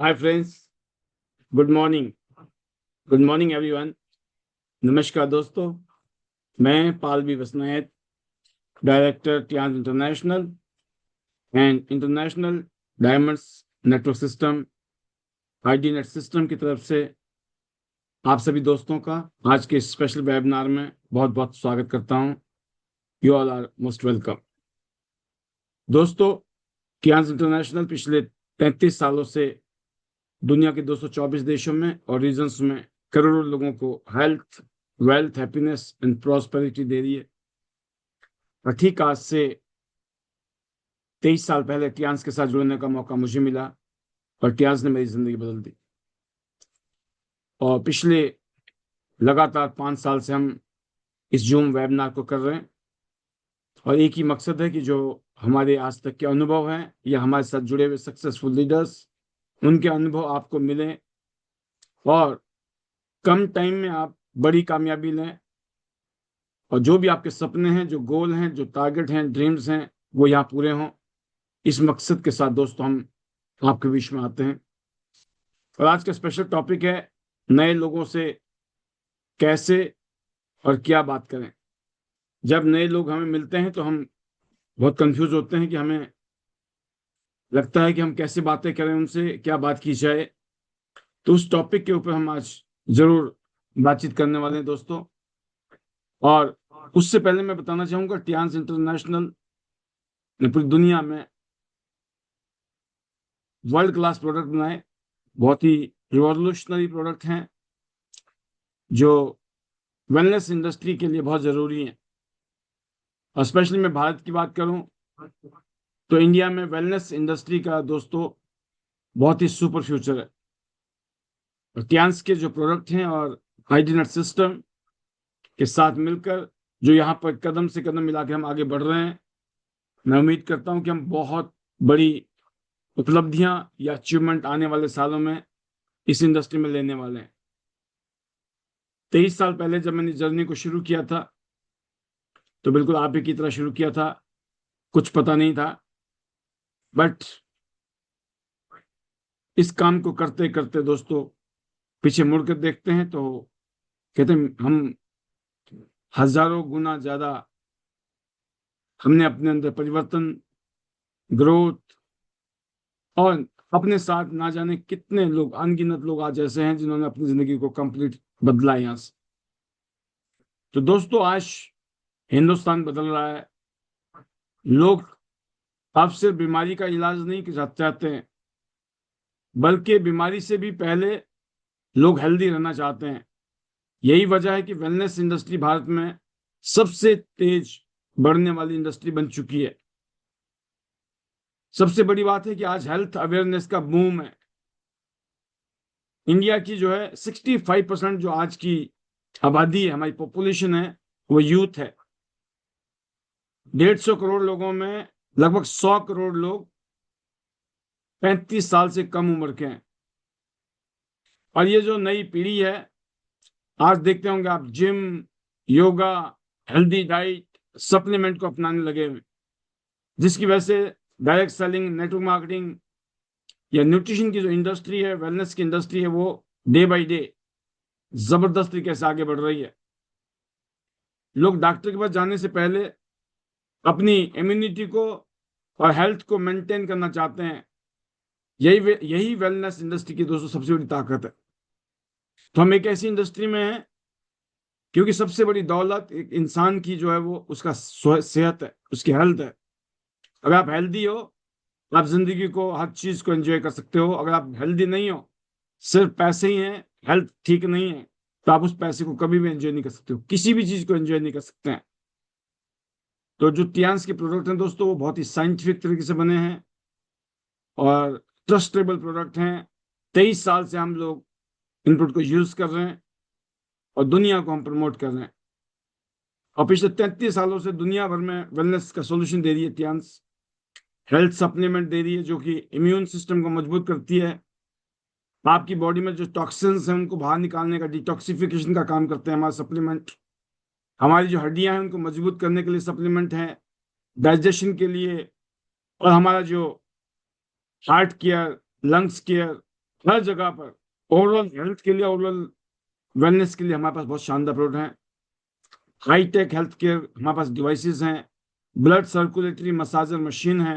हाय friends, good morning. Good morning everyone. नमस्कार दोस्तों, मैं Pal B Vasnayat, director Tiens International and International Diamonds Network System ID net system की तरफ से आप सभी दोस्तों का आज के स्पेशल वेबिनार में बहुत बहुत स्वागत करता हूं। You all are most welcome. दोस्तों, टियांस इंटरनेशनल पिछले 33 सालों से दुनिया के 224 देशों में और रीजन्स में करोड़ों लोगों को health, wealth, happiness and prosperity दे रही है। और ठीक आज से 23 साल पहले टियांस के साथ जुड़ने का मौका मुझे मिला और टियांस ने मेरी जिंदगी बदल दी। और पिछले लगातार 5 साल से हम इस जूम वेबिनार को कर रहे हैं और एक ही मकसद है कि जो हमारे आज तक के अनुभव हैं या हमारे साथ जुड़े हुए सक्सेसफुल लीडर्स, उनके अनुभव आपको मिले और कम टाइम में आप बड़ी कामयाबी लें और जो भी आपके सपने हैं, जो गोल हैं, जो टारगेट हैं, ड्रीम्स हैं, वो यहाँ पूरे हों। इस मकसद के साथ दोस्तों हम आपके बीच में आते हैं और आज का स्पेशल टॉपिक है नए लोगों से कैसे और क्या बात करें। जब नए लोग हमें मिलते हैं तो हम बहुत कंफ्यूज होते हैं कि हमें लगता है कि हम कैसे बातें करें, उनसे क्या बात की जाए। तो उस टॉपिक के ऊपर हम आज जरूर बातचीत करने वाले हैं दोस्तों। और उससे पहले मैं बताना चाहूंगा, टियांस इंटरनेशनल ने पूरी दुनिया में वर्ल्ड क्लास प्रोडक्ट बनाए, बहुत ही रिवॉल्यूशनरी प्रोडक्ट हैं जो वेलनेस इंडस्ट्री के लिए बहुत जरूरी हैं। और स्पेशली मैं भारत की बात करूं तो इंडिया में वेलनेस इंडस्ट्री का दोस्तों बहुत ही सुपर फ्यूचर है। और टियांस के जो प्रोडक्ट हैं और आईडी नेट सिस्टम के साथ मिलकर जो यहाँ पर कदम से कदम मिला के हम आगे बढ़ रहे हैं, मैं उम्मीद करता हूं कि हम बहुत बड़ी उपलब्धियां या अचीवमेंट आने वाले सालों में इस इंडस्ट्री में लेने वाले हैं। 23 साल पहले जब मैंने जर्नी को शुरू किया था तो बिल्कुल आप ही की तरह शुरू किया था, कुछ पता नहीं था। बट इस काम को करते करते दोस्तों पीछे मुड़कर देखते हैं तो कहते हैं हम हजारों गुना ज्यादा हमने अपने अंदर परिवर्तन, ग्रोथ और अपने साथ ना जाने कितने लोग, अनगिनत लोग आज ऐसे हैं जिन्होंने अपनी जिंदगी को कंप्लीट बदला यहां से। तो दोस्तों आज हिंदुस्तान बदल रहा है। लोग अब सिर्फ बीमारी का इलाज नहीं चाहते हैं, बल्कि बीमारी से भी पहले लोग हेल्दी रहना चाहते हैं। यही वजह है कि वेलनेस इंडस्ट्री भारत में सबसे तेज बढ़ने वाली इंडस्ट्री बन चुकी है। सबसे बड़ी बात है कि आज हेल्थ अवेयरनेस का बूम है। इंडिया की जो है 65% जो आज की आबादी है, हमारी पॉपुलेशन है, वो यूथ है। 150 करोड़ लोगों में लगभग 100 करोड़ लोग 35 साल से कम उम्र के हैं। और ये जो नई पीढ़ी है, आज देखते होंगे आप gym, yoga, healthy diet, supplement को अपनाने लगे हुए, जिसकी वजह से डायरेक्ट सेलिंग, नेटवर्क मार्केटिंग या न्यूट्रिशन की जो इंडस्ट्री है, वेलनेस की इंडस्ट्री है, वो डे बाय डे जबरदस्त तरीके से आगे बढ़ रही है। लोग डॉक्टर के पास जाने से पहले अपनी इम्यूनिटी को और हेल्थ को मेंटेन करना चाहते हैं। यही वेलनेस इंडस्ट्री की दोस्तों सबसे बड़ी ताकत है। तो हम एक ऐसी इंडस्ट्री में हैं क्योंकि सबसे बड़ी दौलत एक इंसान की जो है वो उसका सेहत है, उसकी हेल्थ है। अगर आप हेल्दी हो, आप जिंदगी को, हर चीज को एंजॉय कर सकते हो। अगर आप हेल्दी नहीं हो, सिर्फ पैसे ही हैं, हेल्थ ठीक नहीं है, तो आप उस पैसे को कभी भी एंजॉय नहीं कर सकते हो, किसी भी चीज को एंजॉय नहीं कर सकते हैं। तो जो टियांस के प्रोडक्ट हैं दोस्तों, वो बहुत ही साइंटिफिक तरीके से बने हैं और ट्रस्टेबल प्रोडक्ट हैं। 23 साल से हम लोग इन प्रोडक्ट को यूज कर रहे हैं और दुनिया को हम प्रमोट कर रहे हैं। और पिछले 33 सालों से दुनिया भर में वेलनेस का सोल्यूशन दे रही है टियांस। हेल्थ सप्लीमेंट दे रही है जो कि इम्यून सिस्टम को मजबूत करती है। आपकी बॉडी में जो टॉक्सिन्स हैं उनको बाहर निकालने का, डिटॉक्सिफिकेशन का काम करते हैं हमारे सप्लीमेंट। हमारी जो हड्डियां हैं उनको मजबूत करने के लिए सप्लीमेंट हैं, डाइजेशन के लिए। और हमारा जो हार्ट केयर, लंग्स केयर हर जगह पर ओवरऑल हेल्थ के लिए, ओवरऑल वेलनेस के लिए हमारे पास बहुत शानदार प्रोडक्ट हैं। हाईटेक हेल्थ केयर हमारे पास डिवाइसेस हैं, ब्लड सर्कुलेटरी मसाजर मशीन है,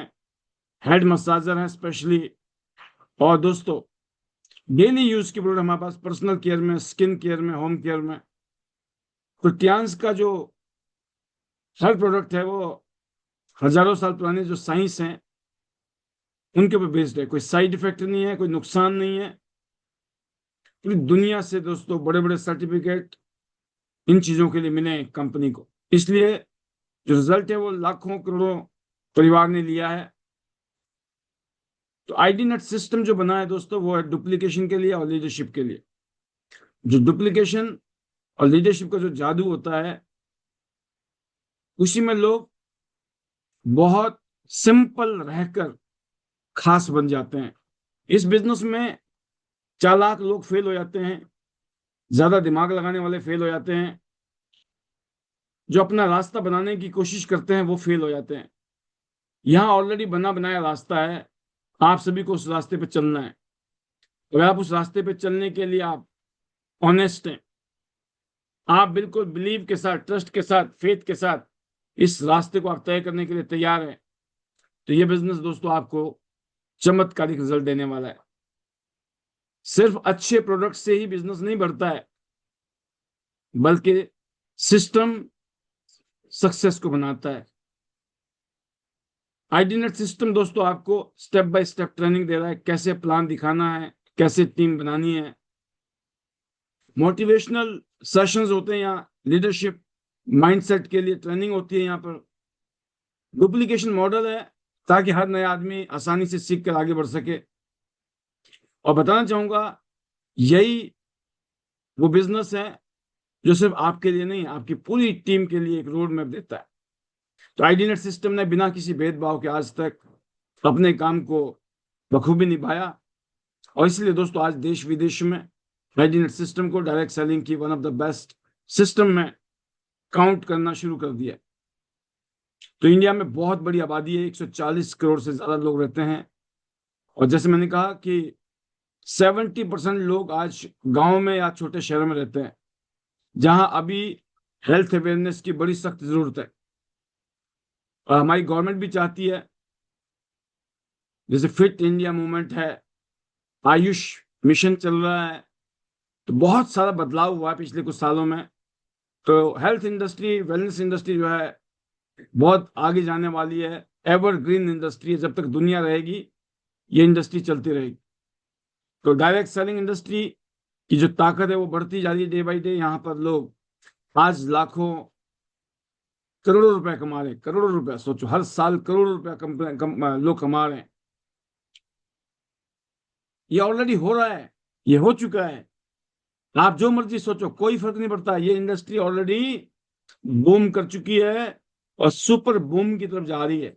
हेड मसाजर है स्पेशली। और दोस्तों डेली यूज के प्रोडक्ट हमारे पास पर्सनल केयर में, स्किन केयर में, होम केयर में। तो टियांस का जो हर प्रोडक्ट है वो हजारों साल पुराने जो साइंस हैं उनके ऊपर बेस्ड है। कोई साइड इफेक्ट नहीं है, कोई नुकसान नहीं है। पूरी दुनिया से दोस्तों बड़े बड़े सर्टिफिकेट इन चीजों के लिए मिले हैं कंपनी को, इसलिए जो रिजल्ट है वो लाखों करोड़ों परिवार ने लिया है। तो आईडी नेट सिस्टम जो बना है दोस्तों वो है डुप्लीकेशन के लिए और लीडरशिप के लिए। जो डुप्लीकेशन और लीडरशिप का जो जादू होता है उसी में लोग बहुत सिंपल रहकर खास बन जाते हैं। इस बिजनेस में चालाक लोग फेल हो जाते हैं, ज्यादा दिमाग लगाने वाले फेल हो जाते हैं, जो अपना रास्ता बनाने की कोशिश करते हैं वो फेल हो जाते हैं। यहाँ ऑलरेडी बना बनाया रास्ता है, आप सभी को उस रास्ते पे चलना है। अगर आप उस रास्ते पे चलने के लिए आप ऑनेस्ट हैं, आप बिल्कुल बिलीव के साथ, ट्रस्ट के साथ, फेथ के साथ इस रास्ते को आप तय करने के लिए तैयार हैं, तो ये बिजनेस दोस्तों आपको चमत्कारिक रिजल्ट देने वाला है। सिर्फ अच्छे प्रोडक्ट से ही बिजनेस नहीं बढ़ता है, बल्कि सिस्टम सक्सेस को बनाता है। आईडीनेट सिस्टम दोस्तों आपको स्टेप बाय स्टेप ट्रेनिंग दे रहा है, कैसे प्लान दिखाना है, कैसे टीम बनानी है। मोटिवेशनल सेशंस होते हैं यहाँ, लीडरशिप माइंडसेट के लिए ट्रेनिंग होती है यहाँ पर। डुप्लीकेशन मॉडल है ताकि हर नया आदमी आसानी से सीख कर आगे बढ़ सके। और बताना चाहूंगा यही वो बिजनेस है जो सिर्फ आपके लिए नहीं, आपकी पूरी टीम के लिए एक रोड मैप देता है। तो आईडीनेट सिस्टम ने बिना किसी भेदभाव के आज तक अपने काम को बखूबी निभाया, और इसलिए दोस्तों आज देश विदेश में आईडीनेट सिस्टम को डायरेक्ट सेलिंग की one of the best system में काउंट करना शुरू कर दिया। तो इंडिया में बहुत बड़ी आबादी है, 140 करोड़ से ज्यादा लोग रहते हैं। और जैसे मैंने कहा कि 70% लोग आज गांव में या छोटे शहरों में रहते हैं, जहां अभी हेल्थ अवेयरनेस की बड़ी सख्त जरूरत है। और हमारी गवर्नमेंट भी चाहती है, जैसे फिट इंडिया मूवमेंट है, आयुष मिशन चल रहा है, तो बहुत सारा बदलाव हुआ है पिछले कुछ सालों में। तो हेल्थ इंडस्ट्री, वेलनेस इंडस्ट्री जो है बहुत आगे जाने वाली है। एवरग्रीन इंडस्ट्री है, जब तक दुनिया रहेगी ये इंडस्ट्री चलती रहेगी। तो डायरेक्ट सेलिंग इंडस्ट्री की जो ताकत है वो बढ़ती जा रही है डे बाई डे। यहाँ पर लोग आज लाखों करोड़ों रुपए कमा रहे हैं। करोड़ों रुपए सोचो, हर साल करोड़ों रुपया लोग कमा रहे हैं। ये ऑलरेडी हो रहा है, ये हो चुका है। आप जो मर्जी सोचो, कोई फर्क नहीं पड़ता। ये इंडस्ट्री ऑलरेडी बूम कर चुकी है और सुपर बूम की तरफ जा रही है।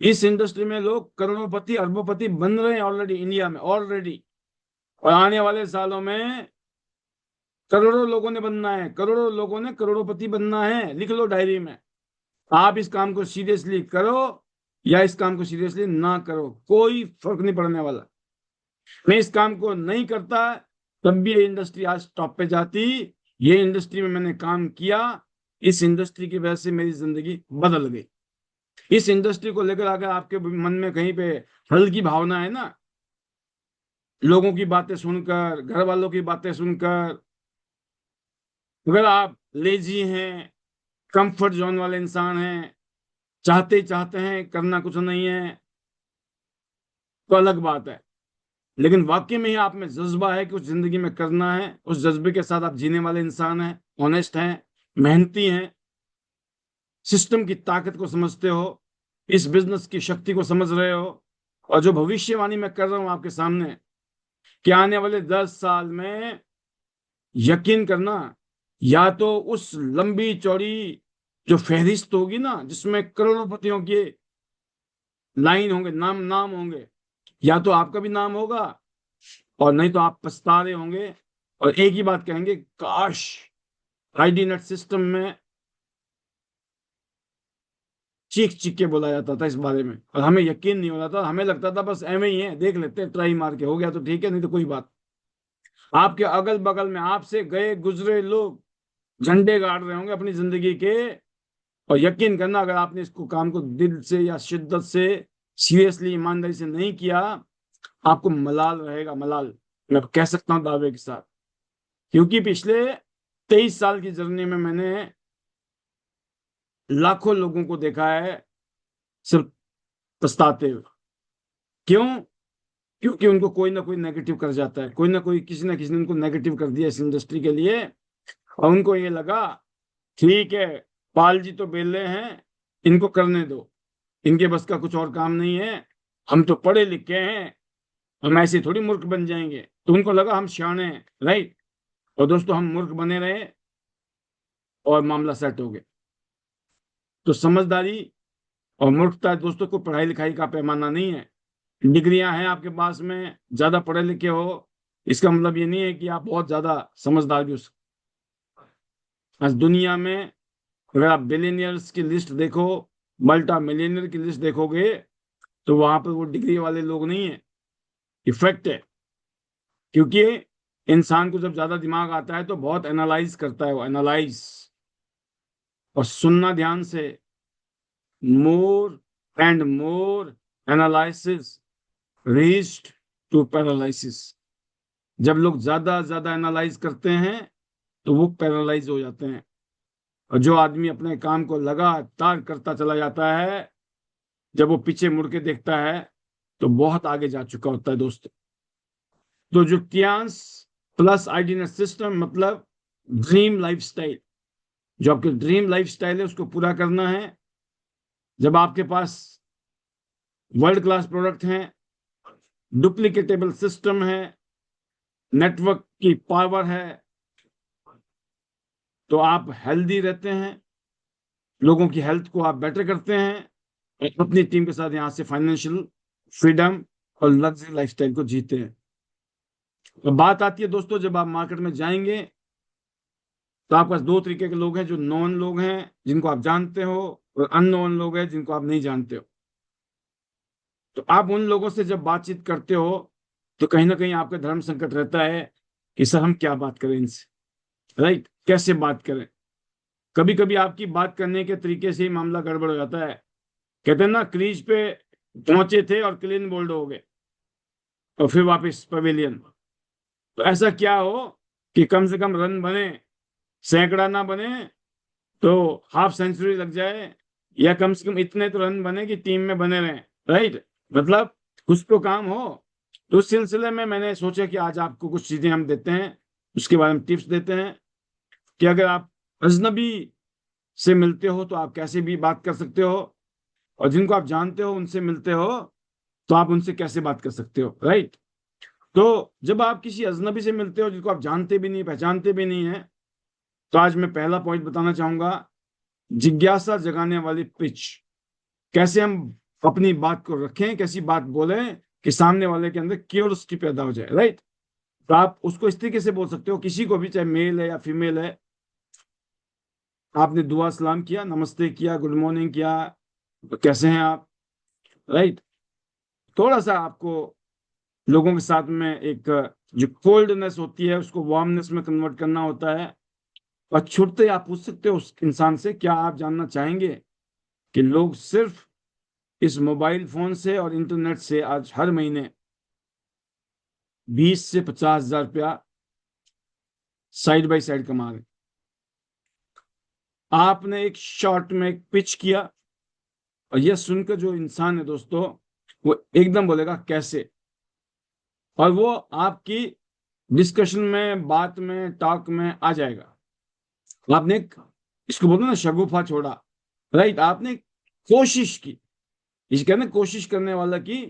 इस इंडस्ट्री में लोग करोड़पति अरबोपति बन रहे हैं ऑलरेडी, इंडिया में ऑलरेडी। और आने वाले सालों में करोड़ों लोगों ने बनना है, करोड़ों लोगों ने करोड़पति बनना है। लिख लो डायरी में। आप इस काम को सीरियसली करो या इस काम को सीरियसली ना करो, कोई फर्क नहीं पड़ने वाला। मैं इस काम को नहीं करता तब भी ये इंडस्ट्री आज टॉप पे जाती। ये इंडस्ट्री में मैंने काम किया, इस इंडस्ट्री की वजह से मेरी जिंदगी बदल गई। इस इंडस्ट्री को लेकर अगर आपके मन में कहीं पे हल्की भावना है ना, लोगों की बातें सुनकर, घर वालों की बातें सुनकर, अगर आप लेजी हैं, कंफर्ट जोन वाले इंसान हैं, चाहते ही चाहते हैं, करना कुछ नहीं है, तो अलग बात है। लेकिन वाकई में ही आप में जज्बा है कि उस जिंदगी में करना है, उस जज्बे के साथ आप जीने वाले इंसान हैं, ऑनेस्ट हैं, मेहनती हैं, सिस्टम की ताकत को समझते हो, इस बिजनेस की शक्ति को समझ रहे हो, और जो भविष्यवाणी मैं कर रहा हूं आपके सामने कि आने वाले 10 साल में, यकीन करना, या तो उस लंबी चौड़ी जो फहरिस्त होगी ना जिसमें करोड़पतियों के लाइन होंगे, नाम नाम होंगे, या तो आपका भी नाम होगा, और नहीं तो आप पछता रहे होंगे और एक ही बात कहेंगे, काश आईडी नेट सिस्टम में चीख चीख के बोला जाता था इस बारे में, और हमें यकीन नहीं हो रहा था, हमें लगता था बस एवं ही है, देख लेते हैं, ट्राई मार के हो गया तो ठीक है, नहीं तो कोई बात। आपके अगल बगल में आपसे गए गुजरे लोग झंडे गाड़ रहे होंगे अपनी जिंदगी के, और यकीन करना अगर आपने इसको काम को दिल से या शिद्दत से सीरियसली ईमानदारी से नहीं किया, आपको मलाल रहेगा, मलाल, मैं कह सकता हूं दावे के साथ। क्योंकि पिछले 23 साल की जर्नी में मैंने लाखों लोगों को देखा है सिर्फ पछताते हुए। क्यों? क्योंकि उनको कोई ना कोई नेगेटिव कर जाता है, कोई ना किसी ने उनको नेगेटिव कर दिया इस इंडस्ट्री के लिए, और उनको ये लगा ठीक है, पाल जी तो बेले हैं, इनको करने दो, इनके बस का कुछ और काम नहीं है, हम तो पढ़े लिखे हैं, हम ऐसे थोड़ी मूर्ख बन जाएंगे। तो उनको लगा हम सियाने हैं, राइट। और दोस्तों हम मूर्ख बने रहे और मामला सेट हो गया। तो समझदारी और मूर्खता दोस्तों को पढ़ाई लिखाई का पैमाना नहीं है। डिग्रियां हैं आपके पास में, ज्यादा पढ़े लिखे हो, इसका मतलब ये नहीं है कि आप बहुत ज्यादा समझदार भी हो सकते। आज दुनिया में अगर आप बिलियनियर्स की लिस्ट देखो, मल्टा मिलियनियर की लिस्ट देखोगे, तो वहां पर वो डिग्री वाले लोग नहीं है, इफेक्ट है। क्योंकि इंसान को जब ज्यादा दिमाग आता है तो बहुत एनालाइज करता है, वो एनालाइज और सुनना ध्यान से, more and more analysis reached to paralysis. जब लोग ज्यादा एनालाइज करते हैं तो वो पैरालाइज हो जाते हैं, और जो आदमी अपने काम को लगातार करता चला जाता है, जब वो पीछे मुड़ के देखता है तो बहुत आगे जा चुका होता है दोस्तों। तो जो कियांस प्लस आइडिनेस सिस्टम मतलब ड्रीम लाइफस्टाइल, जो आपके ड्रीम लाइफस्टाइल है उसको पूरा करना है। जब आपके पास वर्ल्ड क्लास प्रोडक्ट हैं, डुप्लीकेटेबल सिस्टम है, नेटवर्क की पावर है, तो आप हेल्दी रहते हैं, लोगों की हेल्थ को आप बेटर करते हैं, और अपनी टीम के साथ यहां से फाइनेंशियल फ्रीडम और लग्जरी लाइफस्टाइल को जीते हैं। तो बात आती है दोस्तों, जब आप मार्केट में जाएंगे तो आपके पास दो तरीके के लोग हैं, जो नॉन लोग हैं जिनको आप जानते हो, और अननोन लोग हैं जिनको आप नहीं जानते हो। तो आप उन लोगों से जब बातचीत करते हो तो कहीं ना कहीं आपका धर्म संकट रहता है कि सर हम क्या बात करें इनसे, राइट, कैसे बात करें। कभी कभी आपकी बात करने के तरीके से ही मामला गड़बड़ हो जाता है। कहते हैं ना, क्रीज पे पहुंचे थे और क्लीन बोल्ड हो गए, और फिर वापस पवेलियन। तो ऐसा क्या हो कि कम से कम रन बने, सैकड़ा ना बने तो हाफ सेंचुरी लग जाए, या कम से कम इतने तो रन बने कि टीम में बने रहें, राइट। मतलब कुछ तो काम हो। तो उस सिलसिले में मैंने सोचा कि आज आपको कुछ चीजें हम देते हैं, उसके बारे में टिप्स देते हैं कि अगर आप अजनबी से मिलते हो तो आप कैसे भी बात कर सकते हो, और जिनको आप जानते हो उनसे मिलते हो तो आप उनसे कैसे बात कर सकते हो, राइट। तो जब आप किसी अजनबी से मिलते हो जिनको आप जानते भी नहीं, पहचानते भी नहीं है, तो आज मैं पहला पॉइंट बताना चाहूंगा, जिज्ञासा जगाने वाली पिच। कैसे हम अपनी बात को रखें, कैसी बात बोलें कि सामने वाले के अंदर क्यूरियोसिटी पैदा हो जाए, राइट। तो आप उसको इस तरीके से बोल सकते हो, किसी को भी, चाहे मेल है या फीमेल है, आपने दुआ सलाम किया, नमस्ते किया, गुड मॉर्निंग किया, तो कैसे हैं आप, राइट। थोड़ा सा आपको लोगों के साथ में एक जो कोल्डनेस होती है उसको वार्मनेस में कन्वर्ट करना होता है। और छुट्टे आप पूछ सकते हो उस इंसान से, क्या आप जानना चाहेंगे कि लोग सिर्फ इस मोबाइल फोन से और इंटरनेट से आज हर महीने 20 से 50 हजार रुपया साइड बाय साइड कमा रहे। आपने एक शॉर्ट में एक पिच किया, और यह सुनकर जो इंसान है दोस्तों, वो एकदम बोलेगा कैसे, और वो आपकी डिस्कशन में, बात में, टॉक में आ जाएगा। आपने इसको बोलते ना शगुफा छोड़ा, राइट। आपने कोशिश की, इसे कहते हैं कोशिश करने वाला की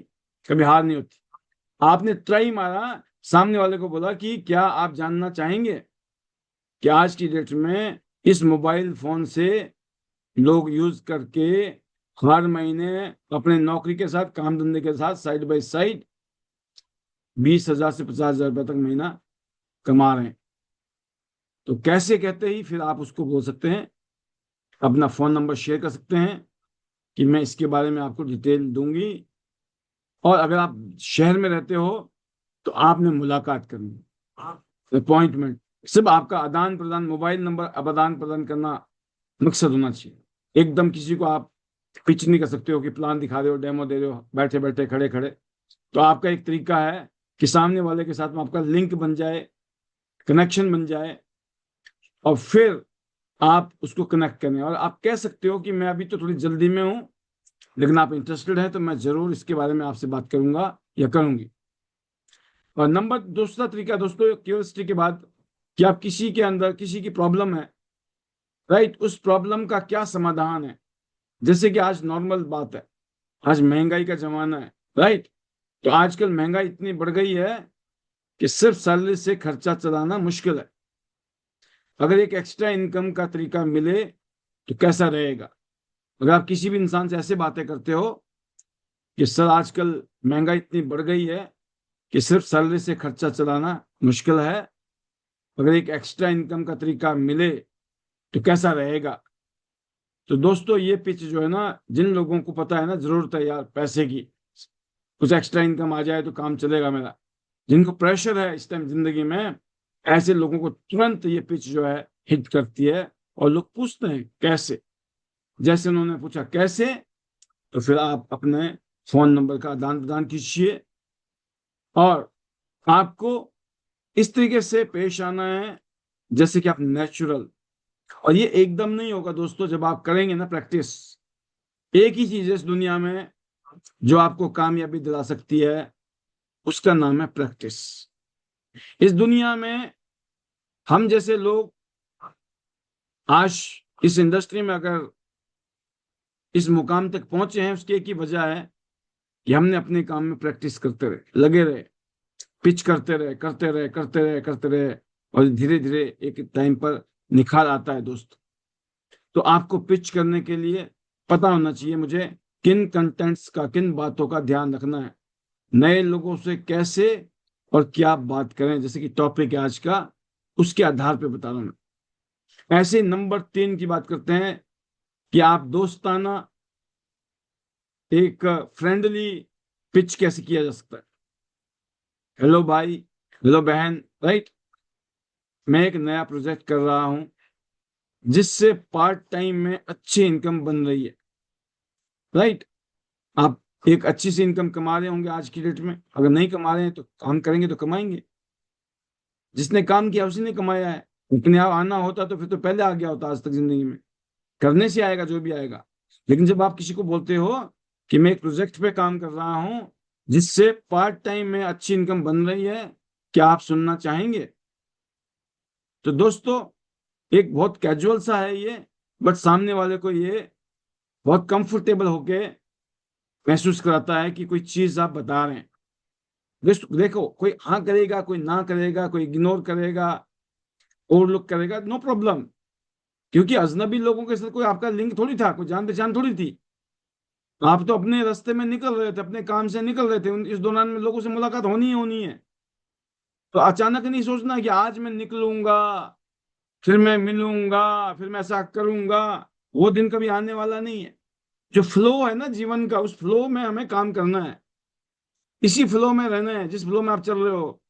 कभी हार नहीं होती। आपने ट्राई मारा, सामने वाले को बोला कि क्या आप जानना चाहेंगे कि आज की डेट में इस मोबाइल फोन से लोग यूज करके हर महीने अपने नौकरी के साथ, काम धंधे के साथ साइड बाय साइड 20 हजार से 50 हजार रुपये तक महीना कमा रहे हैं। तो कैसे कहते ही फिर आप उसको बोल सकते हैं, अपना फोन नंबर शेयर कर सकते हैं कि मैं इसके बारे में आपको डिटेल दूंगी। और अगर आप शहर में रहते हो तो आपने मुलाकात करनी, अपॉइंटमेंट, सिर्फ आपका आदान प्रदान, मोबाइल नंबर आदान प्रदान करना मकसद होना चाहिए। एकदम किसी को आप पिच नहीं कर सकते हो कि प्लान दिखा रहे हो, डेमो दे रहे हो बैठे बैठे खड़े खड़े। तो आपका एक तरीका है कि सामने वाले के साथ में आपका लिंक बन जाए, कनेक्शन बन जाए, और फिर आप उसको कनेक्ट करें। और आप कह सकते हो कि मैं अभी तो थोड़ी जल्दी में हूं, लेकिन आप इंटरेस्टेड हैं तो मैं जरूर इसके बारे में आपसे बात करूंगा या करूंगी। और नंबर दूसरा तरीका दोस्तों, क्यूरियोसिटी के बाद, कि आप किसी के अंदर किसी की प्रॉब्लम है, राइट, उस प्रॉब्लम का क्या समाधान है। जैसे कि आज नॉर्मल बात है, आज महंगाई का जमाना है, राइट। तो आजकल महंगाई इतनी बढ़ गई है कि सिर्फ सैलरी से खर्चा चलाना मुश्किल है। अगर एक एक्स्ट्रा इनकम का तरीका मिले तो कैसा रहेगा। अगर आप किसी भी इंसान से ऐसे बातें करते हो कि सर आजकल महंगाई इतनी बढ़ गई है कि सिर्फ सैलरी से खर्चा चलाना मुश्किल है, अगर एक एक्स्ट्रा इनकम का तरीका मिले तो कैसा रहेगा। तो दोस्तों ये पिच जो है ना, जिन लोगों को पता है ना जरूरत है यार पैसे की, कुछ एक्स्ट्रा इनकम आ जाए तो काम चलेगा मेरा, जिनको प्रेशर है इस टाइम जिंदगी में, ऐसे लोगों को तुरंत ये पिच जो है हिट करती है। और लोग पूछते हैं कैसे, जैसे उन्होंने पूछा कैसे, तो फिर आप अपने फोन नंबर का आदान प्रदान कीजिए। और आपको इस तरीके से पेश आना है जैसे कि आप नेचुरल। और ये एकदम नहीं होगा दोस्तों, जब आप करेंगे ना प्रैक्टिस। एक ही चीज है इस दुनिया में जो आपको कामयाबी दिला सकती है, उसका नाम है प्रैक्टिस। इस दुनिया में हम जैसे लोग आज इस इंडस्ट्री में अगर इस मुकाम तक पहुंचे हैं, उसकी एक ही वजह है कि हमने अपने काम में प्रैक्टिस करते रहे, लगे रहे, पिच करते रहे, करते रहे, करते रहे, करते रहे, और धीरे धीरे एक टाइम पर निखार आता है दोस्त। तो आपको पिच करने के लिए पता होना चाहिए मुझे किन कंटेंट्स का, किन बातों का ध्यान रखना है, नए लोगों से कैसे और क्या बात करें, जैसे कि टॉपिक है आज का, उसके आधार पर बता रहा हूं मैं। ऐसे नंबर 3 की बात करते हैं कि आप दोस्ताना एक फ्रेंडली पिच कैसे किया जा सकता है। हेलो भाई, हेलो बहन, राइट, मैं एक नया प्रोजेक्ट कर रहा हूं जिससे पार्ट टाइम में अच्छी इनकम बन रही है, राइट। आप एक अच्छी सी इनकम कमा रहे होंगे आज की डेट में, अगर नहीं कमा रहे हैं तो काम करेंगे तो कमाएंगे। जिसने काम किया उसी ने कमाया है। अपने आप आना होता तो फिर तो पहले आ गया होता आज तक जिंदगी में। करने से आएगा जो भी आएगा। लेकिन जब आप किसी को बोलते हो कि मैं एक प्रोजेक्ट पे काम कर रहा हूं जिससे पार्ट टाइम में अच्छी इनकम बन रही है, क्या आप सुनना चाहेंगे। तो दोस्तों एक बहुत कैजुअल सा है ये, बट सामने वाले को ये बहुत कंफर्टेबल होके महसूस कराता है कि कोई चीज आप बता रहे हैं। देखो कोई हाँ करेगा, कोई ना करेगा, कोई इग्नोर करेगा, ओवरलुक करेगा, नो प्रॉब्लम। क्योंकि अजनबी लोगों के साथ कोई आपका लिंक थोड़ी था, कोई जान पहचान थोड़ी थी। आप तो अपने रास्ते में निकल रहे थे, अपने काम से निकल रहे थे, इस दौरान में लोगों से मुलाकात होनी ही होनी है। तो अचानक नहीं सोचना कि आज मैं निकलूंगा, फिर मैं मिलूंगा, फिर मैं ऐसा करूंगा। वो दिन कभी आने वाला नहीं है। जो फ्लो है ना जीवन का, उस फ्लो में हमें काम करना है, इसी फ्लो में रहना है जिस फ्लो में आप चल रहे हो।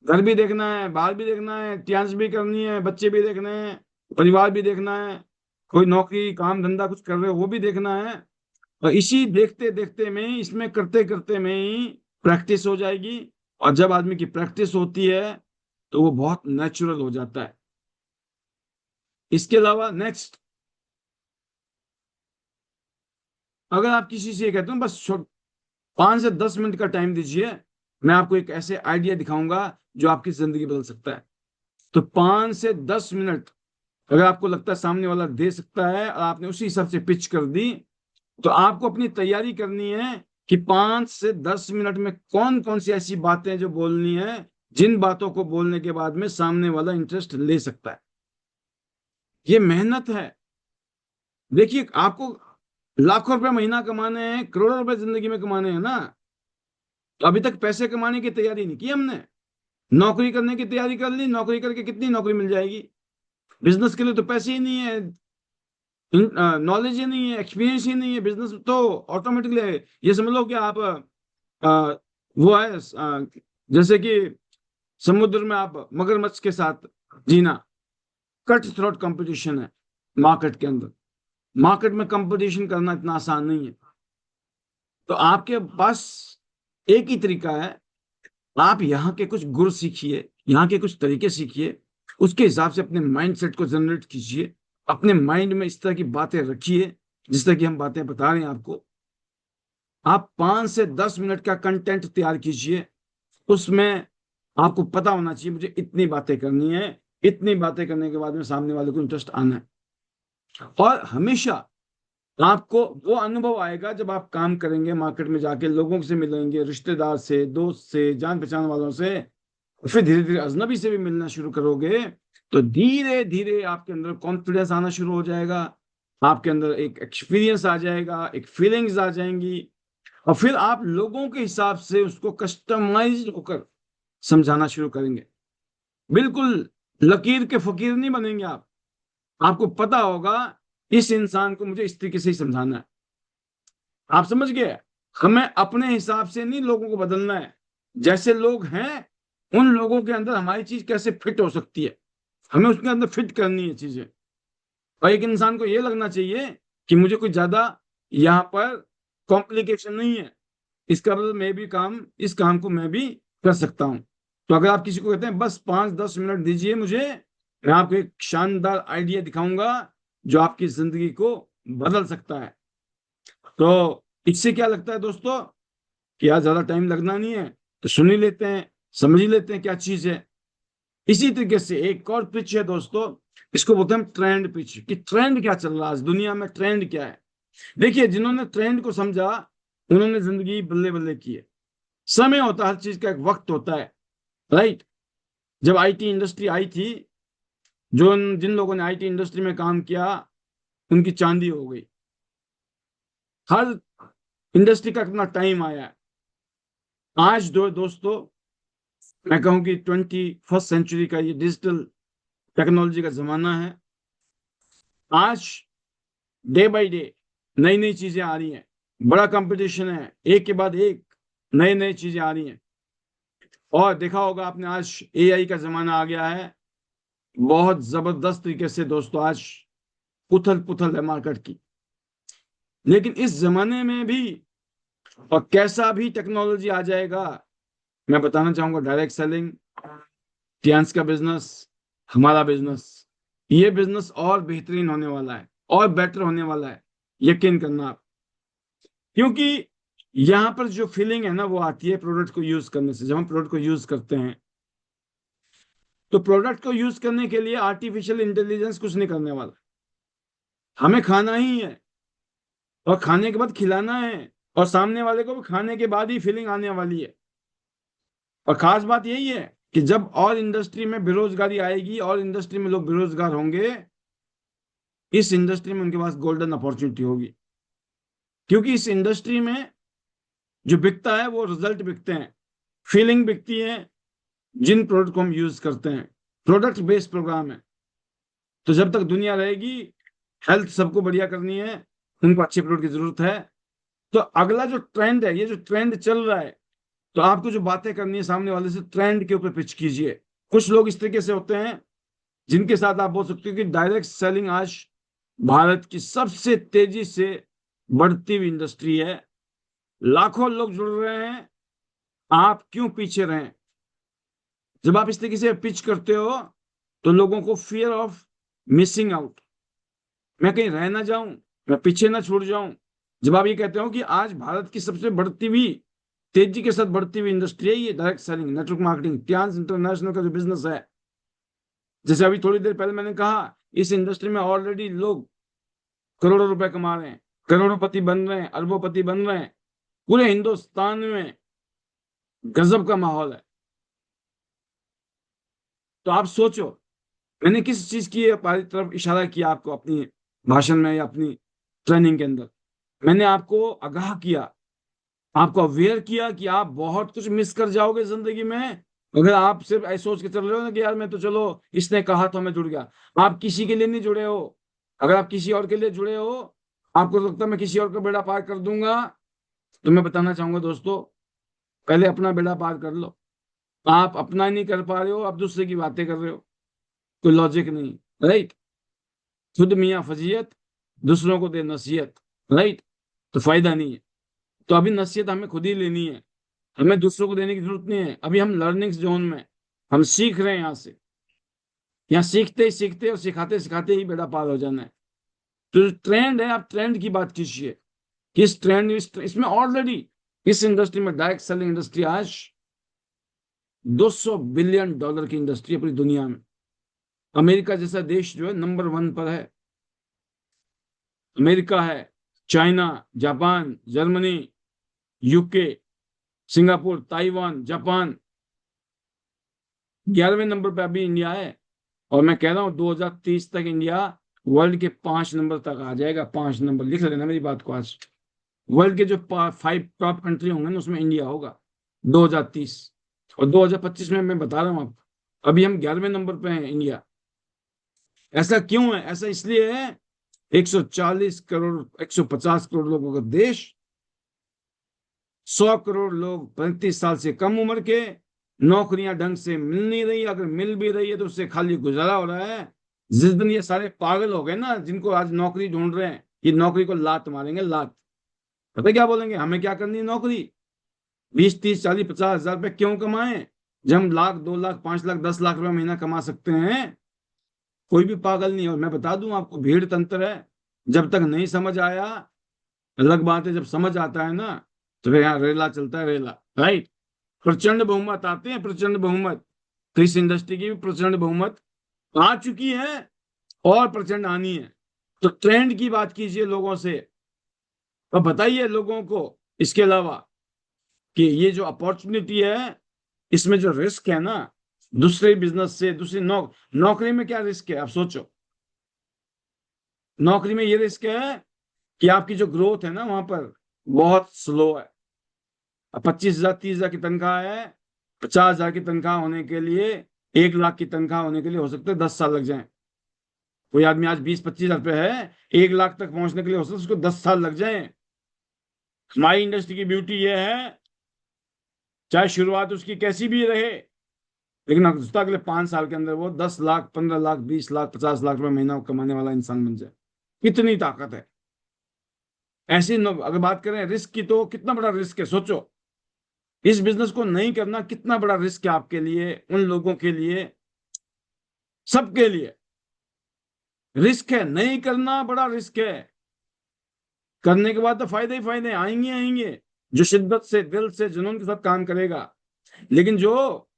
घर भी देखना है, बाहर भी देखना है, टियास भी करनी है, बच्चे भी देखने हैं, परिवार भी देखना है, कोई नौकरी काम धंधा कुछ कर रहे हो वो भी देखना है। और इसी देखते देखते में, इसमें करते करते में ही प्रैक्टिस हो जाएगी। और जब आदमी की प्रैक्टिस होती है तो वो बहुत नेचुरल हो जाता है। इसके अलावा नेक्स्ट, अगर आप किसी से कहते हो बस 5 से 10 मिनट का टाइम दीजिए, मैं आपको एक ऐसे आइडिया दिखाऊंगा जो आपकी जिंदगी बदल सकता है। तो 5 से 10 मिनट अगर आपको लगता है सामने वाला दे सकता है और आपने उसी हिसाब से पिच कर दी, तो आपको अपनी तैयारी करनी है कि 5 से 10 मिनट में कौन कौन सी ऐसी बातें जो बोलनी है, जिन बातों को बोलने के बाद में सामने वाला इंटरेस्ट ले सकता है। ये मेहनत है। देखिए आपको लाखों रुपए महीना कमाने हैं, करोड़ों रुपए जिंदगी में कमाने हैं ना, तो अभी तक पैसे कमाने की तैयारी नहीं की हमने। नौकरी करने की तैयारी कर ली, नौकरी करके कितनी नौकरी मिल जाएगी। बिजनेस के लिए तो पैसे ही नहीं है। नॉलेज ही नहीं है, एक्सपीरियंस ही नहीं है बिजनेस, तो ऑटोमेटिकली ये समझ लो कि आप वो है जैसे कि समुद्र में आप मगरमच्छ के साथ जीना। कट थ्रोट कंपटीशन है मार्केट के अंदर। मार्केट में कंपटीशन करना इतना आसान नहीं है। तो आपके पास एक ही तरीका है, आप यहाँ के कुछ गुर सीखिए, यहाँ के कुछ तरीके सीखिए, उसके हिसाब से अपने माइंड सेट को जनरेट कीजिए, अपने माइंड में इस तरह की बातें रखिए जिस तरह की हम बातें बता रहे हैं आपको। आप 5 से 10 मिनट का कंटेंट तैयार कीजिए, उसमें आपको पता होना चाहिए मुझे इतनी बातें करनी है, इतनी बातें करने के बाद में सामने वाले को इंटरेस्ट आना है। और हमेशा आपको वो अनुभव आएगा जब आप काम करेंगे, मार्केट में जाके लोगों से मिलेंगे, रिश्तेदार से, दोस्त से, जान पहचान वालों से, फिर धीरे धीरे अजनबी से भी मिलना शुरू करोगे, तो धीरे धीरे आपके अंदर कॉन्फिडेंस आना शुरू हो जाएगा, आपके अंदर एक एक्सपीरियंस आ जाएगा, एक फीलिंग्स आ जाएंगी, और फिर आप लोगों के हिसाब से उसको कस्टमाइज होकर समझाना शुरू करेंगे। बिल्कुल लकीर के फकीर नहीं बनेंगे आप। आपको पता होगा इस इंसान को मुझे इस तरीके से ही समझाना है। आप समझ गए? हमें अपने हिसाब से नहीं लोगों को बदलना है, जैसे लोग हैं उन लोगों के अंदर हमारी चीज कैसे फिट हो सकती है, हमें उसके अंदर फिट करनी है चीजें। और एक इंसान को यह लगना चाहिए कि मुझे कोई ज्यादा यहाँ पर कॉम्प्लिकेशन नहीं है, इसका मतलब मैं भी काम, इस काम को मैं भी कर सकता हूं। तो अगर आप किसी को कहते हैं बस 5-10 मिनट दीजिए मुझे, मैं आपको एक शानदार आइडिया दिखाऊंगा जो आपकी जिंदगी को बदल सकता है, तो इससे क्या लगता है दोस्तों कि यार ज्यादा टाइम लगना नहीं है, तो सुन ही लेते हैं, समझ ही लेते हैं क्या चीज है। इसी तरीके से एक और पिच है दोस्तों, इसको बोलते हैं ट्रेंड पिच, कि ट्रेंड क्या चल रहा है आज दुनिया में, ट्रेंड क्या है। देखिए, जिन्होंने ट्रेंड को समझा उन्होंने जिंदगी बल्ले बल्ले की है। समय होता है, हर चीज का एक वक्त होता है, राइट। जब आईटी इंडस्ट्री आई थी, जो जिन लोगों ने आईटी इंडस्ट्री में काम किया उनकी चांदी हो गई। हर इंडस्ट्री का अपना टाइम आया है। आज दोस्तों मैं कहूं कि 21st सेंचुरी का ये डिजिटल टेक्नोलॉजी का जमाना है। आज डे बाय डे नई नई चीजें आ रही हैं, बड़ा कंपटीशन है, एक के बाद एक नई नई चीजें आ रही हैं। और देखा होगा आपने आज एआई का जमाना आ गया है, बहुत जबरदस्त तरीके से दोस्तों आज उथल पुथल है मार्केट की। लेकिन इस जमाने में भी और कैसा भी टेक्नोलॉजी आ जाएगा, मैं बताना चाहूंगा डायरेक्ट सेलिंग, टियांस का बिजनेस, हमारा बिजनेस, ये बिजनेस और बेहतरीन होने वाला है और बेटर होने वाला है, यकीन करना आप। क्योंकि यहां पर जो फीलिंग है ना वो आती है प्रोडक्ट को यूज करने से। जब हम प्रोडक्ट को यूज करते हैं तो प्रोडक्ट को यूज करने के लिए आर्टिफिशियल इंटेलिजेंस कुछ नहीं करने वाला, हमें खाना ही है और खाने के बाद खिलाना है, और सामने वाले को भी खाने के बाद ही फीलिंग आने वाली है। और खास बात यही है कि जब और इंडस्ट्री में बेरोजगारी आएगी और इंडस्ट्री में लोग बेरोजगार होंगे, इस इंडस्ट्री में उनके पास गोल्डन अपॉर्चुनिटी होगी। क्योंकि इस इंडस्ट्री में जो बिकता है वो रिजल्ट बिकते हैं, फीलिंग बिकती है, जिन प्रोडक्ट को हम यूज करते हैं। प्रोडक्ट बेस्ड प्रोग्राम है। तो जब तक दुनिया रहेगी, हेल्थ सबको बढ़िया करनी है, उनको अच्छे प्रोडक्ट की जरूरत है। तो अगला जो ट्रेंड है, ये जो ट्रेंड चल रहा है, तो आपको जो बातें करनी है सामने वाले से, ट्रेंड के ऊपर पिच कीजिए। कुछ लोग इस तरीके से होते हैं जिनके साथ आप बोल सकते हो कि डायरेक्ट सेलिंग आज भारत की सबसे तेजी से बढ़ती हुई इंडस्ट्री है। लाखों लोग जुड़ रहे हैं, आप क्यों पीछे रहें? जब आप इस तरीके से पिच करते हो तो लोगों को फियर ऑफ मिसिंग आउट, मैं कहीं रह ना जाऊं, मैं पीछे ना छूट जाऊं। जब आप ये कहते हो कि आज भारत की सबसे बढ़ती हुई, तेजी के साथ बढ़ती हुई इंडस्ट्री है ये direct selling, network marketing, Tiens International का जो बिजनेस है, जैसे अभी थोड़ी देर पहले मैंने कहा, इस इंडस्ट्री में ऑलरेडी लोग करोड़ों रुपए कमा रहे हैं, करोड़पति बन रहे हैं, अरबोपति बन रहे हैं। पूरे हिंदुस्तान में गजब का माहौल है। तो आप सोचो, मैंने किस चीज की हमारी तरफ इशारा किया आपको अपनी भाषण में या अपनी ट्रेनिंग के अंदर? मैंने आपको आगाह किया, आपको अवेयर किया कि आप बहुत कुछ मिस कर जाओगे जिंदगी में अगर आप सिर्फ ऐसे सोच के चल रहे हो ना कि यार मैं तो चलो इसने कहा तो मैं जुड़ गया। आप किसी के लिए नहीं जुड़े हो, अगर आप किसी और के लिए जुड़े हो, आपको लगता है मैं किसी और का बेड़ा पार कर दूंगा, तो मैं बताना चाहूंगा दोस्तों, पहले अपना बेड़ा पार कर लो। आप अपना नहीं कर पा रहे हो, आप दूसरे की बातें कर रहे हो, कोई लॉजिक नहीं। राइट। खुद मियाँ फजीयत, दूसरों को दे नसीहत। राइट। तो फायदा नहीं है। तो अभी नसीहत हमें खुद ही लेनी है, हमें दूसरों को देने की जरूरत नहीं है। अभी हम लर्निंग जोन में, हम सीख रहे हैं यहाँ से। यहाँ सीखते ही सीखते और सिखाते सिखाते ही बेड़ा पार हो जाना है। तो ट्रेंड है, आप ट्रेंड की बात कीजिए। किस ट्रेंड, इसमें ऑलरेडी इस इंडस्ट्री में, डायरेक्ट सेलिंग इंडस्ट्री आज $200 बिलियन की इंडस्ट्री है पूरी दुनिया में। अमेरिका जैसा देश जो है नंबर 1 पर है। अमेरिका है, China, Japan, Germany, UK, Singapore, Taiwan, Japan, 11वें नंबर पे अभी इंडिया है। और मैं कह रहा हूँ 2030 तक इंडिया वर्ल्ड के 5 नंबर तक आ जाएगा। 5 नंबर लिख लेना मेरी बात को आज। वर्ल्ड के जो 5 टॉप कंट्री होंगे ना, उसमें इंडिया होगा 2030। और 2025 में मैं बता रहा हूँ आपको, अभी हम 11वें नंबर पे हैं इंडिया। ऐसा क्यों है? ऐसा इसलिए है, 140 करोड़ 150 करोड़ लोगों का देश, 100 करोड़ लोग 35 साल से कम उम्र के, नौकरियां ढंग से मिल नहीं रही, अगर मिल भी रही है तो उससे खाली गुजारा हो रहा है। जिस दिन ये सारे पागल हो गए ना, जिनको आज नौकरी ढूंढ रहे हैं, ये नौकरी को लात मारेंगे, लात। पता है क्या बोलेंगे? हमें क्या करनी है नौकरी? 20 30 40 50 हजार रुपए क्यों कमाएं, जब हम लाख 2 लाख 5 लाख 10 लाख रुपए महीना कमा सकते हैं? कोई भी पागल नहीं है। और मैं बता दूं आपको, भीड़ तंत्र है। जब तक नहीं समझ आया, अलग बात है, जब समझ आता है ना, तो फिर यहाँ रेला चलता है, रेला। राइट। प्रचंड बहुमत आते हैं, प्रचंड बहुमत। तो इस इंडस्ट्री की भी प्रचंड बहुमत आ चुकी है और प्रचंड आनी है। तो ट्रेंड की बात कीजिए लोगों से, और बताइए लोगों को इसके अलावा कि ये जो अपॉर्चुनिटी है, इसमें जो रिस्क है ना, दूसरे बिजनेस से, दूसरी नौकरी में क्या रिस्क है आप सोचो। नौकरी में ये रिस्क है कि आपकी जो ग्रोथ है ना वहां पर बहुत स्लो है। अब 25 हजार 30 हजार की तनख्वाह है, 50 हजार की तनख्वाह होने के लिए, 1 लाख की तनख्वाह होने के लिए हो सकता है 10 साल लग जाए। कोई आदमी आज 20 25 हजार पे है, 1 लाख तक पहुंचने के लिए हो सकता है उसको 10 साल लग जाए। हमारी इंडस्ट्री की ब्यूटी ये है, चाहे शुरुआत उसकी कैसी भी रहे, लेकिन अगले 5 साल के अंदर वो 10 लाख 15 लाख 20 लाख 50 लाख रुपए महीना कमाने वाला इंसान बन जाए। कितनी ताकत है। ऐसी अगर बात करें रिस्क की, तो कितना बड़ा रिस्क है सोचो। इस बिजनेस को नहीं करना कितना बड़ा रिस्क है आपके लिए, उन लोगों के लिए, सबके लिए रिस्क है। नहीं करना बड़ा रिस्क है। करने के बाद तो फायदे ही फायदे आएंगे आएंगे, जो शिद्दत से, दिल से, जुनून के साथ काम करेगा। लेकिन जो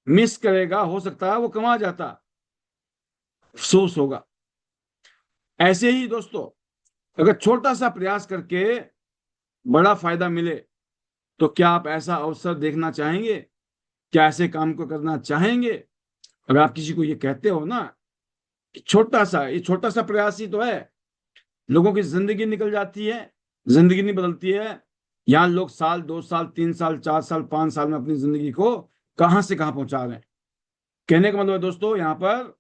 मिस करेगा, हो सकता है वो कमा जाता, अफसोस होगा। ऐसे ही दोस्तों, अगर छोटा सा प्रयास करके बड़ा फायदा मिले, तो क्या आप ऐसा अवसर देखना चाहेंगे? क्या ऐसे काम को करना चाहेंगे? अगर आप किसी को ये कहते हो ना कि छोटा सा, ये छोटा सा प्रयास ही तो है, लोगों की जिंदगी निकल जाती है, जिंदगी नहीं बदलती है। यहाँ लोग साल 2 साल 3 साल 4 साल 5 साल में अपनी जिंदगी को कहां से कहां पहुंचा रहे हैं। कहने का मतलब है दोस्तों, यहाँ पर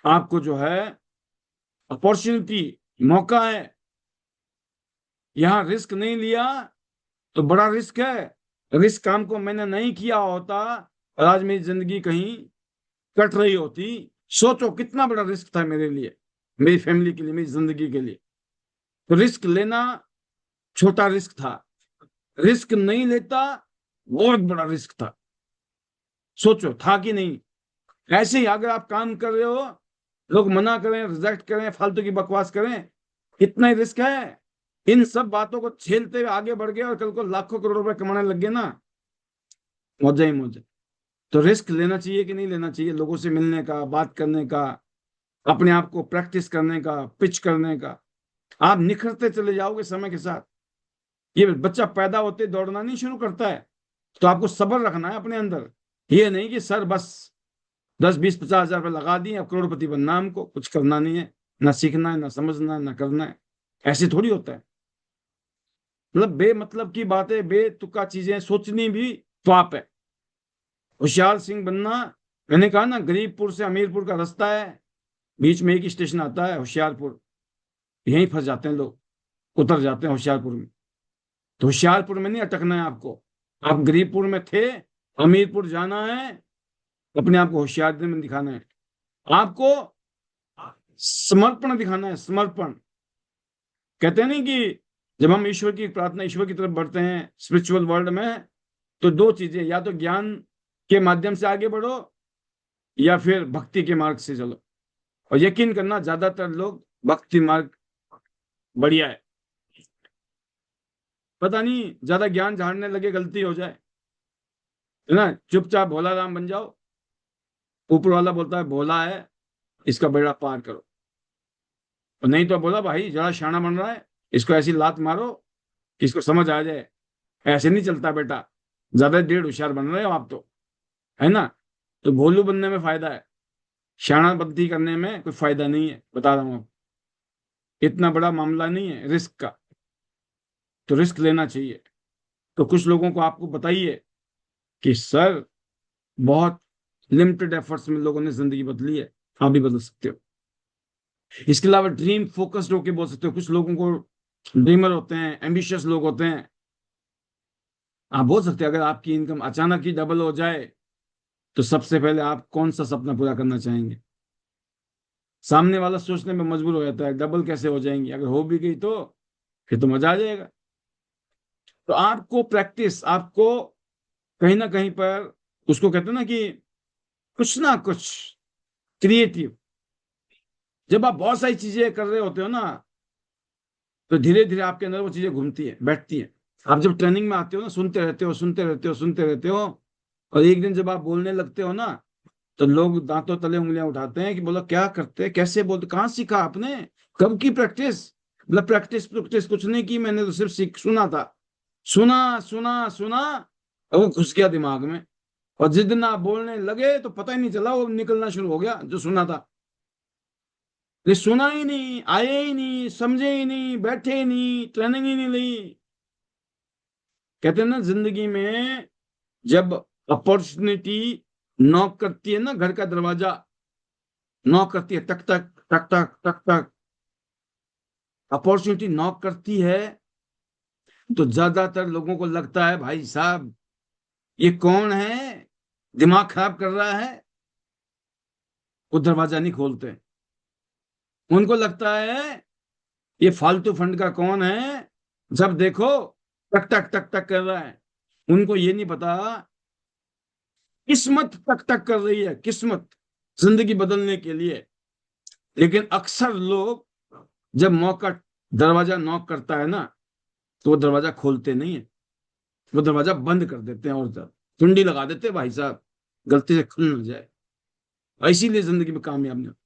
आपको जो है अपॉर्चुनिटी, मौका है। यहाँ रिस्क नहीं लिया तो बड़ा रिस्क है। रिस्क काम को मैंने नहीं किया होता और आज मेरी जिंदगी कहीं कट रही होती, सोचो कितना बड़ा रिस्क था मेरे लिए, मेरी फैमिली के लिए, मेरी जिंदगी के लिए। तो रिस्क लेना छोटा रिस्क था, रिस्क नहीं लेता बहुत बड़ा रिस्क था। सोचो था कि नहीं? ऐसे ही अगर आप काम कर रहे हो, लोग मना करें, रिजेक्ट करें, फालतू की बकवास करें, कितना ही रिस्क है। इन सब बातों को झेलते हुए आगे बढ़ गए और कल को लाखों करोड़ रुपए कमाने लग गए ना, मौजा ही मौजा। तो रिस्क लेना चाहिए कि नहीं लेना चाहिए? लोगों से मिलने का, बात करने का, अपने आप को प्रैक्टिस करने का, पिच करने का। आप निखरते चले जाओगे समय के साथ। ये बच्चा पैदा होते दौड़ना नहीं शुरू करता है, तो आपको सब्र रखना है अपने अंदर। ये नहीं कि सर बस 10 20 50 हजार रुपये लगा दिए, अब करोड़पति बनना, हमको कुछ करना नहीं है, ना सीखना है, ना समझना है, ना करना है। ऐसे थोड़ी होता है। मतलब बेमतलब की बातें, बेतुका चीजें सोचनी भी पाप है। होशियार सिंह बनना, मैंने कहा ना, गरीबपुर से अमीरपुर का रास्ता है। बीच में एक स्टेशन आता है होशियारपुर, यहीं फंस जाते हैं लोग, उतर जाते हैं होशियारपुर में। तो होशियारपुर में नहीं अटकना है आपको, आप गरीबपुर में थे, हमीरपुर जाना है, अपने आप को होशियार में दिखाना है, आपको समर्पण दिखाना है, समर्पण। कहते हैं नहीं कि जब हम ईश्वर की प्रार्थना, ईश्वर की तरफ बढ़ते हैं स्पिरिचुअल वर्ल्ड में, तो दो चीजें, या तो ज्ञान के माध्यम से आगे बढ़ो या फिर भक्ति के मार्ग से चलो। और यकीन करना ज्यादातर लोग भक्ति मार्ग बढ़िया है। पता नहीं ज्यादा ज्ञान झाड़ने लगे गलती हो जाए, है ना, चुपचाप भोला राम बन जाओ, ऊपर वाला बोलता है भोला है, इसका बेड़ा पार करो। और नहीं तो बोला भाई जरा शाना बन रहा है, इसको ऐसी लात मारो कि इसको समझ आ जाए, ऐसे नहीं चलता बेटा, ज्यादा डेढ़ होशियार बन रहे हो आप तो, है ना। तो भोलू बनने में फायदा है, शाना बंदी करने में कोई फायदा नहीं है, बता रहा हूं आप। इतना बड़ा मामला नहीं है रिस्क का, तो रिस्क लेना चाहिए। तो कुछ लोगों को आपको बताइए कि सर बहुत लिमिटेड एफर्ट्स में लोगों ने जिंदगी बदली है, आप भी बदल सकते हो। इसके अलावा ड्रीम फोकस्ड होके बोल सकते हो। कुछ लोगों को ड्रीमर होते हैं, एम्बिशियस लोग होते हैं, आप बोल सकते हैं अगर आपकी इनकम अचानक ही डबल हो जाए तो सबसे पहले आप कौन सा सपना पूरा करना चाहेंगे। सामने वाला सोचने में मजबूर हो जाता है डबल कैसे हो जाएंगी, अगर हो भी गई तो फिर तो मजा आ जाएगा। तो आपको प्रैक्टिस, आपको कहीं ना कहीं पर, उसको कहते हैं ना कुछ क्रिएटिव। जब आप बहुत सारी चीजें कर रहे होते हो ना, तो धीरे धीरे आपके अंदर वो चीजें घूमती है, बैठती है। आप जब ट्रेनिंग में आते हो ना, सुनते रहते हो, सुनते रहते हो, सुनते रहते हो, और एक दिन जब आप बोलने लगते हो ना, तो लोग दांतों तले उंगलियां उठाते हैं कि बोलो क्या करते, कैसे बोलते, कहाँ सीखा आपने, कब की प्रैक्टिस। मतलब प्रैक्टिस प्रैक्टिस कुछ नहीं की मैंने, तो सिर्फ सीख सुना था, सुना सुना सुना, और वो घुस गया दिमाग में। और जिस दिन आप बोलने लगे तो पता ही नहीं चला, वो निकलना शुरू हो गया जो सुना था। ये सुना ही नहीं, आए ही नहीं, समझे ही नहीं, बैठे ही नहीं, ट्रेनिंग ही नहीं ली। कहते हैं ना जिंदगी में जब अपॉर्चुनिटी नॉक करती है ना, घर का दरवाजा नॉक करती है, टक टक टक टक टक टक, अपॉर्चुनिटी नॉक करती है, तो ज्यादातर लोगों को लगता है भाई साहब ये कौन है, दिमाग खराब कर रहा है, वो दरवाजा नहीं खोलते। उनको लगता है ये फालतू फंड का कौन है, जब देखो टक टक टक टक कर रहा है। उनको ये नहीं पता किस्मत टक टक कर रही है, किस्मत जिंदगी बदलने के लिए। लेकिन अक्सर लोग जब मौका, दरवाजा नॉक करता है ना, तो वो दरवाजा खोलते नहीं है, वो दरवाजा बंद कर देते हैं, और ज्यादा कुंडी लगा देते हैं भाई साहब, गलती से खुल ना जाए। इसीलिए जिंदगी में कामयाब नहीं होते।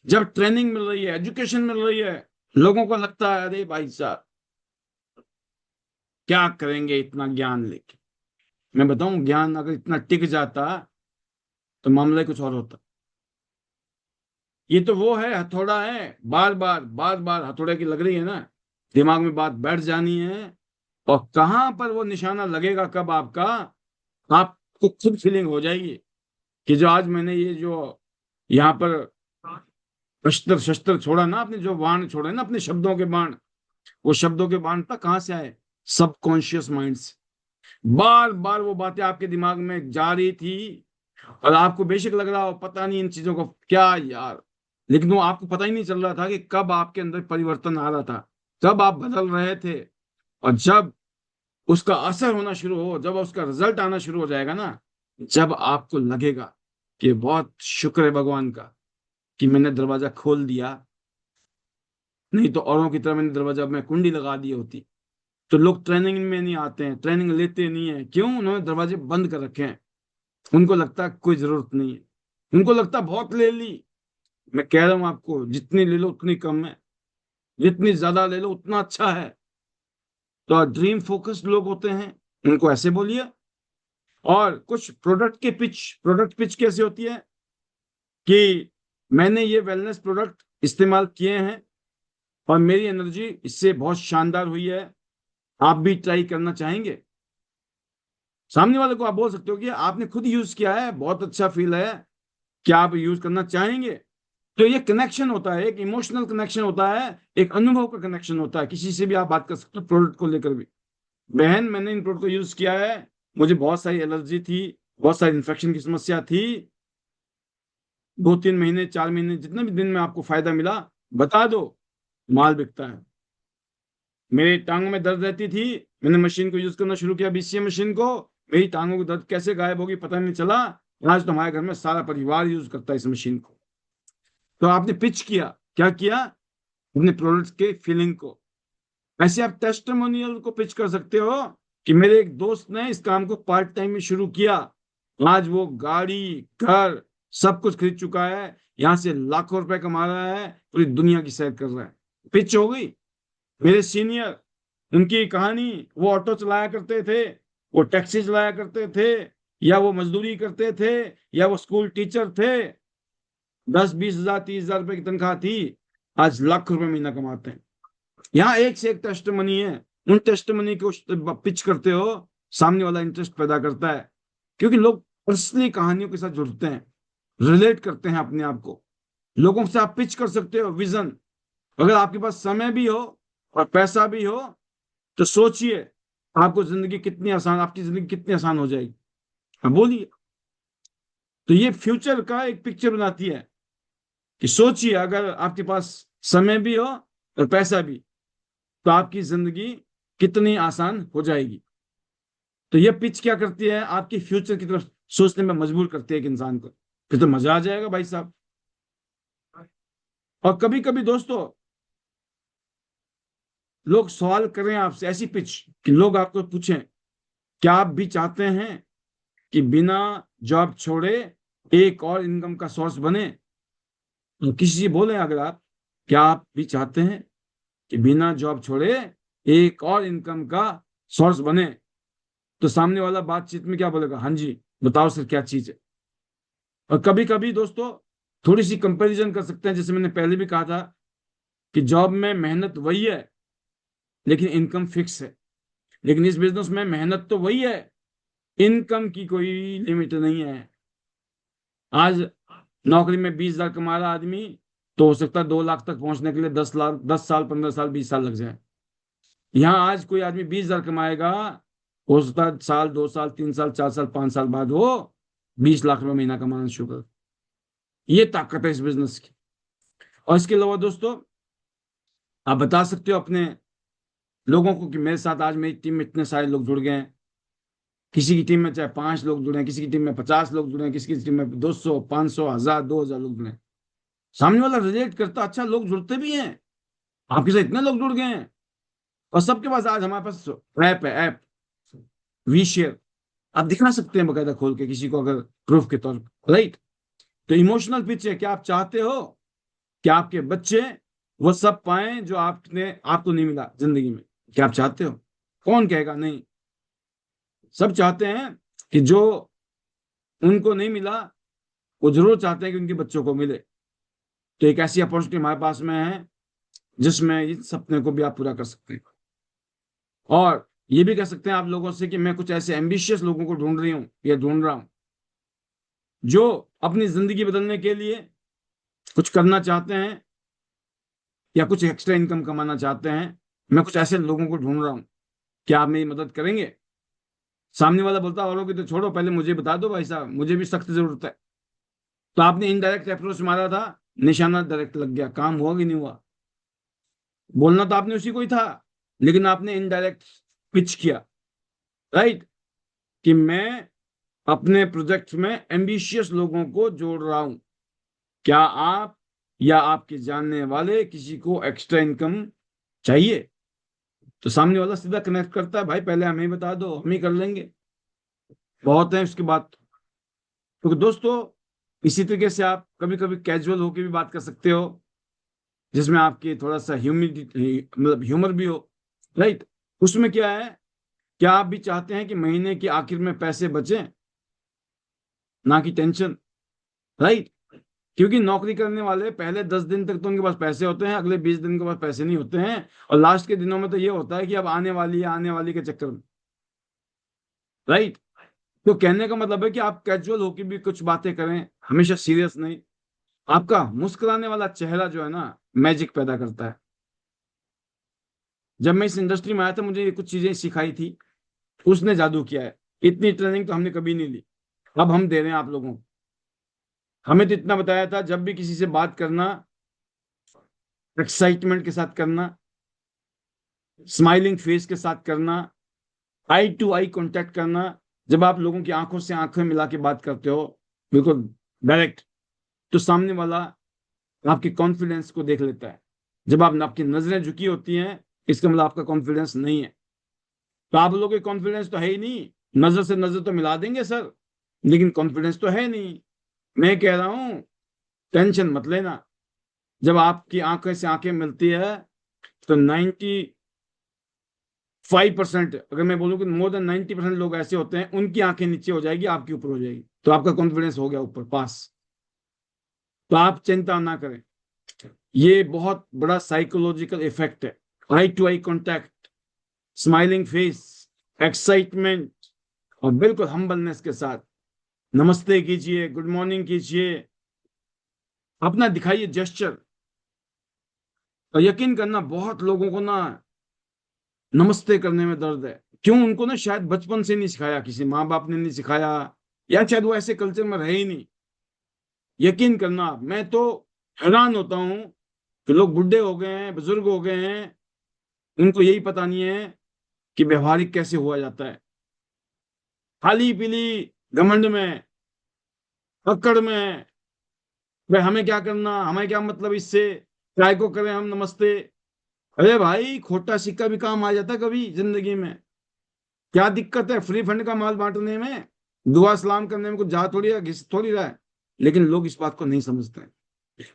जब ट्रेनिंग मिल रही है, एजुकेशन मिल रही है, लोगों को लगता है अरे भाई साहब क्या करेंगे इतना ज्ञान लेके। मैं बताऊं, ज्ञान अगर इतना टिक जाता तो मामला कुछ और होता। ये तो वो है, हथौड़ा है, बार बार हथौड़े की लग रही है ना, दिमाग में बात बैठ जानी है। और कहां पर वो निशाना लगेगा कब आपका, आपको खुद फीलिंग हो जाएगी कि जो आज मैंने ये जो यहाँ पर शस्त्र शस्त्र छोड़ा ना, आपने जो बाण छोड़े ना, अपने शब्दों के बाण, वो शब्दों के बाण तक कहां से आए, सबकॉन्शियस माइंड से। बार बार वो बातें आपके दिमाग में जा रही थी, और आपको बेशक लग रहा हो पता नहीं इन चीजों को क्या यार, लेकिन वो आपको पता ही नहीं चल रहा था कि कब आपके अंदर परिवर्तन आ रहा था, कब आप बदल रहे थे। और जब उसका असर होना शुरू हो, जब उसका रिजल्ट आना शुरू हो जाएगा ना, जब आपको लगेगा कि बहुत शुक्र है भगवान का कि मैंने दरवाजा खोल दिया, नहीं तो औरों की तरह मैंने दरवाजा में कुंडी लगा दी होती। तो लोग ट्रेनिंग में नहीं आते हैं, ट्रेनिंग लेते नहीं है, क्यों, उन्होंने दरवाजे बंद कर रखे हैं। उनको लगता है कोई जरूरत नहीं है, उनको लगता है बहुत ले ली। मैं कह रहा हूं आपको, जितनी ले लो उतनी कम है, जितनी ज्यादा ले लो उतना अच्छा है। तो ड्रीम फोकस्ड लोग होते हैं, उनको ऐसे बोलिए। और कुछ प्रोडक्ट पिच कैसे होती है कि मैंने ये वेलनेस प्रोडक्ट इस्तेमाल किए हैं और मेरी एनर्जी इससे बहुत शानदार हुई है, आप भी ट्राई करना चाहेंगे। सामने वाले को आप बोल सकते हो कि आपने खुद यूज किया है, बहुत अच्छा फील है, क्या आप यूज करना चाहेंगे। तो ये कनेक्शन होता है, एक इमोशनल कनेक्शन होता है, एक अनुभव का कनेक्शन होता है। किसी से भी आप बात कर सकते हो प्रोडक्ट को लेकर भी। बहन, मैंने इन प्रोडक्ट को यूज किया है, मुझे बहुत सारी एलर्जी थी, बहुत सारी इन्फेक्शन की समस्या थी, 2-3 महीने 4 महीने जितने भी दिन में आपको फायदा मिला बता दो, माल बिकता है। मेरी टांगों में दर्द रहती थी, मैंने मशीन को यूज करना शुरू किया, बीसीए मशीन को। मेरी टांगों को दर्द कैसे गायब होगी पता नहीं चला। आज तो हमारे घर में सारा परिवार यूज करता है इस मशीन को। तो आपने पिच किया, क्या किया, अपने प्रोडक्ट के फीलिंग को। ऐसे आप टेस्टिमोनियल को पिच कर सकते हो कि मेरे एक दोस्त ने इस काम को पार्ट टाइम में शुरू किया, आज वो गाड़ी, घर, सब कुछ खरीद चुका है, यहां से लाखों रुपए कमा रहा है, पूरी दुनिया की सैर कर रहा है। पिच हो गई। मेरे सीनियर, उनकी कहानी, वो ऑटो चलाया करते थे, वो टैक्सी चलाया करते थे, या वो मजदूरी करते थे, या वो स्कूल टीचर थे। 10-20 हजार 30 हजार रुपए की तनख्वाह थी, आज लाख रुपए महीना कमाते हैं। यहाँ एक से एक टेस्टमनी है। उन टेस्टमनी को पिच करते हो, सामने वाला इंटरेस्ट पैदा करता है, क्योंकि लोग पर्सनली कहानियों के साथ जुड़ते हैं, रिलेट करते हैं अपने आप को। लोगों से आप पिच कर सकते हो विजन। अगर आपके पास समय भी हो और पैसा भी हो तो सोचिए, आपको जिंदगी कितनी आसान, आपकी जिंदगी कितनी आसान हो जाएगी। हाँ, बोलिए। तो ये फ्यूचर का एक पिक्चर बनाती है कि सोचिए, अगर आपके पास समय भी हो और पैसा भी, तो आपकी जिंदगी कितनी आसान हो जाएगी। तो ये पिच क्या करती है, आपकी फ्यूचर की तरफ सोचने में मजबूर करती है एक इंसान को। फिर तो मजा आ जाएगा भाई साहब। और कभी कभी दोस्तों, लोग सवाल करें आपसे, ऐसी पिच कि लोग आपको पूछें, क्या आप भी चाहते हैं कि बिना जॉब छोड़े एक और इनकम का सोर्स बने? तो किसी से बोले अगर आप, क्या आप भी चाहते हैं कि बिना जॉब छोड़े एक और इनकम का सोर्स बने, तो सामने वाला बातचीत में क्या बोलेगा, हाँ जी बताओ सर क्या चीज है। और कभी कभी दोस्तों, थोड़ी सी कंपैरिजन कर सकते हैं, जैसे मैंने पहले भी कहा था कि जॉब में मेहनत वही है लेकिन इनकम फिक्स है। लेकिन इस बिजनेस में मेहनत तो वही है, इनकम की कोई लिमिट नहीं है। आज नौकरी में 20 हजार कमा रहा आदमी, तो हो सकता है 2 लाख तक पहुंचने के लिए 10 लाख, 10 साल, 15 साल, 20 साल लग जाए। यहाँ आज कोई आदमी 20 हजार कमाएगा, हो सकता है साल, 2 साल, 3 साल, 4 साल, 5 साल बाद वो 20 लाख रुपए महीना कमाना शुरू कर। ये ताकत है इस बिजनेस की। और इसके अलावा दोस्तों, आप बता सकते हो अपने लोगों को कि मेरे साथ आज मेरी टीम में इतने सारे लोग जुड़ गए हैं। किसी की टीम में चाहे 5 लोग जुड़े हैं, किसी की टीम में 50 लोग जुड़े हैं, किसी की टीम में 200, 500, 1000, 2000 लोग जुड़े हैं। सामने वाला रिलेट करता, अच्छा लोग जुड़ते भी हैं, आपके साथ इतने लोग जुड़ गए हैं। और सबके पास आज हमारे पास ऐप है, ऐप वी शेयर, आप दिखा सकते हैं बकायदा खोल के किसी को, अगर प्रूफ के तौर पर, राइट। तो इमोशनल पिच है कि आप चाहते हो कि आपके बच्चे वो सब पाएं जो आपने, आपको नहीं मिला जिंदगी में। क्या आप चाहते हो? कौन कहेगा नहीं? सब चाहते हैं कि जो उनको नहीं मिला वो जरूर चाहते हैं कि उनके बच्चों को मिले। तो एक ऐसी अपॉर्चुनिटी हमारे पास में है जिसमें इस सपने को भी आप पूरा कर सकते हैं। और ये भी कह सकते हैं आप लोगों से कि मैं कुछ ऐसे एम्बिशियस लोगों को ढूंढ रही हूँ या ढूंढ रहा हूँ, जो अपनी जिंदगी बदलने के लिए कुछ करना चाहते हैं या कुछ एक्स्ट्रा इनकम कमाना चाहते हैं। मैं कुछ ऐसे लोगों को ढूंढ रहा हूँ, क्या आप मेरी मदद करेंगे? सामने वाला बोलता, औरों की तो छोड़ो, पहले मुझे बता दो भाई साहब, मुझे भी सख्त जरूरत है। तो आपने इनडायरेक्ट अप्रोच मारा था, निशाना डायरेक्ट लग गया, काम हुआ कि नहीं हुआ? बोलना तो आपने उसी को ही था, लेकिन आपने इनडायरेक्ट पिच किया, राइट, कि मैं अपने प्रोजेक्ट में एम्बिशियस लोगों को जोड़ रहा हूं। क्या आप या आपके जानने वाले किसी को एक्स्ट्रा इनकम चाहिए? तो सामने वाला सीधा कनेक्ट करता है, भाई पहले हमें ही बता दो, हम ही कर लेंगे, बहुत है उसके बाद। तो दोस्तों, इसी तरीके से आप कभी कभी कैजुअल होकर भी बात कर सकते हो, जिसमें आपकी थोड़ा सा ह्यूमिडिटी, मतलब ह्यूमर भी हो, राइट। उसमें क्या है, क्या आप भी चाहते हैं कि महीने के आखिर में पैसे बचें, ना कि टेंशन, राइट? क्योंकि नौकरी करने वाले पहले 10 दिन तक तो उनके पास पैसे होते हैं, अगले 20 दिन के बाद पैसे नहीं होते हैं, और लास्ट के दिनों में तो ये होता है कि अब आने वाली है, आने वाली के चक्कर में, राइट। तो कहने का मतलब है कि आप कैजुअल होकर भी कुछ बातें करें, हमेशा सीरियस नहीं। आपका मुस्कुराने वाला चेहरा जो है ना, मैजिक पैदा करता है। जब मैं इस इंडस्ट्री में आया था, मुझे ये कुछ चीजें सिखाई थी, उसने जादू किया है। इतनी ट्रेनिंग तो हमने कभी नहीं ली, अब हम दे रहे हैं आप लोगों को। हमें तो इतना बताया था, जब भी किसी से बात करना, एक्साइटमेंट के साथ करना, स्माइलिंग फेस के साथ करना, आई टू आई कांटेक्ट करना। जब आप लोगों की आंखों से आंखें मिला के बात करते हो, बिल्कुल डायरेक्ट, तो सामने वाला आपके कॉन्फिडेंस को देख लेता है। जब आप आपकी नजरें झुकी होती हैं, इसका मतलब आपका कॉन्फिडेंस नहीं है। तो आप लोगों के कॉन्फिडेंस तो है ही नहीं। नजर से नजर तो मिला देंगे सर, लेकिन कॉन्फिडेंस तो है नहीं। मैं कह रहा हूं, टेंशन मत लेना। जब आपकी आंखें से आंखें मिलती है, तो 95%, अगर मैं बोलूं कि मोर देन 90% लोग ऐसे होते हैं, उनकी आंखें नीचे हो जाएगी, आपकी ऊपर हो जाएगी, तो आपका कॉन्फिडेंस हो गया ऊपर पास। तो आप चिंता ना करें, ये बहुत बड़ा साइकोलॉजिकल इफेक्ट है। Eye to eye contact, smiling face, excitement, और बिल्कुल हम्बलनेस के साथ नमस्ते कीजिए, गुड मॉर्निंग कीजिए, अपना दिखाइए जेस्चर। और यकीन करना, बहुत लोगों को ना नमस्ते करने में दर्द है। क्यों? उनको ना शायद बचपन से नहीं सिखाया, किसी माँ बाप ने नहीं सिखाया, या शायद वो ऐसे कल्चर में रहे ही नहीं। यकीन करना, मैं तो हैरान होता हूं कि लोग बुढ़े हो गए हैं, बुजुर्ग हो गए हैं, उनको यही पता नहीं है कि व्यवहारिक कैसे हुआ जाता है। खाली पीली घमंड में, अक्कड़ में, भाई हमें क्या करना, हमें क्या मतलब इससे, काय को करें हम नमस्ते। अरे भाई, खोटा सिक्का भी काम आ जाता कभी जिंदगी में। क्या दिक्कत है फ्री फंड का माल बांटने में? दुआ सलाम करने में कुछ जा थोड़ी है, घिस थोड़ी रहा है। लेकिन लोग इस बात को नहीं समझते हैं।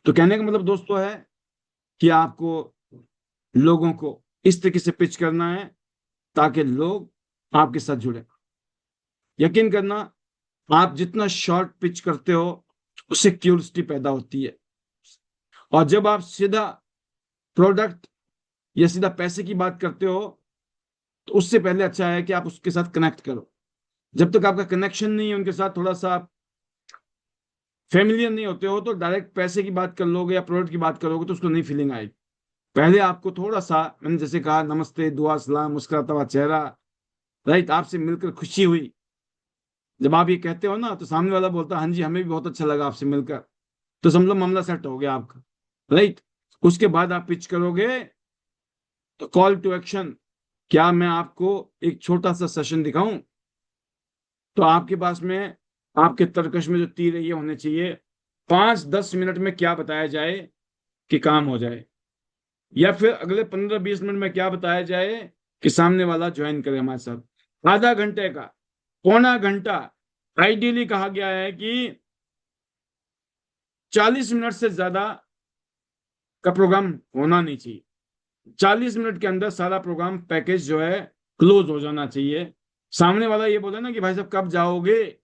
तो कहने का मतलब दोस्तों है कि आपको लोगों को इस तरीके से पिच करना है, ताकि लोग आपके साथ जुड़े। यकीन करना, आप जितना शॉर्ट पिच करते हो, उससे क्यूरियोसिटी पैदा होती है। और जब आप सीधा प्रोडक्ट या सीधा पैसे की बात करते हो, तो उससे पहले अच्छा है कि आप उसके साथ कनेक्ट करो। जब तक आपका कनेक्शन नहीं है उनके साथ, थोड़ा सा आप फेमिलियर नहीं होते हो, तो डायरेक्ट पैसे की बात कर लोगे या प्रोडक्ट की बात करोगे, तो उसको नहीं फीलिंग आएगी। पहले आपको थोड़ा सा, मैंने जैसे कहा, नमस्ते, दुआ सलाम, मुस्कुराता हुआ चेहरा, राइट, आपसे मिलकर खुशी हुई। जब आप ये कहते हो ना, तो सामने वाला बोलता है हाँ जी, हमें भी बहुत अच्छा लगा आपसे मिलकर, तो समझ लो मामला सेट हो गया आपका, राइट। उसके बाद आप पिच करोगे, तो कॉल टू एक्शन, क्या मैं आपको एक छोटा सा सेशन दिखाऊं? तो आपके पास में, आपके तर्कश में जो तीर है, ये होने चाहिए 5-10 मिनट में क्या बताया जाए कि काम हो जाए, या फिर अगले 15-20 मिनट में क्या बताया जाए कि सामने वाला ज्वाइन करे हमारे साथ। आधा घंटे का, पौना घंटा, आइडियली कहा गया है कि 40 मिनट से ज्यादा का प्रोग्राम होना नहीं चाहिए। 40 मिनट के अंदर सारा प्रोग्राम पैकेज जो है क्लोज हो जाना चाहिए। सामने वाला ये बोले ना कि भाई साहब कब जाओगे,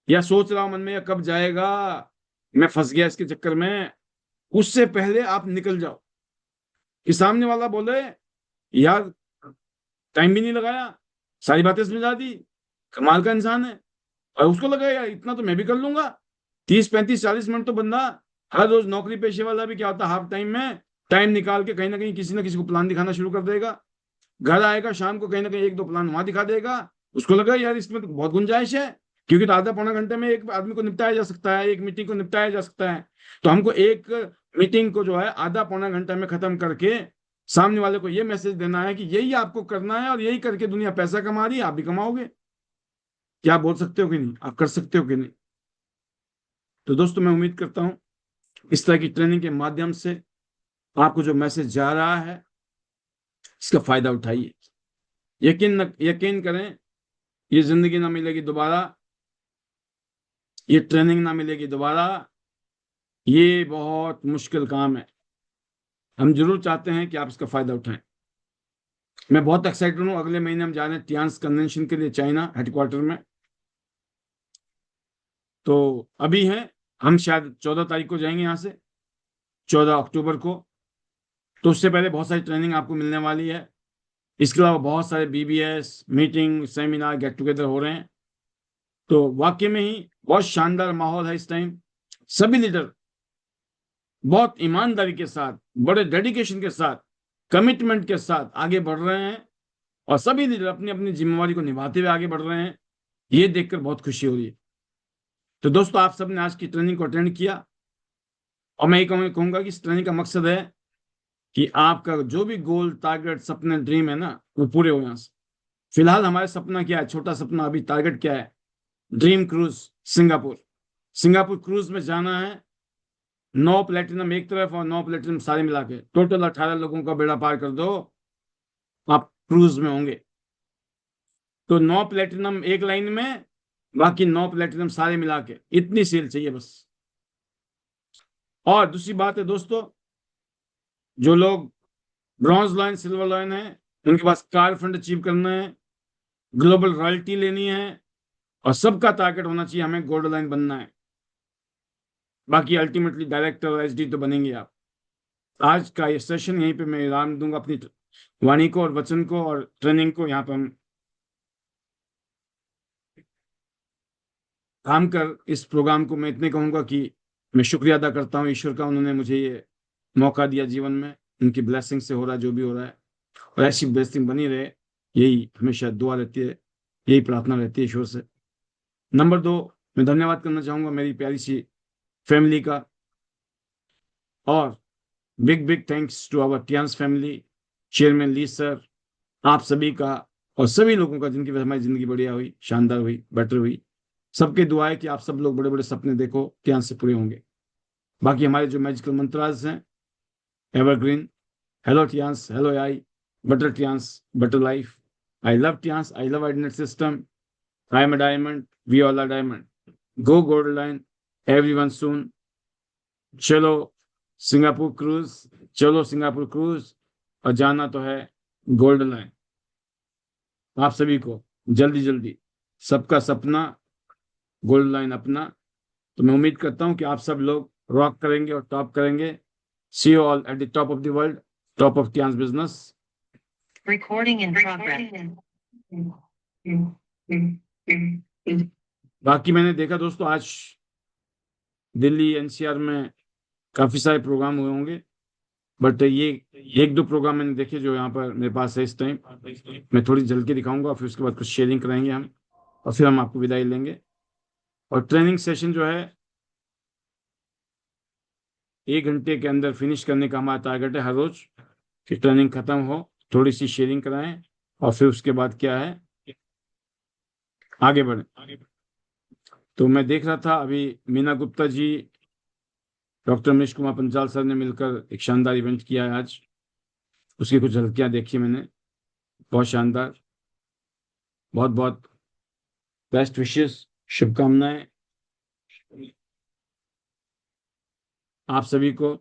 या सोच रहा हूं मन में, या कब जाएगा, मैं फंस गया इसके चक्कर में, उससे पहले आप निकल जाओ। कि सामने वाला बोले, यार टाइम भी नहीं लगाया, सारी बातें समझा दी, कमाल का इंसान है। और उसको लगा यार इतना तो मैं भी कर लूंगा। 30-35-40 मिनट तो बंदा, हर रोज नौकरी पेशे वाला भी क्या होता है, हाफ टाइम में टाइम निकाल के कहीं ना किसी को प्लान दिखाना शुरू कर देगा। घर आएगा शाम को, कहीं ना कहीं एक दो प्लान वहां दिखा देगा। उसको लगा यार इसमें तो बहुत गुंजाइश है, क्योंकि तो आधा पौना घंटे में एक आदमी को निपटाया जा सकता है, एक मीटिंग को निपटाया जा सकता है। तो हमको एक मीटिंग को जो है आधा पौना घंटा में खत्म करके सामने वाले को ये मैसेज देना है कि यही आपको करना है, और यही करके दुनिया पैसा कमा रही है, आप भी कमाओगे। क्या आप बोल सकते हो कि नहीं? आप कर सकते हो कि नहीं? तो दोस्तों, मैं उम्मीद करता हूं इस तरह की ट्रेनिंग के माध्यम से आपको जो मैसेज जा रहा है, इसका फायदा उठाइए। यकीन करें, ये जिंदगी ना मिलेगी दोबारा, ये ट्रेनिंग ना मिलेगी दोबारा, ये बहुत मुश्किल काम है। हम जरूर चाहते हैं कि आप इसका फायदा उठाएं। मैं बहुत एक्साइटेड हूँ, अगले महीने हम जा रहे हैं टियान्स कन्वेंशन के लिए, चाइना हेडक्वार्टर में। तो अभी हैं, हम शायद 14 तारीख को जाएंगे यहाँ से, 14 अक्टूबर को। तो उससे पहले बहुत सारी ट्रेनिंग आपको मिलने वाली है। इसके अलावा बहुत सारे BBS meeting, seminar, get together हो रहे हैं। तो वाकई में ही बहुत शानदार माहौल है इस टाइम। सभी लीडर बहुत ईमानदारी के साथ, बड़े डेडिकेशन के साथ, कमिटमेंट के साथ आगे बढ़ रहे हैं और सभी लीडर अपनी अपनी जिम्मेवारी को निभाते हुए आगे बढ़ रहे हैं। ये देखकर बहुत खुशी हो रही है। तो दोस्तों, आप सबने आज की ट्रेनिंग को अटेंड किया और मैं ये कहूंगा कि इस ट्रेनिंग का मकसद है कि आपका जो भी गोल, टारगेट, सपने, ड्रीम है ना, वो पूरे हो। यहाँ से फिलहाल हमारे सपना क्या है, छोटा सपना, अभी टारगेट क्या है? Dream cruise Singapore. Singapore cruise में जाना है। 9 प्लेटिनम एक तरफ और 9 प्लेटिनम सारे मिला के टोटल 18 लोगों का बेड़ा पार कर दो, आप क्रूज में होंगे। तो 9 प्लेटिनम एक लाइन में, बाकी 9 प्लेटिनम सारे मिला के, इतनी सेल चाहिए बस। और दूसरी बात है दोस्तों, जो लोग ब्रॉन्ज लाइन, सिल्वर लाइन है, उनके पास कार फंड अचीव करना है, ग्लोबल रॉयल्टी लेनी है और सबका टारगेट होना चाहिए हमें गोल्ड लाइन बनना है। बाकी अल्टीमेटली डायरेक्टर और एचडी तो बनेंगे आप। आज का ये सेशन यहीं पे मैं विराम दूंगा, अपनी वाणी को और वचन को और ट्रेनिंग को यहाँ पर हम काम कर इस प्रोग्राम को मैं इतने कहूंगा कि मैं शुक्रिया अदा करता हूँ ईश्वर का, उन्होंने मुझे ये मौका दिया जीवन में। उनकी ब्लेसिंग से हो रहा है जो भी हो रहा है, और ऐसी ब्लेसिंग बनी रहे, यही हमेशा दुआ रहती है, यही प्रार्थना रहती है ईश्वर से। नंबर 2, मैं धन्यवाद करना चाहूंगा मेरी प्यारी सी फैमिली का, और big big thanks to our Tiens family, chairman Li sir, आप सभी का और सभी लोगों का जिनकी वजह से हमारी जिंदगी बढ़िया हुई, शानदार हुई, बेटर हुई। सबके दुआ है कि आप सब लोग बड़े बड़े सपने देखो, टियांस से पूरे होंगे। बाकी हमारे जो मैजिकल मंत्राज हैं, evergreen, hello Tiens, hello I, better Tians, better life. I love Tians. I love Internet system. I am a diamond. We all are diamond. Go gold line. Everyone soon. चलो Singapore cruise, चलो Singapore cruise, और जाना तो है gold line. आप सभी को जल्दी जल्दी, सबका सपना गोल्ड लाइन अपना। तो मैं उम्मीद करता हूं कि आप सब लोग रॉक करेंगे और टॉप करेंगे। See you all at the top of the world, top of Tiens business. Recording in progress. बाकी मैंने देखा दोस्तों, आज दिल्ली एनसीआर में काफी सारे प्रोग्राम हुए होंगे, बट ये एक दो प्रोग्राम मैंने देखे जो यहाँ पर मेरे पास है इस टाइम। मैं थोड़ी झलकी दिखाऊंगा, फिर उसके बाद कुछ शेयरिंग कराएंगे हम, और फिर हम आपको विदाई लेंगे। और ट्रेनिंग सेशन जो है 1 घंटे के अंदर फिनिश करने का हमारा टारगेट है हर रोज, कि ट्रेनिंग खत्म हो, थोड़ी सी शेयरिंग कराएं और फिर उसके बाद क्या है, आगे बढ़े। तो मैं देख रहा था अभी मीना गुप्ता जी, डॉक्टर मनीष कुमार पंचाल सर ने मिलकर एक शानदार इवेंट किया है आज, उसकी कुछ झलकियां देखी मैंने, बहुत शानदार। बहुत बहुत बेस्ट विशेस, शुभकामनाएं आप सभी को,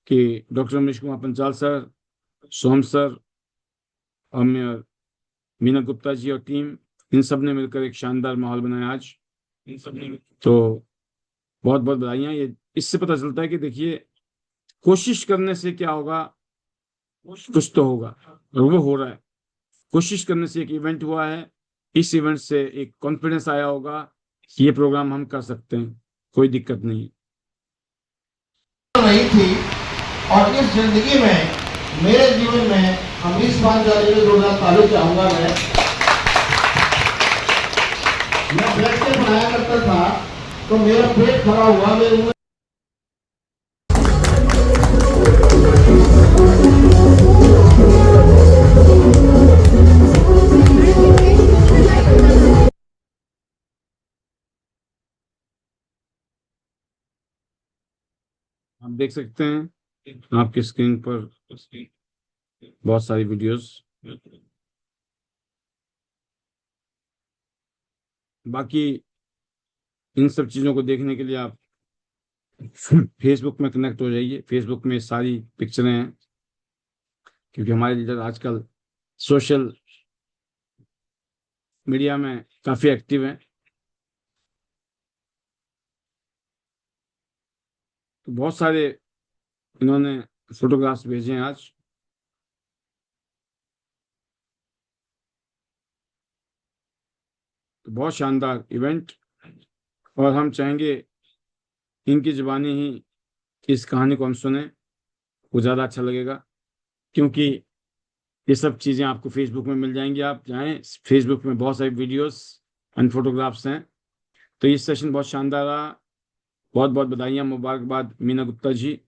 कि डॉक्टर मनीष कुमार पंचाल सर, सोम सर और मीना गुप्ता जी और टीम, इन सब ने मिलकर एक शानदार माहौल बनाया आज। तो बहुत बहुत बधाइयाँ। ये इससे पता चलता है कि देखिए, कोशिश करने से क्या होगा, कुछ तो होगा, और वो हो रहा है। कोशिश करने से एक इवेंट हुआ है, इस इवेंट से एक कॉन्फिडेंस आया होगा कि ये प्रोग्राम हम कर सकते हैं, कोई दिक्कत नहीं। नहीं थी, और इस जिंदगी में, मेरे जीवन में हम इस बात जाने में जोड़ना चालू चाहूंगा। मैं ब्रेड से बनाया करता था, तो मेरा पेट खड़ा हुआ, मेरे मुंह आप देख सकते हैं आपकी स्क्रीन पर बहुत सारी वीडियोस। बाकी इन सब चीज़ों को देखने के लिए आप फेसबुक में कनेक्ट हो जाइए। फेसबुक में सारी पिक्चरें हैं, क्योंकि हमारे लीडर आजकल सोशल मीडिया में काफ़ी एक्टिव हैं। तो बहुत सारे इन्होंने फोटोग्राफ्स भेजे हैं आज। तो बहुत शानदार इवेंट, और हम चाहेंगे इनकी जुबानी ही कि इस कहानी को हम सुने, वो ज़्यादा अच्छा लगेगा, क्योंकि ये सब चीज़ें आपको फेसबुक में मिल जाएंगी। आप जाएं, फेसबुक में बहुत सारी वीडियोस एंड फोटोग्राफ्स हैं। तो ये सेशन बहुत शानदार रहा। बहुत बहुत बधाइयाँ, मुबारकबाद Meena Gupta ji.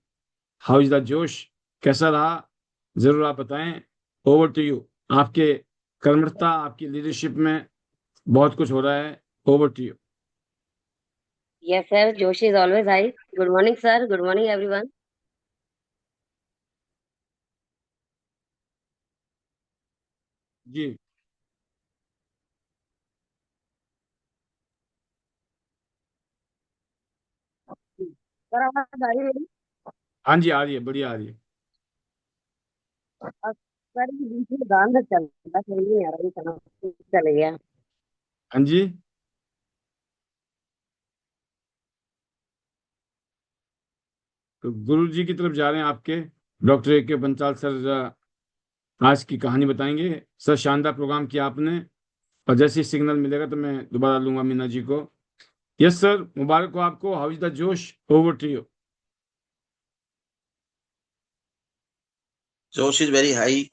How is the जोश, कैसा रहा, ज़रूर आप बताएं। Over to you. आपके कर्मठता, आपकी लीडरशिप में बहुत कुछ हो रहा है। Over to you. Yes, sir. Joshi is always high. Good morning, sir. Good morning, everyone. Ji sir आवाज आ रही है मेरी? हाँ जी, आ रही है, बढ़िया आ रही है। सर ये बीच में गाना चल रहा है, समझ नहीं आ रहा, ये कहाँ चले गया। हाँ जी, तो गुरु जी की तरफ जा रहे हैं आपके। डॉक्टर ए के बंसाल सर आज की कहानी बताएंगे। सर शानदार प्रोग्राम किया आपने, और जैसे ही सिग्नल मिलेगा तो मैं दोबारा लूंगा मीना जी को। यस सर, मुबारक हो आपको। हाउ इज द जोश, ओवर टू यू। जोश इज वेरी हाई,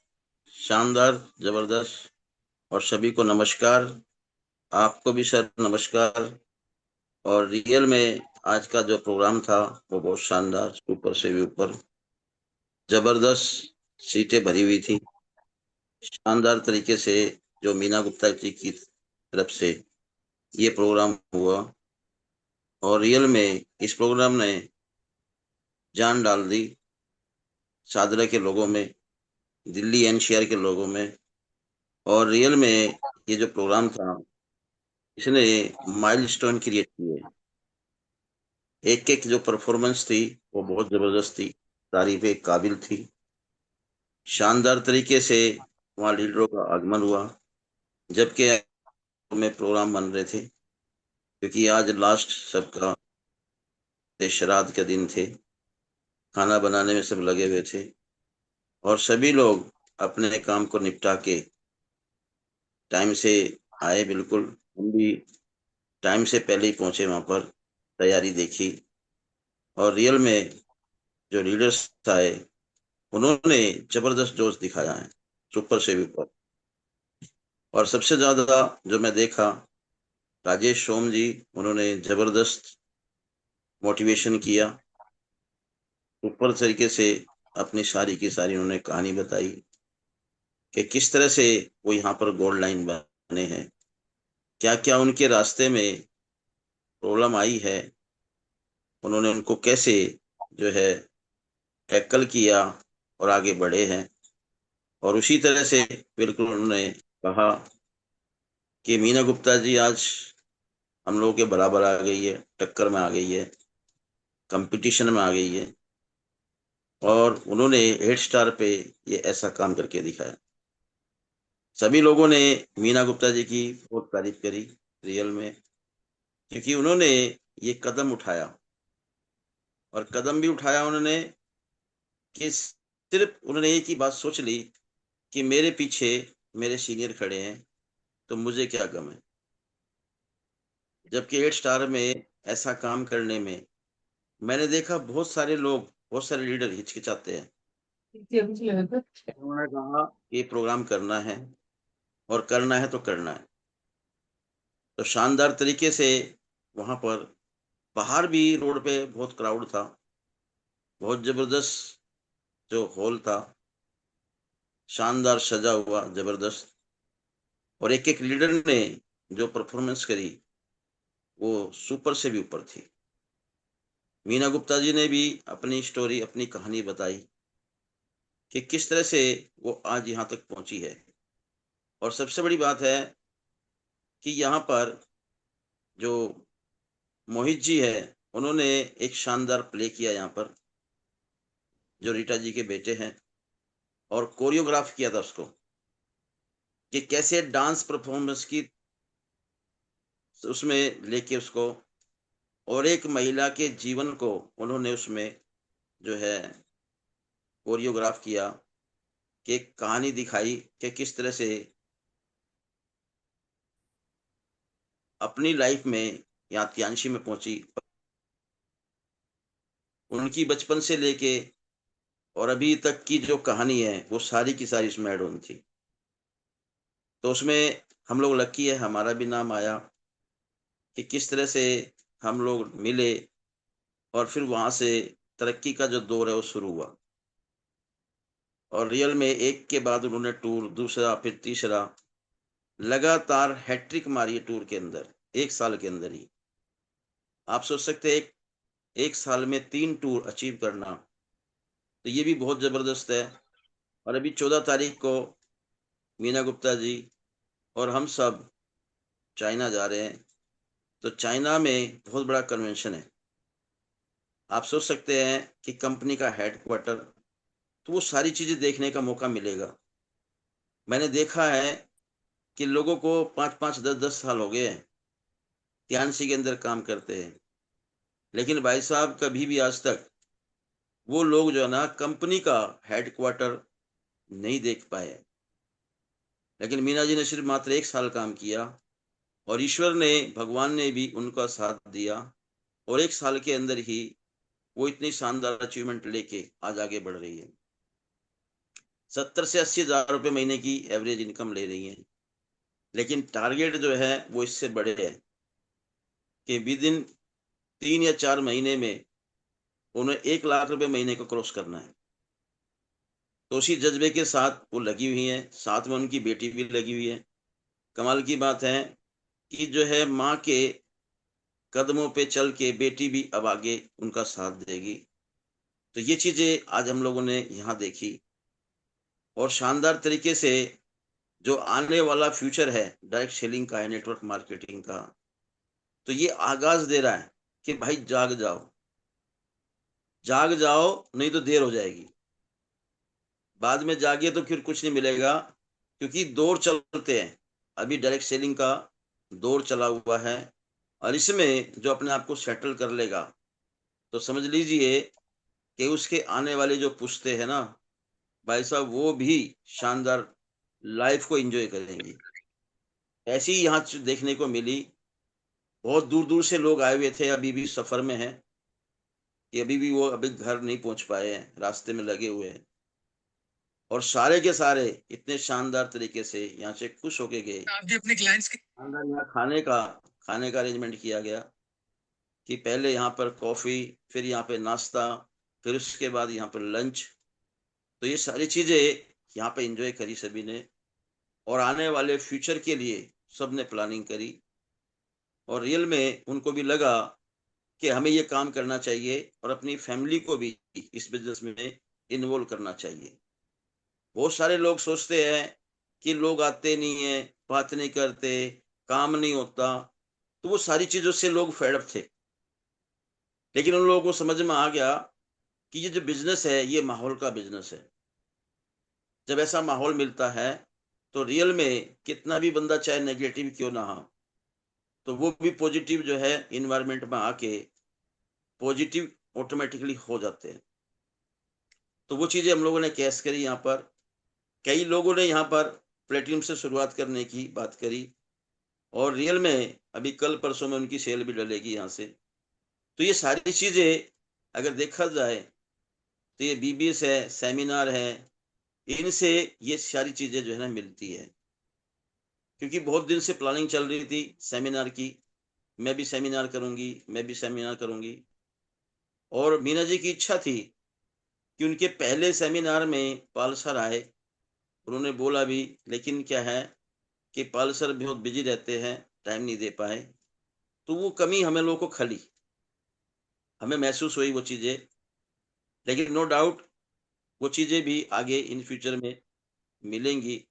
शानदार, जबरदस्त। और सभी को नमस्कार, आपको भी सर नमस्कार। और रियल में आज का जो प्रोग्राम था वो बहुत शानदार, ऊपर से भी ऊपर, जबरदस्त। सीटें भरी हुई थी, शानदार तरीके से जो मीना गुप्ता जी की तरफ से ये प्रोग्राम हुआ। और रियल में इस प्रोग्राम ने जान डाल दी सादरा के लोगों में, दिल्ली एनसीआर के लोगों में। और रियल में ये जो प्रोग्राम था, इसने माइलस्टोन क्रिएट किए। एक एक जो परफॉर्मेंस थी वो बहुत जबरदस्त थी, तारीफ के काबिल थी। शानदार तरीके से वहाँ लीडरों का आगमन हुआ, जबकि में प्रोग्राम बन रहे थे, क्योंकि आज लास्ट सबका श्राद्ध के दिन थे, खाना बनाने में सब लगे हुए थे। और सभी लोग अपने काम को निपटा के टाइम से आए। बिल्कुल हम भी टाइम से पहले ही पहुंचे वहां पर, तैयारी देखी। और रियल में जो लीडर्स आए उन्होंने जबरदस्त जोश दिखाया है, सुपर से भी ऊपर। और सबसे ज्यादा जो मैं देखा, राजेश सोम जी, उन्होंने जबरदस्त मोटिवेशन किया, ऊपर तरीके से अपनी सारी की सारी उन्होंने कहानी बताई कि किस तरह से वो यहाँ पर गोल्ड लाइन बने हैं, क्या क्या उनके रास्ते में प्रॉब्लम आई है, उन्होंने उनको कैसे जो है टैकल किया और आगे बढ़े हैं। और उसी तरह से बिल्कुल उन्होंने कहा कि मीना गुप्ता जी आज हम लोगों के बराबर आ गई है, टक्कर में आ गई है, कंपटीशन में आ गई है। और उन्होंने हेड स्टार पे ये ऐसा काम करके दिखाया। सभी लोगों ने मीना गुप्ता जी की बहुत तारीफ करी रियल में, क्योंकि उन्होंने ये कदम उठाया। और कदम भी उठाया उन्होंने कि सिर्फ उन्होंने एक ही बात सोच ली कि मेरे पीछे मेरे सीनियर खड़े हैं तो मुझे क्या गम है। जबकि एट स्टार में ऐसा काम करने में मैंने देखा बहुत सारे लोग, बहुत सारे लीडर हिचकिचाते हैं। उन्होंने कहा ये प्रोग्राम करना है और करना है तो करना है। तो शानदार तरीके से वहां पर बाहर भी रोड पे बहुत क्राउड था, बहुत जबरदस्त जो हॉल था, शानदार सजा हुआ, जबरदस्त। और एक एक लीडर ने जो परफॉर्मेंस करी वो सुपर से भी ऊपर थी। मीना गुप्ता जी ने भी अपनी स्टोरी, अपनी कहानी बताई कि किस तरह से वो आज यहाँ तक पहुंची है। और सबसे बड़ी बात है कि यहाँ पर जो मोहित जी है, उन्होंने एक शानदार प्ले किया यहाँ पर, जो रीटा जी के बेटे हैं, और कोरियोग्राफ किया था उसको कि कैसे डांस परफॉर्मेंस की उसमें लेके उसको, और एक महिला के जीवन को उन्होंने उसमें जो है कोरियोग्राफ किया, कि एक कहानी दिखाई कि किस तरह से अपनी लाइफ में यहाँ त्यांशी में पहुंची। उनकी बचपन से लेके और अभी तक की जो कहानी है वो सारी की सारी उसमें ऐड ऑन थी। तो उसमें हम लोग लकी है, हमारा भी नाम आया कि किस तरह से हम लोग मिले और फिर वहां से तरक्की का जो दौर है वो शुरू हुआ। और रियल में एक के बाद उन्होंने टूर, दूसरा फिर तीसरा, लगातार हैट्रिक मारी है टूर के अंदर, 1 साल के अंदर ही। आप सोच सकते हैं एक साल में 3 टूर अचीव करना, तो ये भी बहुत जबरदस्त है। और अभी 14 तारीख को मीना गुप्ता जी और हम सब चाइना जा रहे हैं। तो चाइना में बहुत बड़ा कन्वेंशन है। आप सोच सकते हैं कि कंपनी का हेडक्वार्टर, तो वो सारी चीजें देखने का मौका मिलेगा। मैंने देखा है कि लोगों को 5-5, 10-10 साल हो गए हैं तियानसी के अंदर काम करते हैं, लेकिन भाई साहब कभी भी आज तक वो लोग जो है ना कंपनी का हेडक्वार्टर नहीं देख पाए। लेकिन मीना जी ने सिर्फ मात्र 1 साल काम किया और ईश्वर ने, भगवान ने भी उनका साथ दिया और 1 साल के अंदर ही वो इतनी शानदार अचीवमेंट लेके आज आगे बढ़ रही है। 70 से 80 हजार रुपए महीने की एवरेज इनकम ले रही है। लेकिन टारगेट जो है वो इससे बड़े है कि विद इन 3 या 4 महीने में उन्हें 1 लाख रुपए महीने को क्रॉस करना है। तो उसी जज्बे के साथ वो लगी हुई है, साथ में उनकी बेटी भी लगी हुई है। कमाल की बात है कि जो है माँ के कदमों पे चल के बेटी भी अब आगे उनका साथ देगी। तो ये चीजें आज हम लोगों ने यहाँ देखी और शानदार तरीके से जो आने वाला फ्यूचर है डायरेक्ट सेलिंग का है, नेटवर्क मार्केटिंग का, तो ये आगाज दे रहा है कि भाई जाग जाओ, जाग जाओ, नहीं तो देर हो जाएगी। बाद में जागिए तो फिर कुछ नहीं मिलेगा, क्योंकि दौर चलते हैं। अभी डायरेक्ट सेलिंग का दौर चला हुआ है और इसमें जो अपने आप को सेटल कर लेगा तो समझ लीजिए कि उसके आने वाले जो पुश्ते हैं ना भाई साहब, वो भी शानदार लाइफ को एंजॉय करेंगी। ऐसी ही यहाँ देखने को मिली। बहुत दूर दूर से लोग आए हुए थे, अभी भी सफर में हैं कि अभी भी वो अभी घर नहीं पहुंच पाए हैं, रास्ते में लगे हुए हैं। और सारे के सारे इतने शानदार तरीके से यहाँ से खुश होके गए। आप भी अपने क्लाइंट्स के शानदार यहाँ खाने का अरेंजमेंट किया गया कि पहले यहाँ पर कॉफी, फिर यहाँ पे नाश्ता, फिर उसके बाद यहाँ पर लंच। तो ये सारी चीजें यहाँ पे एंजॉय करी सभी ने और आने वाले फ्यूचर के लिए सब ने प्लानिंग करी। और रियल में उनको भी लगा कि हमें ये काम करना चाहिए और अपनी फैमिली को भी इस बिजनेस में इन्वॉल्व करना चाहिए। बहुत सारे लोग सोचते हैं कि लोग आते नहीं है, बात नहीं करते, काम नहीं होता, तो वो सारी चीजों से लोग फेड अप थे। लेकिन उन लोगों को समझ में आ गया कि ये जो बिजनेस है ये माहौल का बिजनेस है। जब ऐसा माहौल मिलता है तो रियल में कितना भी बंदा चाहे नेगेटिव क्यों ना हो, तो वो भी पॉजिटिव जो है इन्वायरमेंट में आके पॉजिटिव ऑटोमेटिकली हो जाते हैं। तो वो चीजें हम लोगों ने कैश करी। यहाँ पर कई लोगों ने यहाँ पर प्लेटिनम से शुरुआत करने की बात करी और रियल में अभी कल परसों में उनकी सेल भी डलेगी यहाँ से। तो ये सारी चीजें अगर देखा जाए तो ये बीबीएस है, सेमिनार है, इनसे ये सारी चीजें जो है ना मिलती है। क्योंकि बहुत दिन से प्लानिंग चल रही थी सेमिनार की, मैं भी सेमिनार करूंगी, मैं भी सेमिनार करूंगी। और मीना जी की इच्छा थी कि उनके पहले सेमिनार में पाल सर आए, उन्होंने बोला भी, लेकिन क्या है कि पाल सर बहुत बिजी रहते हैं, टाइम नहीं दे पाए। तो वो कमी हमें लोगों को खली, हमें महसूस हुई वो चीजें। लेकिन नो डाउट वो चीजें भी आगे इन फ्यूचर में मिलेंगी,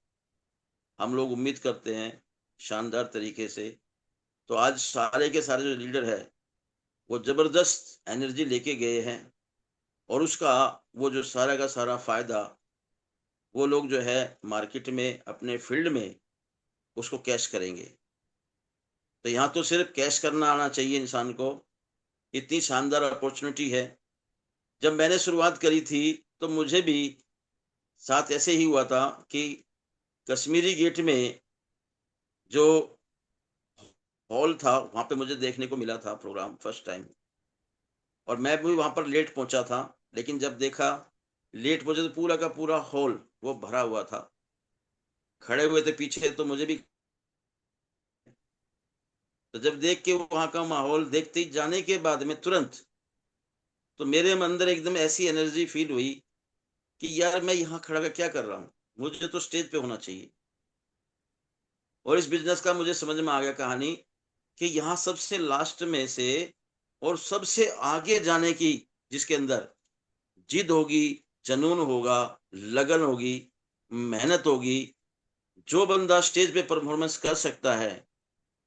हम लोग उम्मीद करते हैं शानदार तरीके से। तो आज सारे के सारे जो लीडर है वो जबरदस्त एनर्जी लेके गए हैं और उसका वो जो सारा का सारा फायदा वो लोग जो है मार्केट में अपने फील्ड में उसको कैश करेंगे। तो यहाँ तो सिर्फ कैश करना आना चाहिए इंसान को। इतनी शानदार अपॉर्चुनिटी है। जब मैंने शुरुआत करी थी तो मुझे भी साथ ऐसे ही हुआ था कि कश्मीरी गेट में जो हॉल था वहां पे मुझे देखने को मिला था प्रोग्राम फर्स्ट टाइम। और मैं भी वहां पर लेट पहुंचा था, लेकिन जब देखा लेट पहुंचे तो पूरा का पूरा हॉल वो भरा हुआ था। खड़े हुए थे पीछे तो मुझे भी, तो जब देख के वहां का माहौल देखते ही जाने के बाद में तुरंत तो मेरे अंदर एकदम ऐसी एनर्जी फील हुई कि यार मैं यहाँ खड़ा कर क्या कर रहा हूँ, मुझे तो स्टेज पे होना चाहिए। और इस बिजनेस का मुझे समझ में आ गया कहानी कि यहाँ सबसे लास्ट में से और सबसे आगे जाने की जिसके अंदर जिद होगी, जुनून होगा, लगन होगी, मेहनत होगी, जो बंदा स्टेज पे परफॉर्मेंस कर सकता है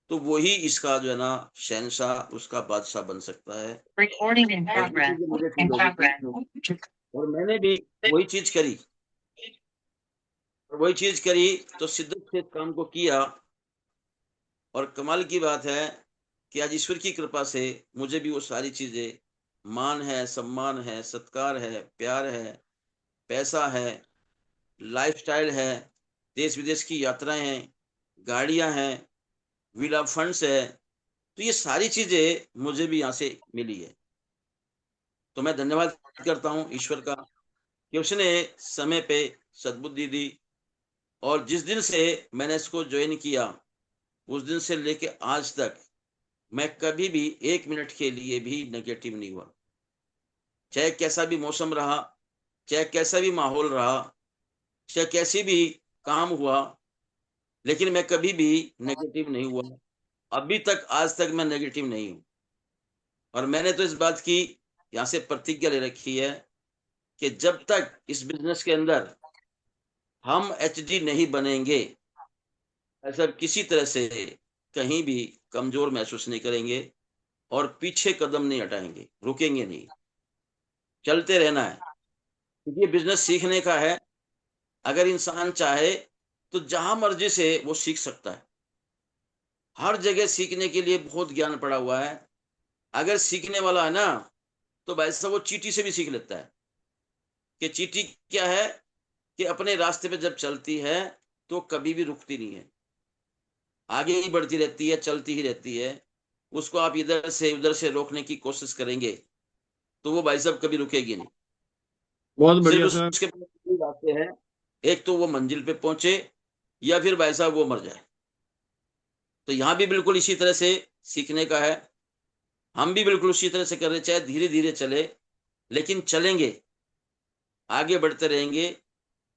तो वही इसका जो है ना शहंशाह, उसका बादशाह बन सकता है। Recording in और ये progress. चीजें मुझे In फील होगी progress. और मैंने भी वही चीज करी, और वही चीज करी तो शिद्दत से इस काम को किया। और कमाल की बात है कि आज ईश्वर की कृपा से मुझे भी वो सारी चीजें, मान है, सम्मान है, सत्कार है, प्यार है, पैसा है, लाइफस्टाइल है, देश विदेश की यात्राएं हैं, गाड़ियां हैं, विला फंड्स है, तो ये सारी चीजें मुझे भी यहाँ से मिली है। तो मैं धन्यवाद करता हूँ ईश्वर का कि उसने समय पे सद्बुद्धि दी। और जिस दिन से मैंने इसको ज्वाइन किया उस दिन से लेके आज तक मैं कभी भी 1 मिनट के लिए भी नेगेटिव नहीं हुआ। चाहे कैसा भी मौसम रहा, चाहे कैसा भी माहौल रहा, चाहे कैसी भी काम हुआ, लेकिन मैं कभी भी नेगेटिव नहीं हुआ। अभी तक आज तक मैं नेगेटिव नहीं हूं। और मैंने तो इस बात की यहाँ से प्रतिज्ञा ले रखी है कि जब तक इस बिजनेस के अंदर हम एचडी नहीं बनेंगे, ऐसा किसी तरह से कहीं भी कमजोर महसूस नहीं करेंगे और पीछे कदम नहीं हटाएंगे, रुकेंगे नहीं, चलते रहना है। क्योंकि ये बिजनेस सीखने का है। अगर इंसान चाहे तो जहां मर्जी से वो सीख सकता है। हर जगह सीखने के लिए बहुत ज्ञान पड़ा हुआ है। अगर सीखने वाला है ना तो भाई साहब वो चींटी से भी सीख लेता है। कि चींटी क्या है कि अपने रास्ते पे जब चलती है तो कभी भी रुकती नहीं है, आगे ही बढ़ती रहती है, चलती ही रहती है। उसको आप इधर से उधर से रोकने की कोशिश करेंगे तो वो भाई साहब कभी रुकेगी नहीं। बहुत सिर्फ बढ़िया सर। उसके पास दो रास्ते हैं, एक तो वो मंजिल पे पहुंचे या फिर भाई साहब वो मर जाए। तो यहाँ भी बिल्कुल इसी तरह से सीखने का है। हम भी बिल्कुल उसी तरह से कर रहे हैं, चाहे धीरे धीरे चले लेकिन चलेंगे, आगे बढ़ते रहेंगे।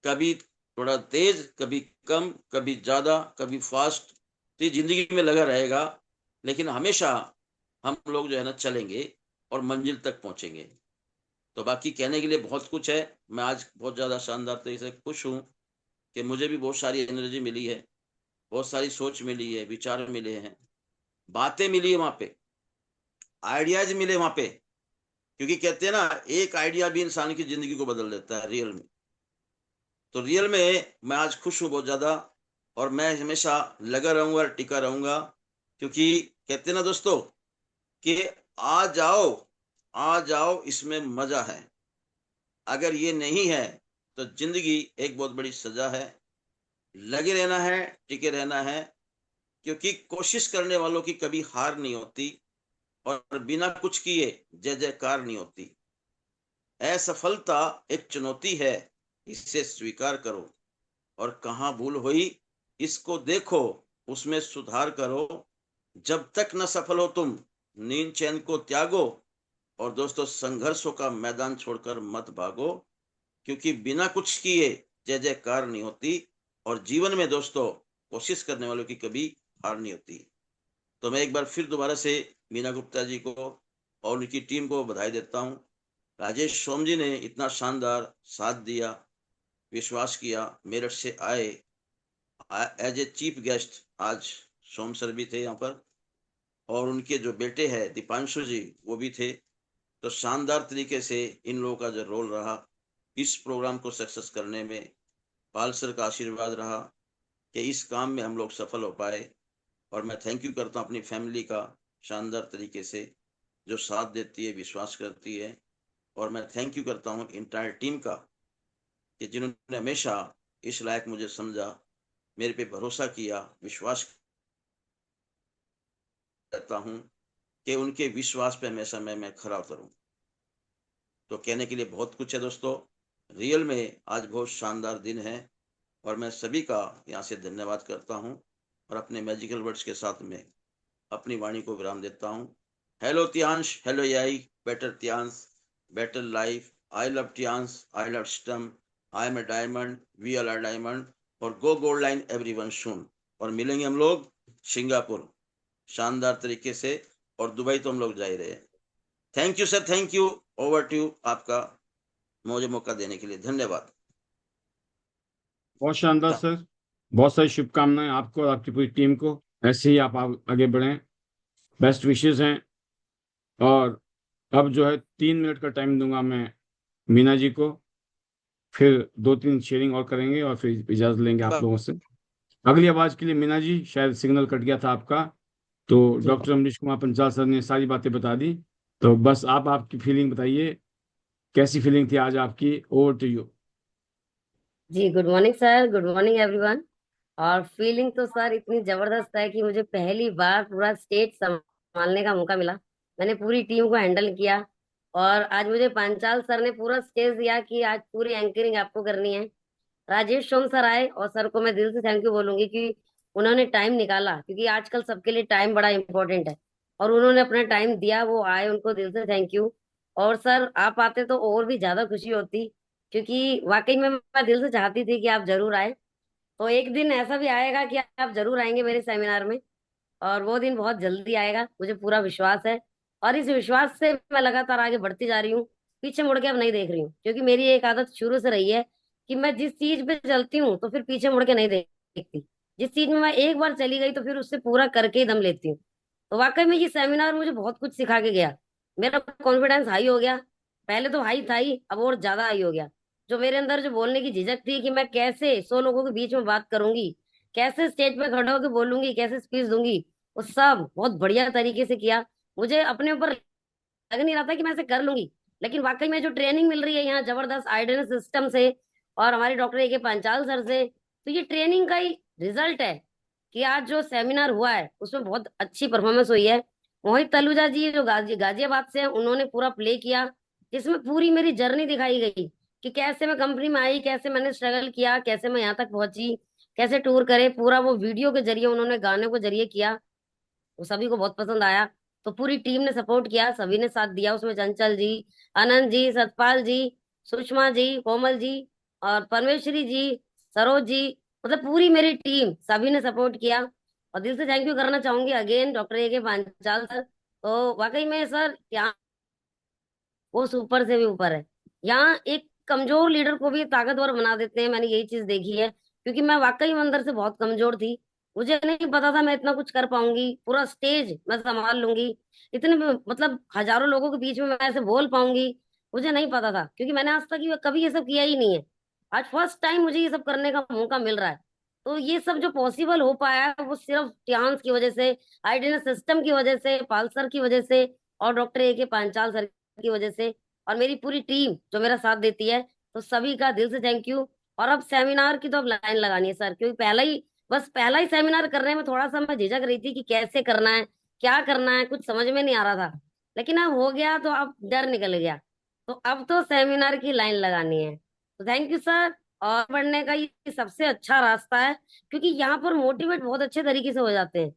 कभी थोड़ा तेज, कभी कम, कभी ज्यादा, कभी फास्ट, तो ये जिंदगी में लगा रहेगा। लेकिन हमेशा हम लोग जो है ना चलेंगे और मंजिल तक पहुंचेंगे। तो बाकी कहने के लिए बहुत कुछ है। मैं आज बहुत ज्यादा शानदार तरीके से खुश हूँ कि मुझे भी बहुत सारी एनर्जी मिली है, बहुत सारी सोच मिली है, विचार मिले हैं, बातें मिली है, वहां पे आइडियाज मिले वहां पे। क्योंकि कहते हैं ना एक आइडिया भी इंसान की जिंदगी को बदल देता है रियल में। तो रियल में मैं आज खुश हूँ बहुत ज्यादा। और मैं हमेशा लगा रहूंगा और टिका रहूंगा। क्योंकि कहते हैं ना दोस्तों कि आ जाओ, आ जाओ, इसमें मजा है। अगर ये नहीं है तो जिंदगी एक बहुत बड़ी सजा है। लगे रहना है, टिके रहना है। क्योंकि कोशिश करने वालों की कभी हार नहीं होती और बिना कुछ किए जय जयकार नहीं होती। असफलता एक चुनौती है, इसे स्वीकार करो। और कहाँ भूल हुई इसको देखो, उसमें सुधार करो। जब तक न सफल हो तुम, नींद चैन को त्यागो। और दोस्तों संघर्षों का मैदान छोड़कर मत भागो। क्योंकि बिना कुछ किए जय जयकार नहीं होती। और जीवन में दोस्तों कोशिश करने वालों की कभी हार नहीं होती। तो मैं एक बार फिर दोबारा से मीना गुप्ता जी को और उनकी टीम को बधाई देता हूँ। राजेश सोम जी ने इतना शानदार साथ दिया, विश्वास किया, मेरठ से आए एज ए चीफ गेस्ट। आज सोम सर भी थे यहाँ पर और उनके जो बेटे हैं दीपांशु जी वो भी थे। तो शानदार तरीके से इन लोगों का जो रोल रहा इस प्रोग्राम को सक्सेस करने में, पाल सर का आशीर्वाद रहा कि इस काम में हम लोग सफल हो पाए। और मैं थैंक यू करता हूँ अपनी फैमिली का, शानदार तरीके से जो साथ देती है, विश्वास करती है। और मैं थैंक यू करता हूँ इंटायर टीम का कि जिन्होंने हमेशा इस लायक मुझे समझा, मेरे पे भरोसा किया, विश्वास करता हूँ कि उनके विश्वास पे हमेशा मैं खरा उतरूं। तो कहने के लिए बहुत कुछ है दोस्तों। रियल में आज बहुत शानदार दिन है और मैं सभी का यहाँ से धन्यवाद करता हूँ और अपने मैजिकल वर्ड्स के साथ में अपनी वाणी को विराम देता हूँ। Hello Tiens, hello I, better Tiens, better life, I love Tiens, I love system, I am a diamond, we are diamond और go gold line everyone soon. और मिलेंगे हम लोग सिंगापुर शानदार तरीके से, और दुबई तो हम लोग जा ही रहे हैं। Thank you sir, thank you. Over to you, आपका मुझे मौका देने के लिए धन्यवाद। बहुत शानदार सर, बहुत सारी शुभकामनाएं आपको और आपकी पूरी टीम को। ऐसे ही आप आगे बढ़ें, बेस्ट विशेस हैं। और अब जो है 3 मिनट का टाइम दूंगा मैं मीना जी को, फिर 2-3 शेयरिंग और करेंगे और फिर इजाजत लेंगे आप लोगों से। अगली आवाज के लिए मीना जी, शायद सिग्नल कट गया था आपका, तो डॉक्टर अमरीश कुमार पंचाल सर ने सारी बातें बता दी। तो बस आप आपकी फीलिंग बताइए, कैसी फीलिंग थी आज आपकी। Over to you. जी good morning sir, good morning everyone. और फीलिंग तो सर इतनी जबरदस्त है कि मुझे पहली बार पूरा स्टेज संभालने का मौका मिला। मैंने पूरी टीम को हैंडल किया और आज मुझे पांचाल सर ने पूरा स्टेज दिया कि आज पूरी एंकरिंग आपको करनी है। राजेश सोम सर आए और सर को मैं दिल से थैंक यू बोलूंगी कि उन्होंने टाइम निकाला, क्योंकि आजकल सबके लिए टाइम बड़ा इंपॉर्टेंट है और उन्होंने अपना टाइम दिया, वो आए, उनको दिल से थैंक यू। और सर आप आते तो और भी ज्यादा खुशी होती, क्योंकि वाकई में मैं दिल से चाहती थी कि आप जरूर आए। तो एक दिन ऐसा भी आएगा कि आप जरूर आएंगे मेरे सेमिनार में, और वो दिन बहुत जल्दी आएगा, मुझे पूरा विश्वास है। और इस विश्वास से मैं लगातार आगे बढ़ती जा रही हूँ, पीछे मुड़ के अब नहीं देख रही हूँ, क्योंकि मेरी एक आदत शुरू से रही है कि मैं जिस चीज पे चलती हूँ तो फिर पीछे मुड़ के नहीं देखती। जिस चीज में मैं एक बार चली गई तो फिर उससे पूरा करके ही दम लेती हूँ। तो वाकई में ये सेमिनार मुझे बहुत कुछ सिखा के गया। मेरा कॉन्फिडेंस हाई हो गया, पहले तो हाई था ही, अब और ज्यादा हाई हो गया। जो मेरे अंदर जो बोलने की झिझक थी कि मैं कैसे 100 लोगों के बीच में बात करूंगी, कैसे स्टेज पे खड़े होकर बोलूंगी, कैसे स्पीच दूंगी, वो सब बहुत बढ़िया तरीके से किया। मुझे अपने ऊपर लग नहीं रहा था कि मैं ऐसे कर लूंगी, लेकिन वाकई में जो ट्रेनिंग मिल रही है यहाँ जबरदस्त आइडेंस सिस्टम से और हमारे डॉक्टर ए के पांचाल सर से, तो ये ट्रेनिंग का ही रिजल्ट है कि आज जो सेमिनार हुआ है उसमें बहुत अच्छी परफॉर्मेंस हुई है। मोहित तलुजा जी जो गाजियाबाद से हैं, उन्होंने पूरा प्ले किया, जिसमें पूरी मेरी जर्नी दिखाई गई कि कैसे मैं कंपनी में आई, कैसे मैंने स्ट्रगल किया, कैसे मैं यहाँ तक पहुंची, कैसे टूर करे, पूरा वो वीडियो के जरिए उन्होंने गाने को जरिए किया। वो सभी को बहुत पसंद आया। तो पूरी टीम ने सपोर्ट किया, सभी ने साथ दिया उसमें, चंचल जी, आनंद जी, सतपाल जी, सुषमा जी, कोमल जी और परमेश्वरी जी, सरोज जी, मतलब पूरी मेरी टीम, सभी ने सपोर्ट किया। और दिल से थैंक यू करना चाहूंगी अगेन डॉक्टर ए के पांचाल सर। तो वाकई में सर यहाँ वो सुपर से भी ऊपर है। यहाँ एक कमजोर लीडर को भी ताकतवर बना देते हैं, मैंने यही चीज देखी है, क्योंकि मैं वाकई में अंदर से बहुत कमजोर थी। मुझे नहीं पता था मैं इतना कुछ कर पाऊंगी, पूरा स्टेज मैं संभाल लूंगी, इतने मतलब हजारों लोगों के बीच में मैं ऐसे बोल पाऊंगी, मुझे नहीं पता था, क्योंकि मैंने आज तक कभी ये सब किया ही नहीं है। आज फर्स्ट टाइम मुझे ये सब करने का मौका मिल रहा है। तो ये सब जो पॉसिबल हो पाया है वो सिर्फ टियान्स की वजह से, आइडियस सिस्टम की वजह से, पाल सर की वजह से और डॉक्टर ए के पांचाल सर की वजह से, और मेरी पूरी टीम जो मेरा साथ देती है। तो सभी का दिल से थैंक यू। और अब सेमिनार की तो अब लाइन लगानी है सर, क्योंकि पहला ही सेमिनार करने में थोड़ा सा मैं झिझक रही थी कि कैसे करना है, क्या करना है, कुछ समझ में नहीं आ रहा था, लेकिन अब हो गया तो अब डर निकल गया। तो अब तो सेमिनार की लाइन लगानी है। तो थैंक यू सर। और बढ़ने का ये सबसे अच्छा रास्ता है, क्योंकि यहाँ पर मोटिवेट बहुत अच्छे तरीके से हो जाते हैं।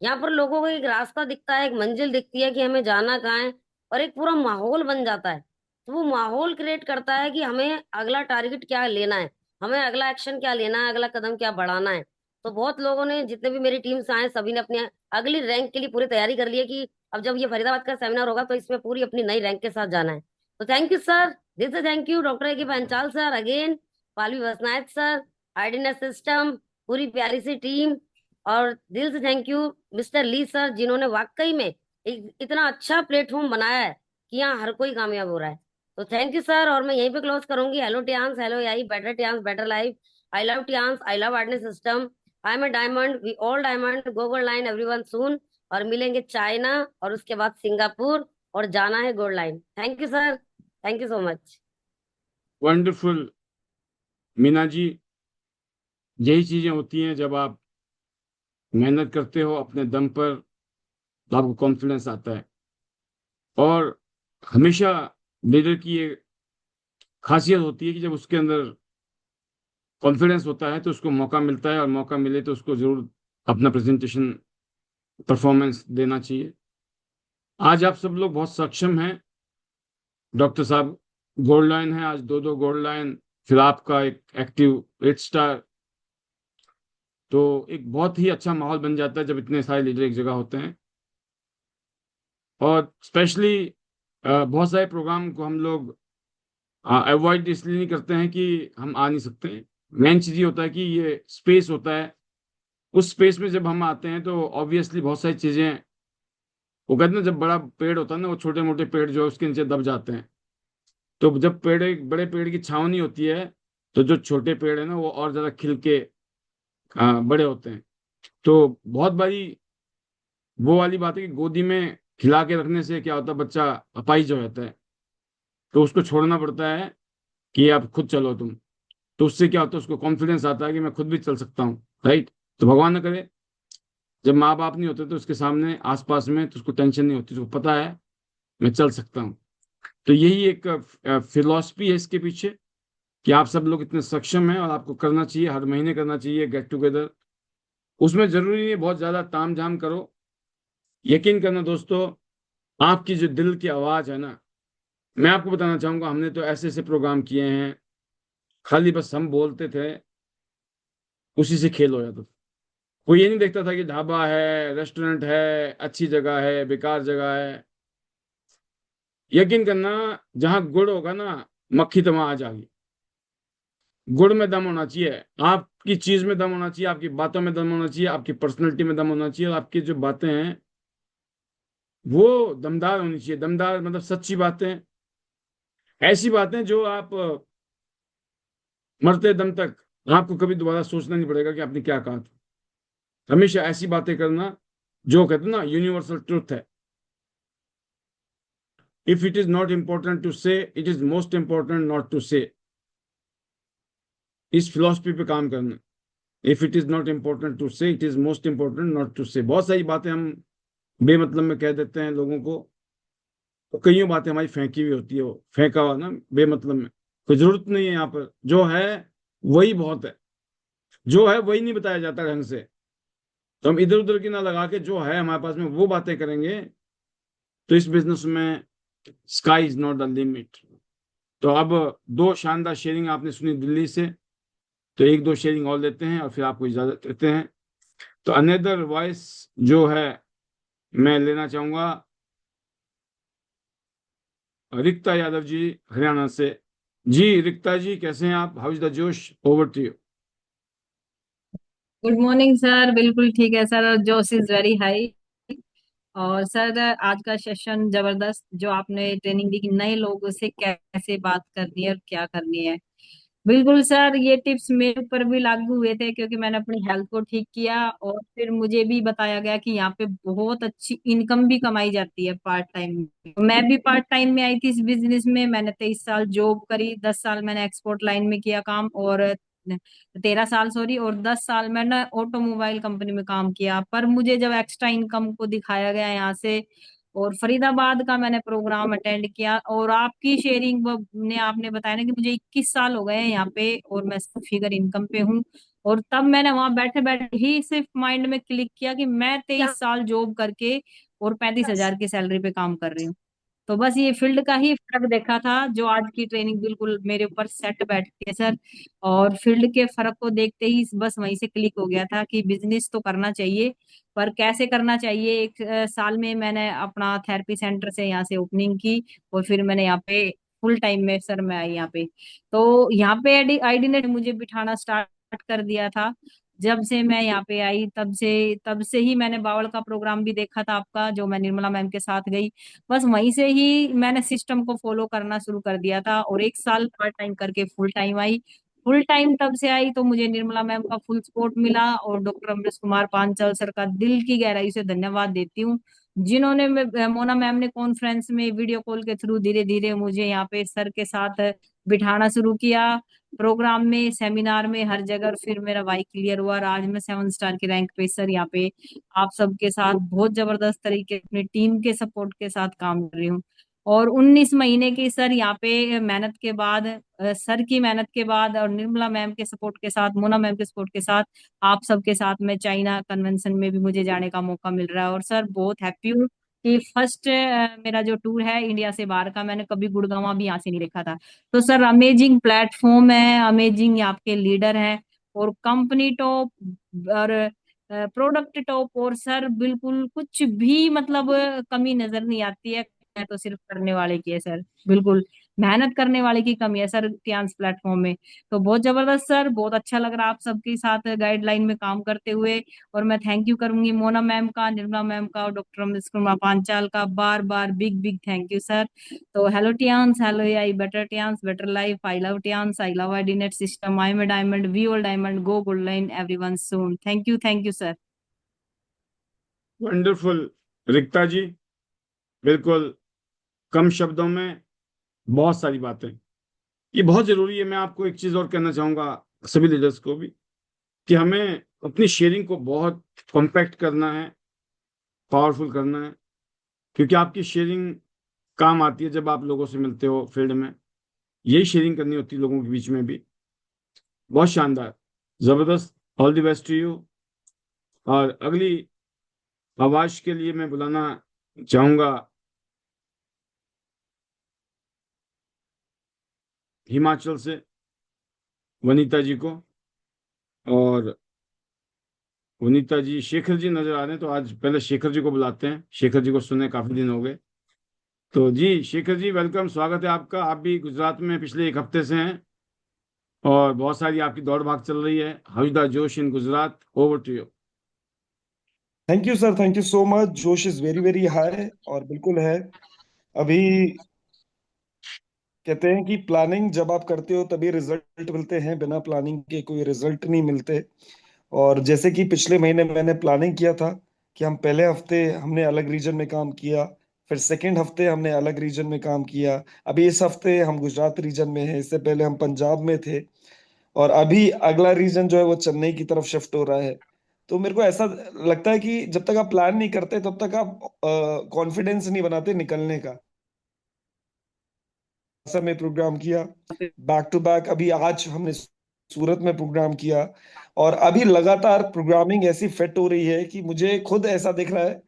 यहाँ पर लोगों को एक रास्ता दिखता है, एक मंजिल दिखती है कि हमें जाना कहाँ है, और एक पूरा माहौल बन जाता है। तो वो माहौल क्रिएट करता है कि हमें अगला टारगेट क्या लेना है, हमें अगला एक्शन क्या लेना है, अगला कदम क्या बढ़ाना है। तो बहुत लोगों ने, जितने भी मेरी टीम से आए, सभी ने अपनी अगली रैंक के लिए पूरी तैयारी कर ली है कि अब जब ये फरीदाबाद का सेमिनार होगा तो इसमें पूरी अपनी नई रैंक के साथ जाना है। तो थैंक यू सर, दिल से thank you doctor A K Panchal sir, again Pallavi वसनायत सर, आइडिनेस सिस्टम, पूरी प्यारी सी टीम, और दिल से thank you mister Lee sir, जिन्होंने वाकई में एक इतना अच्छा प्लेटफॉर्म बनाया है कि यहाँ हर कोई कामयाब हो रहा है। तो थैंक यू सर, और मैं यहीं पे क्लोज करूंगी। Hello Tiens, hello I, better Tiens, better life, I love Tiens, I love आर्डनेस system, I am a diamond, we all diamond, go gold line everyone soon. और मिलेंगे चाइना और उसके बाद सिंगापुर, और जाना है gold line. Thank you sir, thank you so much. Wonderful Meena ji, यही चीजें होती हैं जब आप मेहनत करते हो अपने दम पर, तो आपको कॉन्फिडेंस आता है। और हमेशा लीडर की ये खासियत होती है कि जब उसके अंदर कॉन्फिडेंस होता है तो उसको मौका मिलता है, और मौका मिले तो उसको जरूर अपना प्रेजेंटेशन परफॉर्मेंस देना चाहिए। आज आप सब लोग बहुत सक्षम हैं। डॉक्टर साहब गोल्ड लाइन है, आज 2-2 गोल्ड लाइन, फिर आपका एक एक्टिव 8 स्टार। तो एक बहुत ही अच्छा माहौल बन जाता है जब इतने सारे लीडर एक जगह होते हैं। और स्पेशली बहुत सारे प्रोग्राम को हम लोग अवॉइड इसलिए नहीं करते हैं कि हम आ नहीं सकते हैं। मेन चीज ये होता है कि ये स्पेस होता है, उस स्पेस में जब हम आते हैं तो ऑब्वियसली बहुत सारी चीजें, वो कहते हैं ना, जब बड़ा पेड़ होता है ना, वो छोटे मोटे पेड़ जो है उसके नीचे दब जाते हैं। तो जब पेड़, एक बड़े पेड़ की छाँव नहीं होती है, तो जो छोटे पेड़ है ना वो और ज्यादा खिल के बड़े होते हैं। तो बहुत बारी वो वाली बात है कि गोदी में खिला के रखने से क्या होता है, बच्चा अपाहिज हो जाता है, तो उसको छोड़ना पड़ता है कि आप खुद चलो तुम। तो उससे क्या होता है, उसको कॉन्फिडेंस आता है कि मैं खुद भी चल सकता हूँ, राइट। तो भगवान न करे, जब माँ बाप नहीं होते तो उसके सामने आसपास में, तो उसको टेंशन नहीं होती, उसको पता है मैं चल सकता हूँ। तो यही एक फिलॉसफी है इसके पीछे, कि आप सब लोग इतने सक्षम हैं और आपको करना चाहिए, हर महीने करना चाहिए गेट टुगेदर। उसमें जरूरी नहीं है बहुत ज्यादा ताम झाम करो। यकीन करना दोस्तों, आपकी जो दिल की आवाज है ना, मैं आपको बताना चाहूंगा, हमने तो ऐसे ऐसे प्रोग्राम किए हैं, खाली बस हम बोलते थे, उसी से खेल हो जाता था। कोई ये नहीं देखता था कि ढाबा है, रेस्टोरेंट है, अच्छी जगह है, बेकार जगह है। यकीन करना, जहां गुड़ होगा ना, मक्खी तो वहां आ जाएगी। गुड़ में दम होना चाहिए, आपकी चीज में दम होना चाहिए, आपकी बातों में दम होना चाहिए, आपकी पर्सनैलिटी में दम होना चाहिए, और आपकी जो बातें हैं वो दमदार होनी चाहिए। दमदार मतलब सच्ची बातें, ऐसी बातें जो आप मरते दम तक आपको कभी दोबारा सोचना नहीं पड़ेगा कि आपने क्या कहा था। हमेशा ऐसी बातें करना जो कहते हैं ना यूनिवर्सल ट्रुथ है। If it is not important to say, it is most important not to say. इस फिलॉसफी पे काम करना। If it is not important to say, it is most important not to say. बहुत सारी बातें हम बेमतलब में कह देते हैं लोगों को, तो कईयों बातें हमारी फेंकी हुई होती है, वो फेंका हुआ ना बेमतलब में। कोई जरूरत नहीं है, यहाँ पर जो है वही बहुत है। जो है वही नहीं बताया जाता ढंग से, तो हम इधर उधर की ना लगा के जो है हमारे पास में वो बातें करेंगे, तो इस बिजनेस में sky is not the limit. तो अब 2 शानदार शेयरिंग आपने सुनी दिल्ली से, तो 1-2 शेयरिंग और लेते हैं और फिर आपको इजाजत देते हैं। तो अनदर वॉइस जो है मैं लेना चाहूंगा, रिक्ता यादव जी, हरियाणा से। जी रिक्ता जी, कैसे हैं आप? हाउ इज द जोश? Over to you. Good morning sir. बिल्कुल ठीक है सर, जोश इज वेरी हाई। और सर आज का सेशन जबरदस्त, जो आपने ट्रेनिंग दी कि नए लोगों से कैसे बात करनी है और क्या करनी है। बिल्कुल सर, ये टिप्स मेरे ऊपर भी लागू हुए थे, क्योंकि मैंने अपनी हेल्थ को ठीक किया और फिर मुझे भी बताया गया कि यहाँ पे बहुत अच्छी इनकम भी कमाई जाती है पार्ट टाइम। मैं भी पार्ट टाइम में आई थी इस बिजनेस में। मैंने 23 साल जॉब करी, 10 साल मैंने एक्सपोर्ट लाइन में किया काम, और 13 साल सॉरी, और 10 साल मैंने ऑटोमोबाइल कंपनी में काम किया। पर मुझे जब एक्स्ट्रा इनकम को दिखाया गया यहाँ से, और फरीदाबाद का मैंने प्रोग्राम अटेंड किया, और आपकी शेयरिंग ने आपने बताया ना कि मुझे 21 साल हो गए हैं यहाँ पे और मैं फिगर इनकम पे हूँ। और तब मैंने वहां बैठे बैठे ही सिर्फ माइंड में क्लिक किया कि मैं 23 साल जॉब करके और 35 हजार की सैलरी पे काम कर रही हूँ। तो बस ये फील्ड का ही फर्क देखा था, जो आज की ट्रेनिंग बिल्कुल मेरे ऊपर सेट बैठती है सर। और फील्ड के फर्क को देखते ही बस वहीं से क्लिक हो गया था कि बिजनेस तो करना चाहिए, पर कैसे करना चाहिए। एक साल में मैंने अपना थेरेपी सेंटर से यहाँ से ओपनिंग की, और फिर मैंने यहाँ पे फुल टाइम में सर मैं आई यहाँ पे। तो यहाँ पे आईडी ने मुझे बिठाना स्टार्ट कर दिया था। जब से मैं यहाँ पे आई तब से ही मैंने बावल का प्रोग्राम भी देखा था आपका, जो मैं निर्मला मैम के साथ गई। बस वहीं से ही मैंने सिस्टम को फॉलो करना शुरू कर दिया था, और 1 साल पार्ट टाइम करके full time I. Full time तब से आई तो मुझे निर्मला मैम का फुल सपोर्ट मिला, और डॉक्टर अमरीश कुमार पांचाल सर का दिल की गहराई से धन्यवाद देती हूँ, जिन्होंने मोना मैम ने कॉन्फ्रेंस में वीडियो कॉल के थ्रू धीरे धीरे मुझे यहाँ पे सर के साथ बिठाना शुरू किया। प्रोग्राम में, सेमिनार में, हर जगह। और फिर मेरा वाई क्लियर हुआ और आज मैं 7 स्टार की रैंक पे सर यहाँ पे आप सबके साथ बहुत जबरदस्त तरीके अपनी टीम के सपोर्ट के साथ काम कर रही हूँ। और 19 महीने की सर यहाँ पे मेहनत के बाद, सर की मेहनत के बाद और निर्मला मैम के सपोर्ट के साथ, मोना मैम के सपोर्ट के साथ, आप सबके साथ में चाइना कन्वेंशन में भी मुझे जाने का मौका मिल रहा है। और सर बहुत हैप्पी हूँ कि फर्स्ट मेरा जो टूर है इंडिया से बाहर का, मैंने कभी गुड़गांव भी यहाँ से नहीं देखा था। तो सर अमेजिंग प्लेटफॉर्म है, अमेजिंग आपके लीडर हैं, और कंपनी टॉप, और प्रोडक्ट टॉप, और सर बिल्कुल कुछ भी मतलब कमी नजर नहीं आती है। है तो सिर्फ करने वाले की है सर, बिल्कुल मेहनत करने वाले की कमी है सर टियांस प्लेटफॉर्म में। तो बहुत जबरदस्त सर, बहुत अच्छा लग रहा है आप सबके साथ गाइडलाइन में काम करते हुए। और मैं थैंक यू करूंगी मोना मैम का, निर्मला मैम का और डॉक्टर अमृत कुमार पांचाल का, बार बार big big thank you sir. तो hello Tiens, hello I better Tiens, better life, I love Tiens, I love I net system, I am a diamond, we all diamond, go gold line everyone soon. Thank you sir. Wonderful Rikta ji, बिल्कुल कम शब्दों में बहुत सारी बातें, ये बहुत जरूरी है। मैं आपको एक चीज और कहना चाहूंगा, सभी लीडर्स को भी, कि हमें अपनी शेयरिंग को बहुत कॉम्पैक्ट करना है, पावरफुल करना है, क्योंकि आपकी शेयरिंग काम आती है जब आप लोगों से मिलते हो फील्ड में। यही शेयरिंग करनी होती है लोगों के बीच में भी। बहुत शानदार, जबरदस्त, all the best to you. और अगली आवाज के लिए मैं बुलाना चाहूंगा हिमाचल से वनीता जी को। और वनीता जी, शेखर जी नजर आ रहे हैं, तो आज पहले शेखर जी को बुलाते हैं। शेखर जी को सुने काफी दिन हो गए। तो जी शेखर जी, वेलकम, स्वागत है आपका। आप भी गुजरात में पिछले एक हफ्ते से हैं और बहुत सारी आपकी दौड़ भाग चल रही है। हाउ इज द जोश in Gujarat? Over to you. Thank you sir, thank you so much. जोश इज वेरी वेरी हाई, और बिल्कुल है। अभी कहते हैं कि प्लानिंग जब आप करते हो तभी रिजल्ट मिलते हैं, बिना प्लानिंग के कोई रिजल्ट नहीं मिलते। और जैसे कि पिछले महीने मैंने प्लानिंग किया था कि हम पहले हफ्ते हमने अलग रीजन में काम किया, फिर सेकेंड हफ्ते हमने अलग रीजन में काम किया, अभी इस हफ्ते हम गुजरात रीजन में हैं, इससे पहले हम पंजाब में थे, और अभी अगला रीजन जो है वो चेन्नई की तरफ शिफ्ट हो रहा है। तो मेरे को ऐसा लगता है कि जब तक आप प्लान नहीं करते तब तक आप कॉन्फिडेंस नहीं बनाते निकलने का। असम में प्रोग्राम किया, बैक टू बैक अभी आज हमने सूरत में प्रोग्राम किया, और अभी लगातार प्रोग्रामिंग ऐसी फिट हो रही है कि मुझे खुद ऐसा दिख रहा है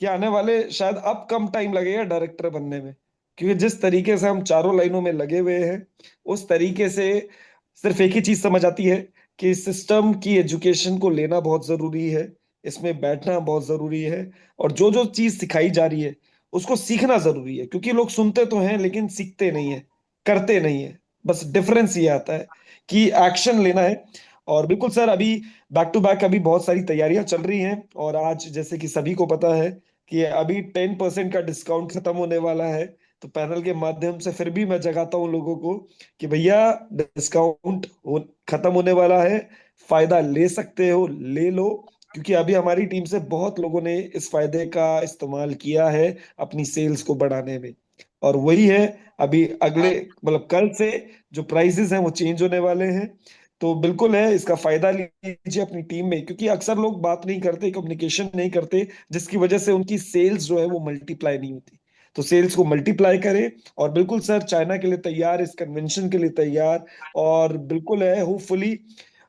कि आने वाले शायद अब कम टाइम लगेगा डायरेक्टर बनने में। क्योंकि जिस तरीके से हम चारों लाइनों में लगे हुए हैं, उस तरीके से सिर्फ एक ही चीज समझ आती है कि सिस्टम की एजुकेशन को लेना बहुत जरूरी है, इसमें बैठना बहुत जरूरी है, और जो जो चीज सिखाई जा रही है उसको सीखना जरूरी है। क्योंकि लोग सुनते तो हैं लेकिन सीखते नहीं है, करते नहीं है। बस डिफरेंस ये आता है कि एक्शन लेना है। और बिल्कुल सर, अभी बैक टू बैक अभी बहुत सारी तैयारियां चल रही हैं, और आज जैसे कि सभी को पता है कि अभी 10% का डिस्काउंट खत्म होने वाला है। तो पैनल के माध्यम से फिर भी मैं जगाता हूँ लोगों को कि भैया, डिस्काउंट खत्म होने वाला है, फायदा ले सकते हो, ले लो। क्योंकि अभी हमारी टीम से बहुत लोगों ने इस फायदे का इस्तेमाल किया है अपनी सेल्स को बढ़ाने में। और वही है, अभी अगले मतलब कल से जो प्राइसेस हैं वो चेंज होने वाले हैं। तो बिल्कुल है, इसका फायदा लीजिए अपनी टीम में, क्योंकि अक्सर लोग बात नहीं करते, कम्युनिकेशन नहीं करते, जिसकी वजह से उनकी सेल्स जो है वो मल्टीप्लाई नहीं होती। तो सेल्स को मल्टीप्लाई करें। और बिल्कुल सर, चाइना के लिए तैयार, इस कन्वेंशन के लिए तैयार। और बिल्कुल है, होपफुली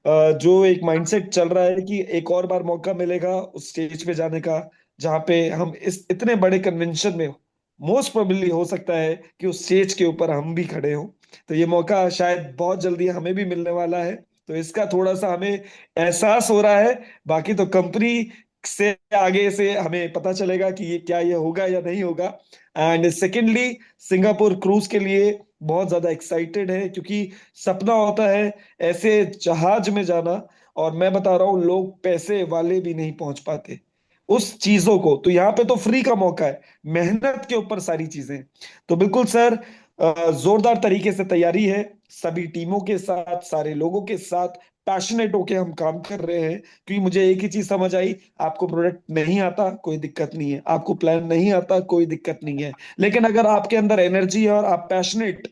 जो एक माइंडसेट चल रहा है कि एक और बार मौका मिलेगा उस स्टेज पे जाने का, जहाँ पे हम इस इतने बड़े कन्वेंशन में मोस्ट प्रोबेबली हो सकता है कि उस स्टेज के ऊपर हम भी खड़े हों। तो ये मौका शायद बहुत जल्दी हमें भी मिलने वाला है। तो इसका थोड़ा सा हमें एहसास हो रहा है। बाकी तो कंपनी से आगे से हमें पता चलेगा कि ये क्या ये होगा या नहीं होगा। एंड सेकेंडली, सिंगापुर क्रूज के लिए बहुत ज्यादा एक्साइटेड है, क्योंकि सपना होता है ऐसे जहाज में जाना, और मैं बता रहा हूँ लोग पैसे वाले भी नहीं पहुंच पाते उस चीजों को। तो यहाँ पे तो फ्री का मौका है, मेहनत के ऊपर सारी चीजें। तो बिल्कुल सर, जोरदार तरीके से तैयारी है, सभी टीमों के साथ, सारे लोगों के साथ पैशनेट होके हम काम कर रहे हैं। क्योंकि मुझे एक ही चीज समझ आई, आपको प्रोडक्ट नहीं आता कोई दिक्कत नहीं है, आपको प्लान नहीं आता कोई दिक्कत नहीं है, लेकिन अगर आपके अंदर एनर्जी है और आप पैशनेट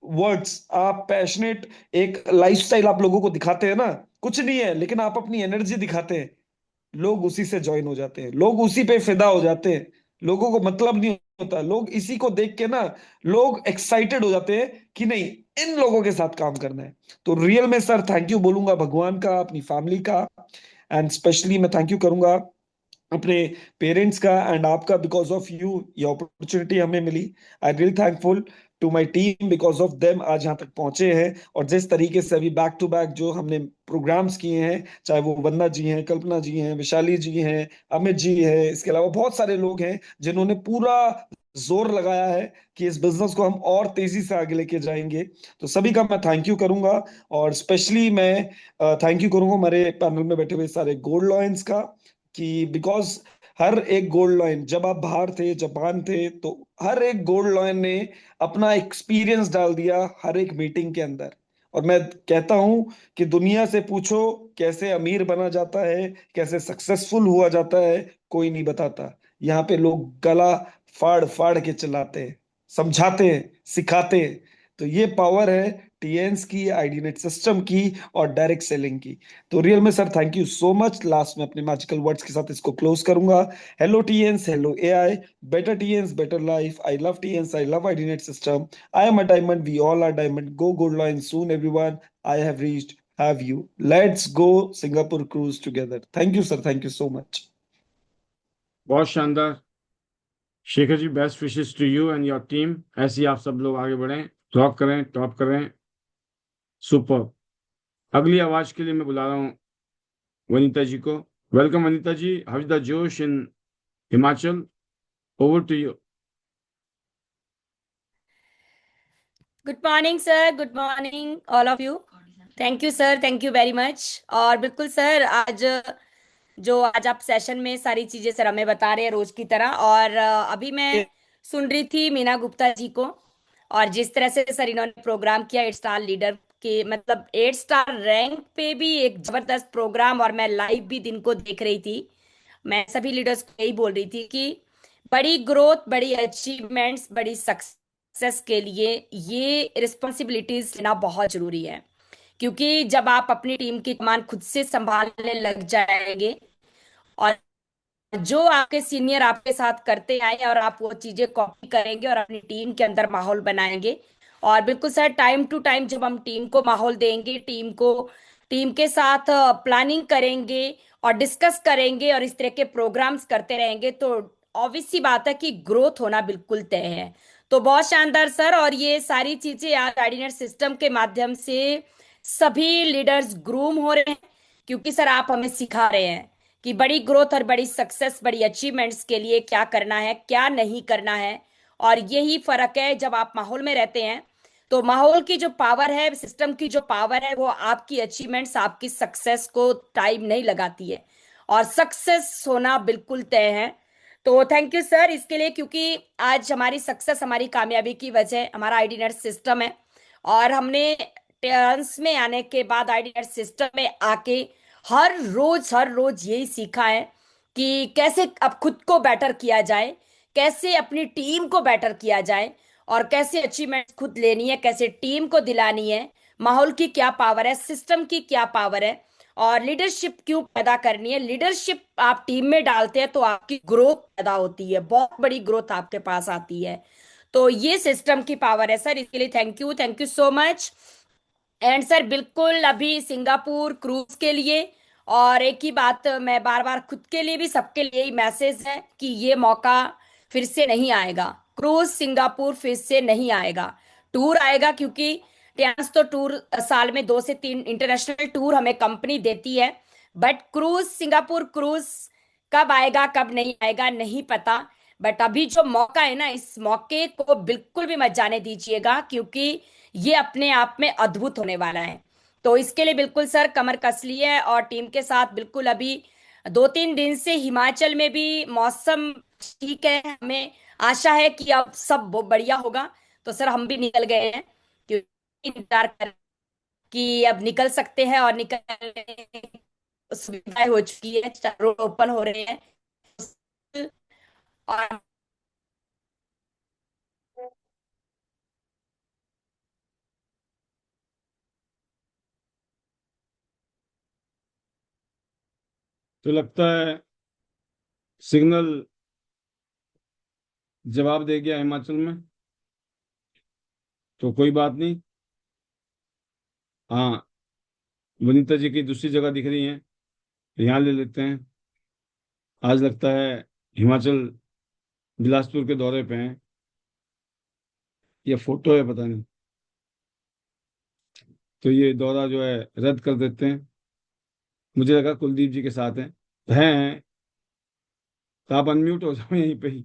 वर्ड्स, आप पैशनेट एक लाइफस्टाइल आप लोगों को दिखाते हैं ना, कुछ नहीं है लेकिन आप अपनी एनर्जी दिखाते हैं, लोग उसी से ज्वाइन हो जाते हैं, लोग उसी पे फिदा हो जाते हैं, लोगों को मतलब नहीं होता, लोग इसी को देख के ना लोग एक्साइटेड हो जाते हैं कि नहीं, इन लोगों के साथ काम करना है। तो रियल में सर थैंक यू बोलूंगा भगवान का, अपनी फैमिली का, एंड स्पेशली मैं थैंक यू करूंगा अपने पेरेंट्स का एंड आपका। बिकॉज ऑफ यू ये अपॉर्चुनिटी हमें मिली। I really thankful to my team, because of them आज यहाँ तक पहुंचे हैं। और जिस तरीके से अभी बैक टू बैक जो हमने प्रोग्राम्स किए हैं, चाहे वो वंदना जी हैं, कल्पना जी हैं, विशाली जी हैं, अमित जी हैं, इसके अलावा बहुत सारे लोग हैं जिन्होंने पूरा जोर लगाया है कि इस बिजनेस को हम और तेजी से आगे लेके जाएंगे। तो सभी का मैं थैंक यू करूंगा। और स्पेशली मैं थैंक यू करूंगा हमारे पैनल में बैठे हुए सारे गोल्ड लॉयंस का, कि बिकॉज हर एक गोल्ड लॉयन, जब आप बाहर थे, जापान थे, तो हर एक गोल्ड लॉयन ने अपना एक्सपीरियंस डाल दिया हर एक मीटिंग के अंदर। और मैं कहता हूं कि दुनिया से पूछो कैसे अमीर बना जाता है, कैसे सक्सेसफुल हुआ जाता है, कोई नहीं बताता। यहाँ पे लोग गला फाड़ फाड़ के चलाते हैं, समझाते हैं, सिखाते हैं। तो ये पावर है टीएन्स की, आईडीनेट सिस्टम की और डायरेक्ट सेलिंग की। तो रियल में sir thank you so much. Last में अपने मैजिकल वर्ड्स के साथ इसको क्लोज करूंगा। Hello Tiens, hello AI, better Tiens, better life. I love Tiens, I love IDNet system. I am a diamond, we all are diamond. Go gold line soon everyone, I have reached, have you. Let's go Singapore cruise together. Thank you sir, thank you so much. बहुत शानदार। Shekhar ji, best wishes to you and your team. ऐसे ही आप सब लोग आगे बढ़ें, rock करें, टॉप करें। सुपर। अगली आवाज के लिए मैं बुला रहा हूँ वनीता जी को। Welcome Vanita ji, how is the जोश in Himachal? Over to you. Good morning sir, good morning all of you. Thank you sir, thank you very much. और बिल्कुल सर, आज आप सेशन में सारी चीजें सर हमें बता रहे हैं रोज की तरह। और अभी मैं सुन रही थी मीना गुप्ता जी को, और जिस तरह से सर इन्होंने प्रोग्राम किया 8 स्टार लीडर के, मतलब 8 स्टार रैंक पे भी एक जबरदस्त प्रोग्राम। और मैं लाइव भी दिन को देख रही थी। मैं सभी लीडर्स को यही बोल रही थी कि बड़ी ग्रोथ, बड़ी अचीवमेंट्स, बड़ी सक्सेस के लिए ये रिस्पॉन्सिबिलिटीज लेना बहुत जरूरी है। क्योंकि जब आप अपनी टीम की कमान खुद से संभालने लग जाएंगे, और जो आपके सीनियर आपके साथ करते आए और आप वो चीजें कॉपी करेंगे और अपनी टीम के अंदर माहौल बनाएंगे। और बिल्कुल सर, टाइम टू टाइम जब हम टीम को माहौल देंगे, टीम के साथ प्लानिंग करेंगे और डिस्कस करेंगे और इस तरह के प्रोग्राम्स करते रहेंगे, तो ऑब्वियस सी बात है कि ग्रोथ होना बिल्कुल तय है। तो बहुत शानदार सर। और ये सारी चीजें आज आर्डिनेट सिस्टम के माध्यम से सभी लीडर्स ग्रूम हो रहे हैं, क्योंकि सर आप हमें सिखा रहे हैं कि बड़ी ग्रोथ और बड़ी सक्सेस, बड़ी अचीवमेंट्स के लिए क्या करना है, क्या नहीं करना है। और यही फर्क है, जब आप माहौल में रहते हैं तो माहौल की जो पावर है, सिस्टम की जो पावर है, वो आपकी अचीवमेंट्स, आपकी सक्सेस को टाइम नहीं लगाती है, और सक्सेस होना बिल्कुल तय है। तो थैंक यू सर इसके लिए, क्योंकि आज हमारी सक्सेस, हमारी कामयाबी की वजह हमारा आईडी सिस्टम है। और हमने टर्न्स में आने के बाद आईडी सिस्टम में आके हर रोज यही सीखा है कि कैसे अब खुद को बेटर किया जाए, कैसे अपनी टीम को बेटर किया जाए, और कैसे अचीवमेंट खुद लेनी है, कैसे टीम को दिलानी है, माहौल की क्या पावर है, सिस्टम की क्या पावर है, और लीडरशिप क्यों पैदा करनी है। लीडरशिप आप टीम में डालते हैं तो आपकी ग्रोथ पैदा होती है, बहुत बड़ी ग्रोथ आपके पास आती है। तो ये सिस्टम की पावर है सर, इसके लिए thank you so much. And sir बिल्कुल अभी सिंगापुर क्रूज के लिए, और एक ही बात मैं बार बार खुद के लिए भी, सबके लिए ही मैसेज है कि ये मौका फिर से नहीं आएगा। क्रूज सिंगापुर फिर से नहीं आएगा। टूर आएगा, क्योंकि ट्रांस तो टूर साल में 2 से 3 इंटरनेशनल टूर हमें कंपनी देती है। बट क्रूज, सिंगापुर क्रूज कब आएगा कब नहीं आएगा नहीं पता। बट अभी जो मौका है ना, इस मौके को बिल्कुल भी मत जाने दीजिएगा, क्योंकि ये अपने आप में अद्भुत होने वाला है। तो इसके लिए बिल्कुल सर कमर कस ली है, और टीम के साथ बिल्कुल अभी 2-3 दिन से हिमाचल में भी मौसम ठीक है। हमें आशा है कि अब सब बढ़िया होगा। तो सर हम भी निकल गए हैं, क्योंकि इंतजार कर कि अब निकल सकते हैं, और निकल सुविधाएं हो चुकी है, रोड ओपन हो रहे हैं। और तो लगता है सिग्नल जवाब दे गया हिमाचल में, तो कोई बात नहीं। हाँ, वनीता जी की दूसरी जगह दिख रही है, यहाँ ले लेते हैं। आज लगता है हिमाचल बिलासपुर के दौरे पे हैं, या फोटो है पता नहीं। तो ये दौरा जो है रद्द कर देते हैं। मुझे लगा कुलदीप जी के साथ हैं। तो आप अनम्यूट हो जाओ यहीं पे ही।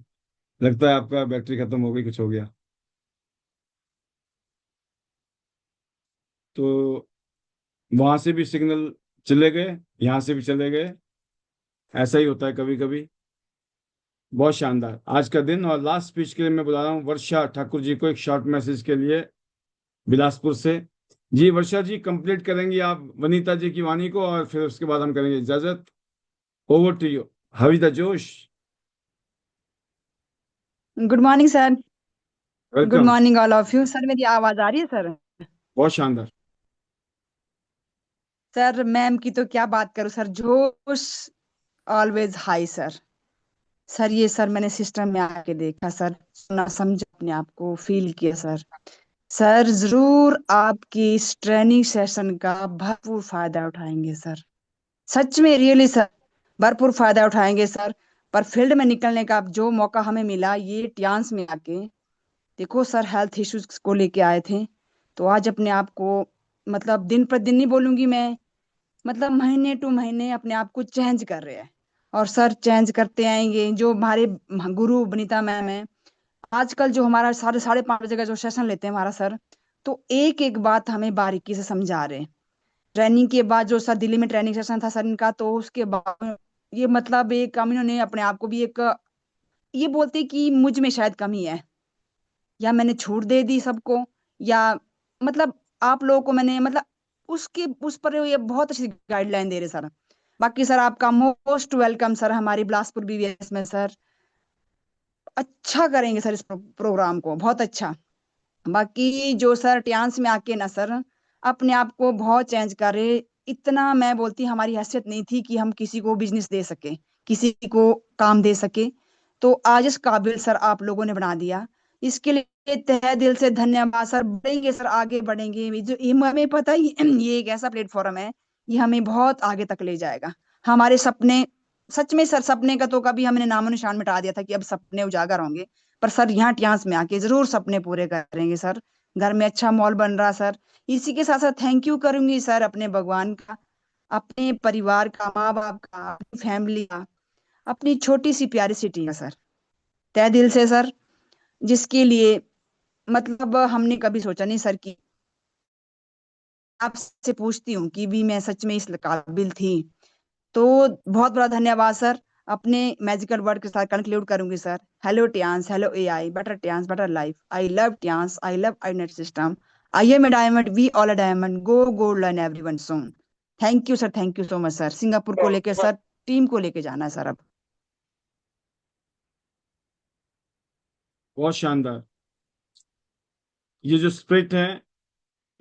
लगता है आपका बैटरी खत्म हो गई, कुछ हो गया। तो वहां से भी सिग्नल चले गए, यहाँ से भी चले गए। ऐसा ही होता है कभी कभी। बहुत शानदार आज का दिन। और लास्ट स्पीच के लिए मैं बुला रहा हूँ वर्षा ठाकुर जी को, एक शॉर्ट मैसेज के लिए बिलासपुर से। जी वर्षा जी, कंप्लीट करेंगी आप वनीता जी की वाणी को, और फिर उसके बाद हम करेंगे इजाजत। Over to you, how the जोश। Good morning sir. Good welcome. Morning all of you. Sir मेरी आवाज आ रही है सर? बहुत शानदार। सर मैम की तो क्या बात करूं सर, जोश ऑलवेज हाई सर। सर ये सर मैंने सिस्टम में आके देखा सर, सुना समझा, अपने आप को फील किया सर। सर जरूर आपकी इस ट्रेनिंग सेशन का भरपूर फायदा उठाएंगे सर। सच में रियली सर भरपूर फायदा उठाएंगे सर। पर फील्ड में निकलने का अब जो मौका हमें मिला ये टियान्स में आके, देखो सर हेल्थ इश्यूज को लेके आए थे, तो आज अपने आप को मतलब दिन प्रतिदिन नहीं बोलूंगी मैं, मतलब महीने टू महीने अपने आप को चेंज कर रहे हैं। और सर चेंज करते आएंगे। जो हमारे गुरु बनीता मैम है, आजकल जो हमारा 5:30 बजे का जो सेशन लेते हैं हमारा सर, तो एक एक बात हमें बारीकी से समझा रहे हैं। ट्रेनिंग के बाद जो सर दिल्ली में ट्रेनिंग सेशन था सर इनका, तो उसके बाद ये मतलब एक हम इन्होंने अपने आप को भी एक ये बोलते कि मुझ में शायद कमी है, या मैंने छूट दे दी सबको, या मतलब आप लोगों को मैंने मतलब उसके उस पर ये बहुत अच्छी गाइडलाइन दे रहे सर। बाकी सर आपका मोस्ट वेलकम सर हमारी बिलासपुर बीवीएस में सर। अच्छा करेंगे सर इस प्रोग्राम को, बहुत अच्छा। बाकी जो सर टियान्स में आके ना सर अपने आप को बहुत चेंज करे। इतना मैं बोलती हमारी हैसियत नहीं थी कि हम किसी को बिजनेस दे सके, किसी को काम दे सके, तो आज इस काबिल सर आप लोगों ने बना दिया। इसके लिए तहे दिल से धन्यवाद सर। बढ़ेंगे सर, आगे बढ़ेंगे। ये हमें पता ही ये एक ऐसा प्लेटफॉर्म है, ये हमें बहुत आगे तक ले जाएगा। हमारे सपने, सच में सर सपने का तो कभी हमने नामो निशान मिटा दिया था कि अब सपने उजागर होंगे, पर सर यहाँ टियास में आके जरूर सपने पूरे करेंगे सर। घर में अच्छा मॉल बन रहा सर। इसी के साथ साथ थैंक यू करूंगी सर अपने भगवान का, अपने परिवार का, माँ बाप का, अपनी फैमिली का, अपनी छोटी सी प्यारी सी टीम का सर, तहे दिल से सर। जिसके लिए मतलब हमने कभी सोचा नहीं सर कि आपसे पूछती हूँ कि भी मैं सच में इस काबिल थी। तो बहुत बड़ा धन्यवाद सर। अपने मैजिकल वर्ड के साथ कंक्लूड करूंगी sir. Hello Tiens, hello AI, better Tiens, better life. I love Tiens, I love iNet system. I am a diamond, we all a diamond, go go learn everyone soon. Thank you sir, thank you so much sir. Singapore को लेकर sir team को लेके जाना है sir अब। बहुत शानदार। ये जो स्प्रिट है,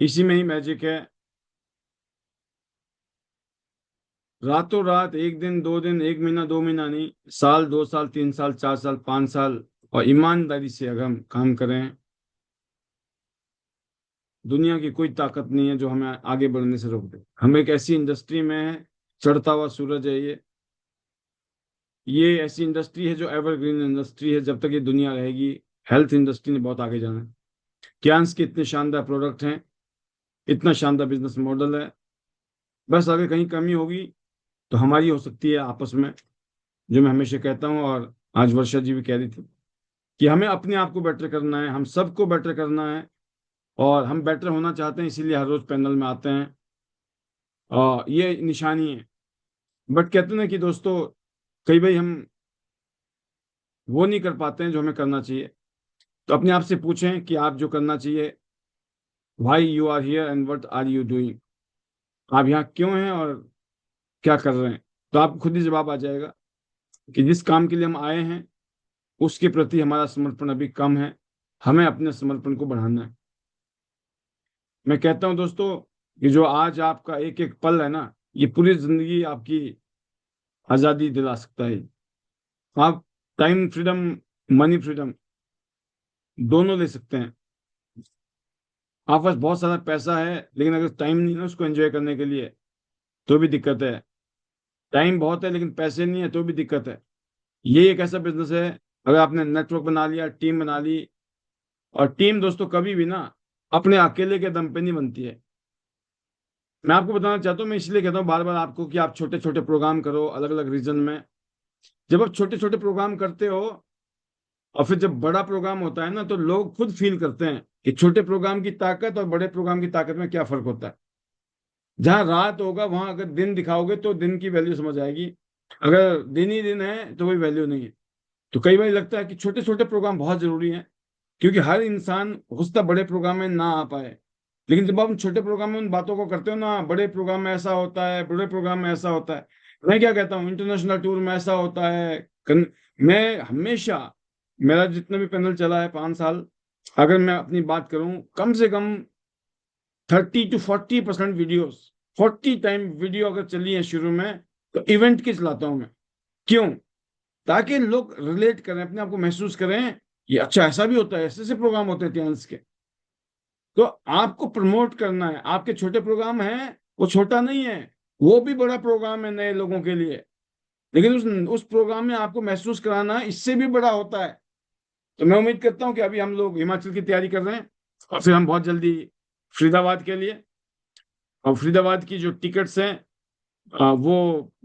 इसी में ही मैजिक है। रातों रात, एक दिन, 2 दिन, 1 महीना, 2 महीना नहीं, साल, 2 साल, 3 साल, 4 साल, 5 साल, और ईमानदारी से अगर हम काम करें, दुनिया की कोई ताकत नहीं है जो हमें आगे बढ़ने से रोक दे। हम एक ऐसी इंडस्ट्री में है, चढ़ता हुआ सूरज है ये ऐसी इंडस्ट्री है जो एवरग्रीन इंडस्ट्री है, जब तक ये दुनिया रहेगी। हेल्थ इंडस्ट्री ने बहुत आगे जाना है। कैंस के इतने शानदार प्रोडक्ट हैं, इतना शानदार बिजनेस मॉडल है। बस अगर कहीं कमी होगी तो हमारी हो सकती है आपस में, जो मैं हमेशा कहता हूँ, और आज वर्षा जी भी कह रही थी कि हमें अपने आप को बेटर करना है, हम सबको बेटर करना है, और हम बेटर होना चाहते हैं, इसीलिए हर रोज पैनल में आते हैं, और ये निशानी है। बट कहते हैं ना कि दोस्तों, कई बार हम वो नहीं कर पाते हैं जो हमें करना चाहिए। तो अपने आप से पूछें कि आप जो करना चाहिए, why you are here and what are you doing. आप यहाँ क्यों हैं और क्या कर रहे हैं, तो आपको खुद ही जवाब आ जाएगा कि जिस काम के लिए हम आए हैं उसके प्रति हमारा समर्पण अभी कम है, हमें अपने समर्पण को बढ़ाना है। मैं कहता हूं दोस्तों कि जो आज आपका एक एक पल है ना, ये पूरी जिंदगी आपकी आजादी दिला सकता है। आप टाइम फ्रीडम, मनी फ्रीडम, दोनों ले सकते हैं। आप पास बहुत सारा पैसा है लेकिन अगर टाइम नहीं है ना उसको एंजॉय करने के लिए तो भी दिक्कत है। टाइम बहुत है लेकिन पैसे नहीं है तो भी दिक्कत है। ये एक ऐसा बिजनेस है, अगर आपने नेटवर्क बना लिया, टीम बना ली, और टीम दोस्तों कभी भी ना अपने अकेले के दम पे नहीं बनती है। मैं आपको बताना चाहता हूँ, मैं इसलिए कहता हूँ बार बार आपको कि आप छोटे छोटे प्रोग्राम करो अलग अलग रीजन में। जब आप छोटे छोटे प्रोग्राम करते हो और फिर जब बड़ा प्रोग्राम होता है ना तो लोग खुद फील करते हैं कि छोटे प्रोग्राम की ताकत और बड़े प्रोग्राम की ताकत में क्या फर्क होता है। जहां रात होगा वहां अगर दिन दिखाओगे तो दिन की वैल्यू समझ आएगी, अगर दिन ही दिन है तो कोई वैल्यू नहीं है। तो कई बार लगता है कि छोटे छोटे प्रोग्राम बहुत जरूरी हैं, क्योंकि हर इंसान हो सकता है बड़े प्रोग्राम में ना आ पाए। लेकिन जब हम छोटे प्रोग्राम में उन बातों को करते हो ना, बड़े प्रोग्राम में ऐसा होता है, बड़े प्रोग्राम में ऐसा होता है, मैं क्या कहता हूँ इंटरनेशनल टूर में ऐसा होता है। मैं हमेशा, मेरा जितना भी पैनल चला है 5 साल, अगर मैं अपनी बात करूं, कम से कम 30 to 40% वीडियोस, 40 टाइम वीडियो अगर चली है शुरू में तो इवेंट की चलाता हूं मैं। क्यों? ताकि लोग रिलेट करें, अपने आप को महसूस करें, ये अच्छा ऐसा भी होता है, ऐसे ऐसे प्रोग्राम होते हैं इतिहास के। तो आपको प्रमोट करना है, आपके छोटे प्रोग्राम हैं वो छोटा नहीं है, वो भी बड़ा प्रोग्राम है नए लोगों के लिए। लेकिन उस प्रोग्राम में आपको महसूस कराना इससे भी बड़ा होता है। तो मैं उम्मीद करता हूं कि अभी हम लोग हिमाचल की तैयारी कर रहे हैं और फिर हम बहुत जल्दी फरीदाबाद के लिए, और फरीदाबाद की जो टिकट्स हैं वो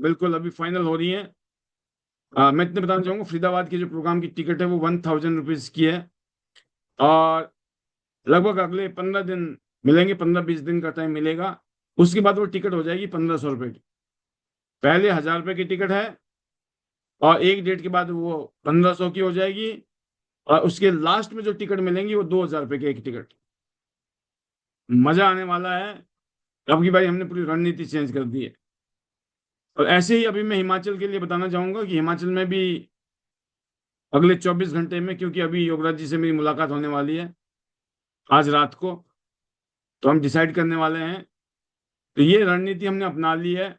बिल्कुल अभी फाइनल हो रही हैं। मैं इतने बताना चाहूंगा, फरीदाबाद की जो प्रोग्राम की टिकट है वो 1000 रुपीज की है, और लगभग अगले 15 दिन मिलेंगे, 15-20 दिन का टाइम मिलेगा। उसके बाद वो टिकट हो जाएगी 1500 रुपये की। पहले 1000 रुपये की टिकट है और एक डेट के बाद वो 1500 की हो जाएगी, और उसके लास्ट में जो टिकट मिलेंगी वो 2000 रुपये की एक टिकट। मजा आने वाला है। अब की बारी हमने पूरी रणनीति चेंज कर दी है। और ऐसे ही अभी मैं हिमाचल के लिए बताना चाहूंगा कि हिमाचल में भी अगले 24 घंटे में, क्योंकि अभी योगराज जी से मेरी मुलाकात होने वाली है आज रात को, तो हम डिसाइड करने वाले हैं। तो ये रणनीति हमने अपना ली है,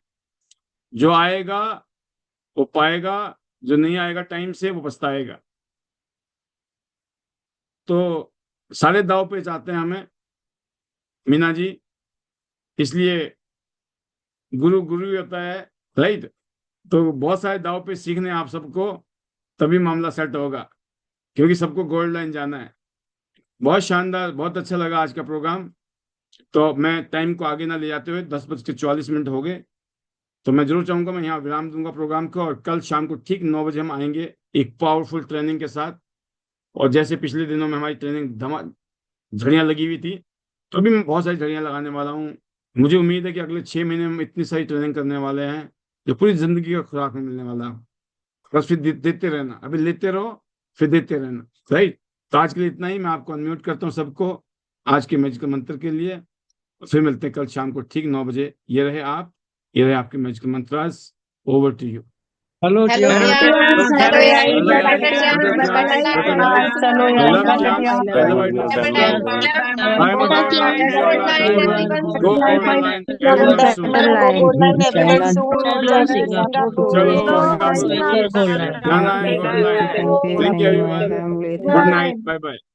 जो आएगा वो पाएगा, जो नहीं आएगा टाइम से वो पछताएगा। तो सारे दाव पे चाहते हैं हमें मीना जी, इसलिए गुरु गुरु ही होता है, राइट। तो बहुत सारे दाव पे सीखने आप सबको, तभी मामला सेट होगा, क्योंकि सबको गोल्ड लाइन जाना है। बहुत शानदार, बहुत अच्छा लगा आज का प्रोग्राम। तो मैं टाइम को आगे ना ले जाते हुए 10:44 हो गए, तो मैं जरूर चाहूंगा, मैं यहाँ विराम दूंगा प्रोग्राम को, और कल शाम को ठीक 9 बजे हम आएंगे एक पावरफुल ट्रेनिंग के साथ। और जैसे पिछले दिनों में हमारी ट्रेनिंग झड़ियाँ लगी हुई थी, तो भी मैं बहुत सारी झड़ियाँ लगाने वाला हूँ। मुझे उम्मीद है कि अगले 6 महीने में इतनी सारी ट्रेनिंग करने वाले हैं जो पूरी जिंदगी का खुराक में मिलने वाला है। बस फिर देते रहना, अभी लेते रहो फिर देते रहना, राइट। तो आज के लिए इतना ही, मैं आपको अनम्यूट करता हूँ सबको आज के मैजिकल मंत्र के लिए। फिर मिलते हैं कल शाम को ठीक 9 बजे। ये रहे आपके magical mantras. Over to you. Hello hello Shyam. Hello Thank you everyone. Good night. Bye bye.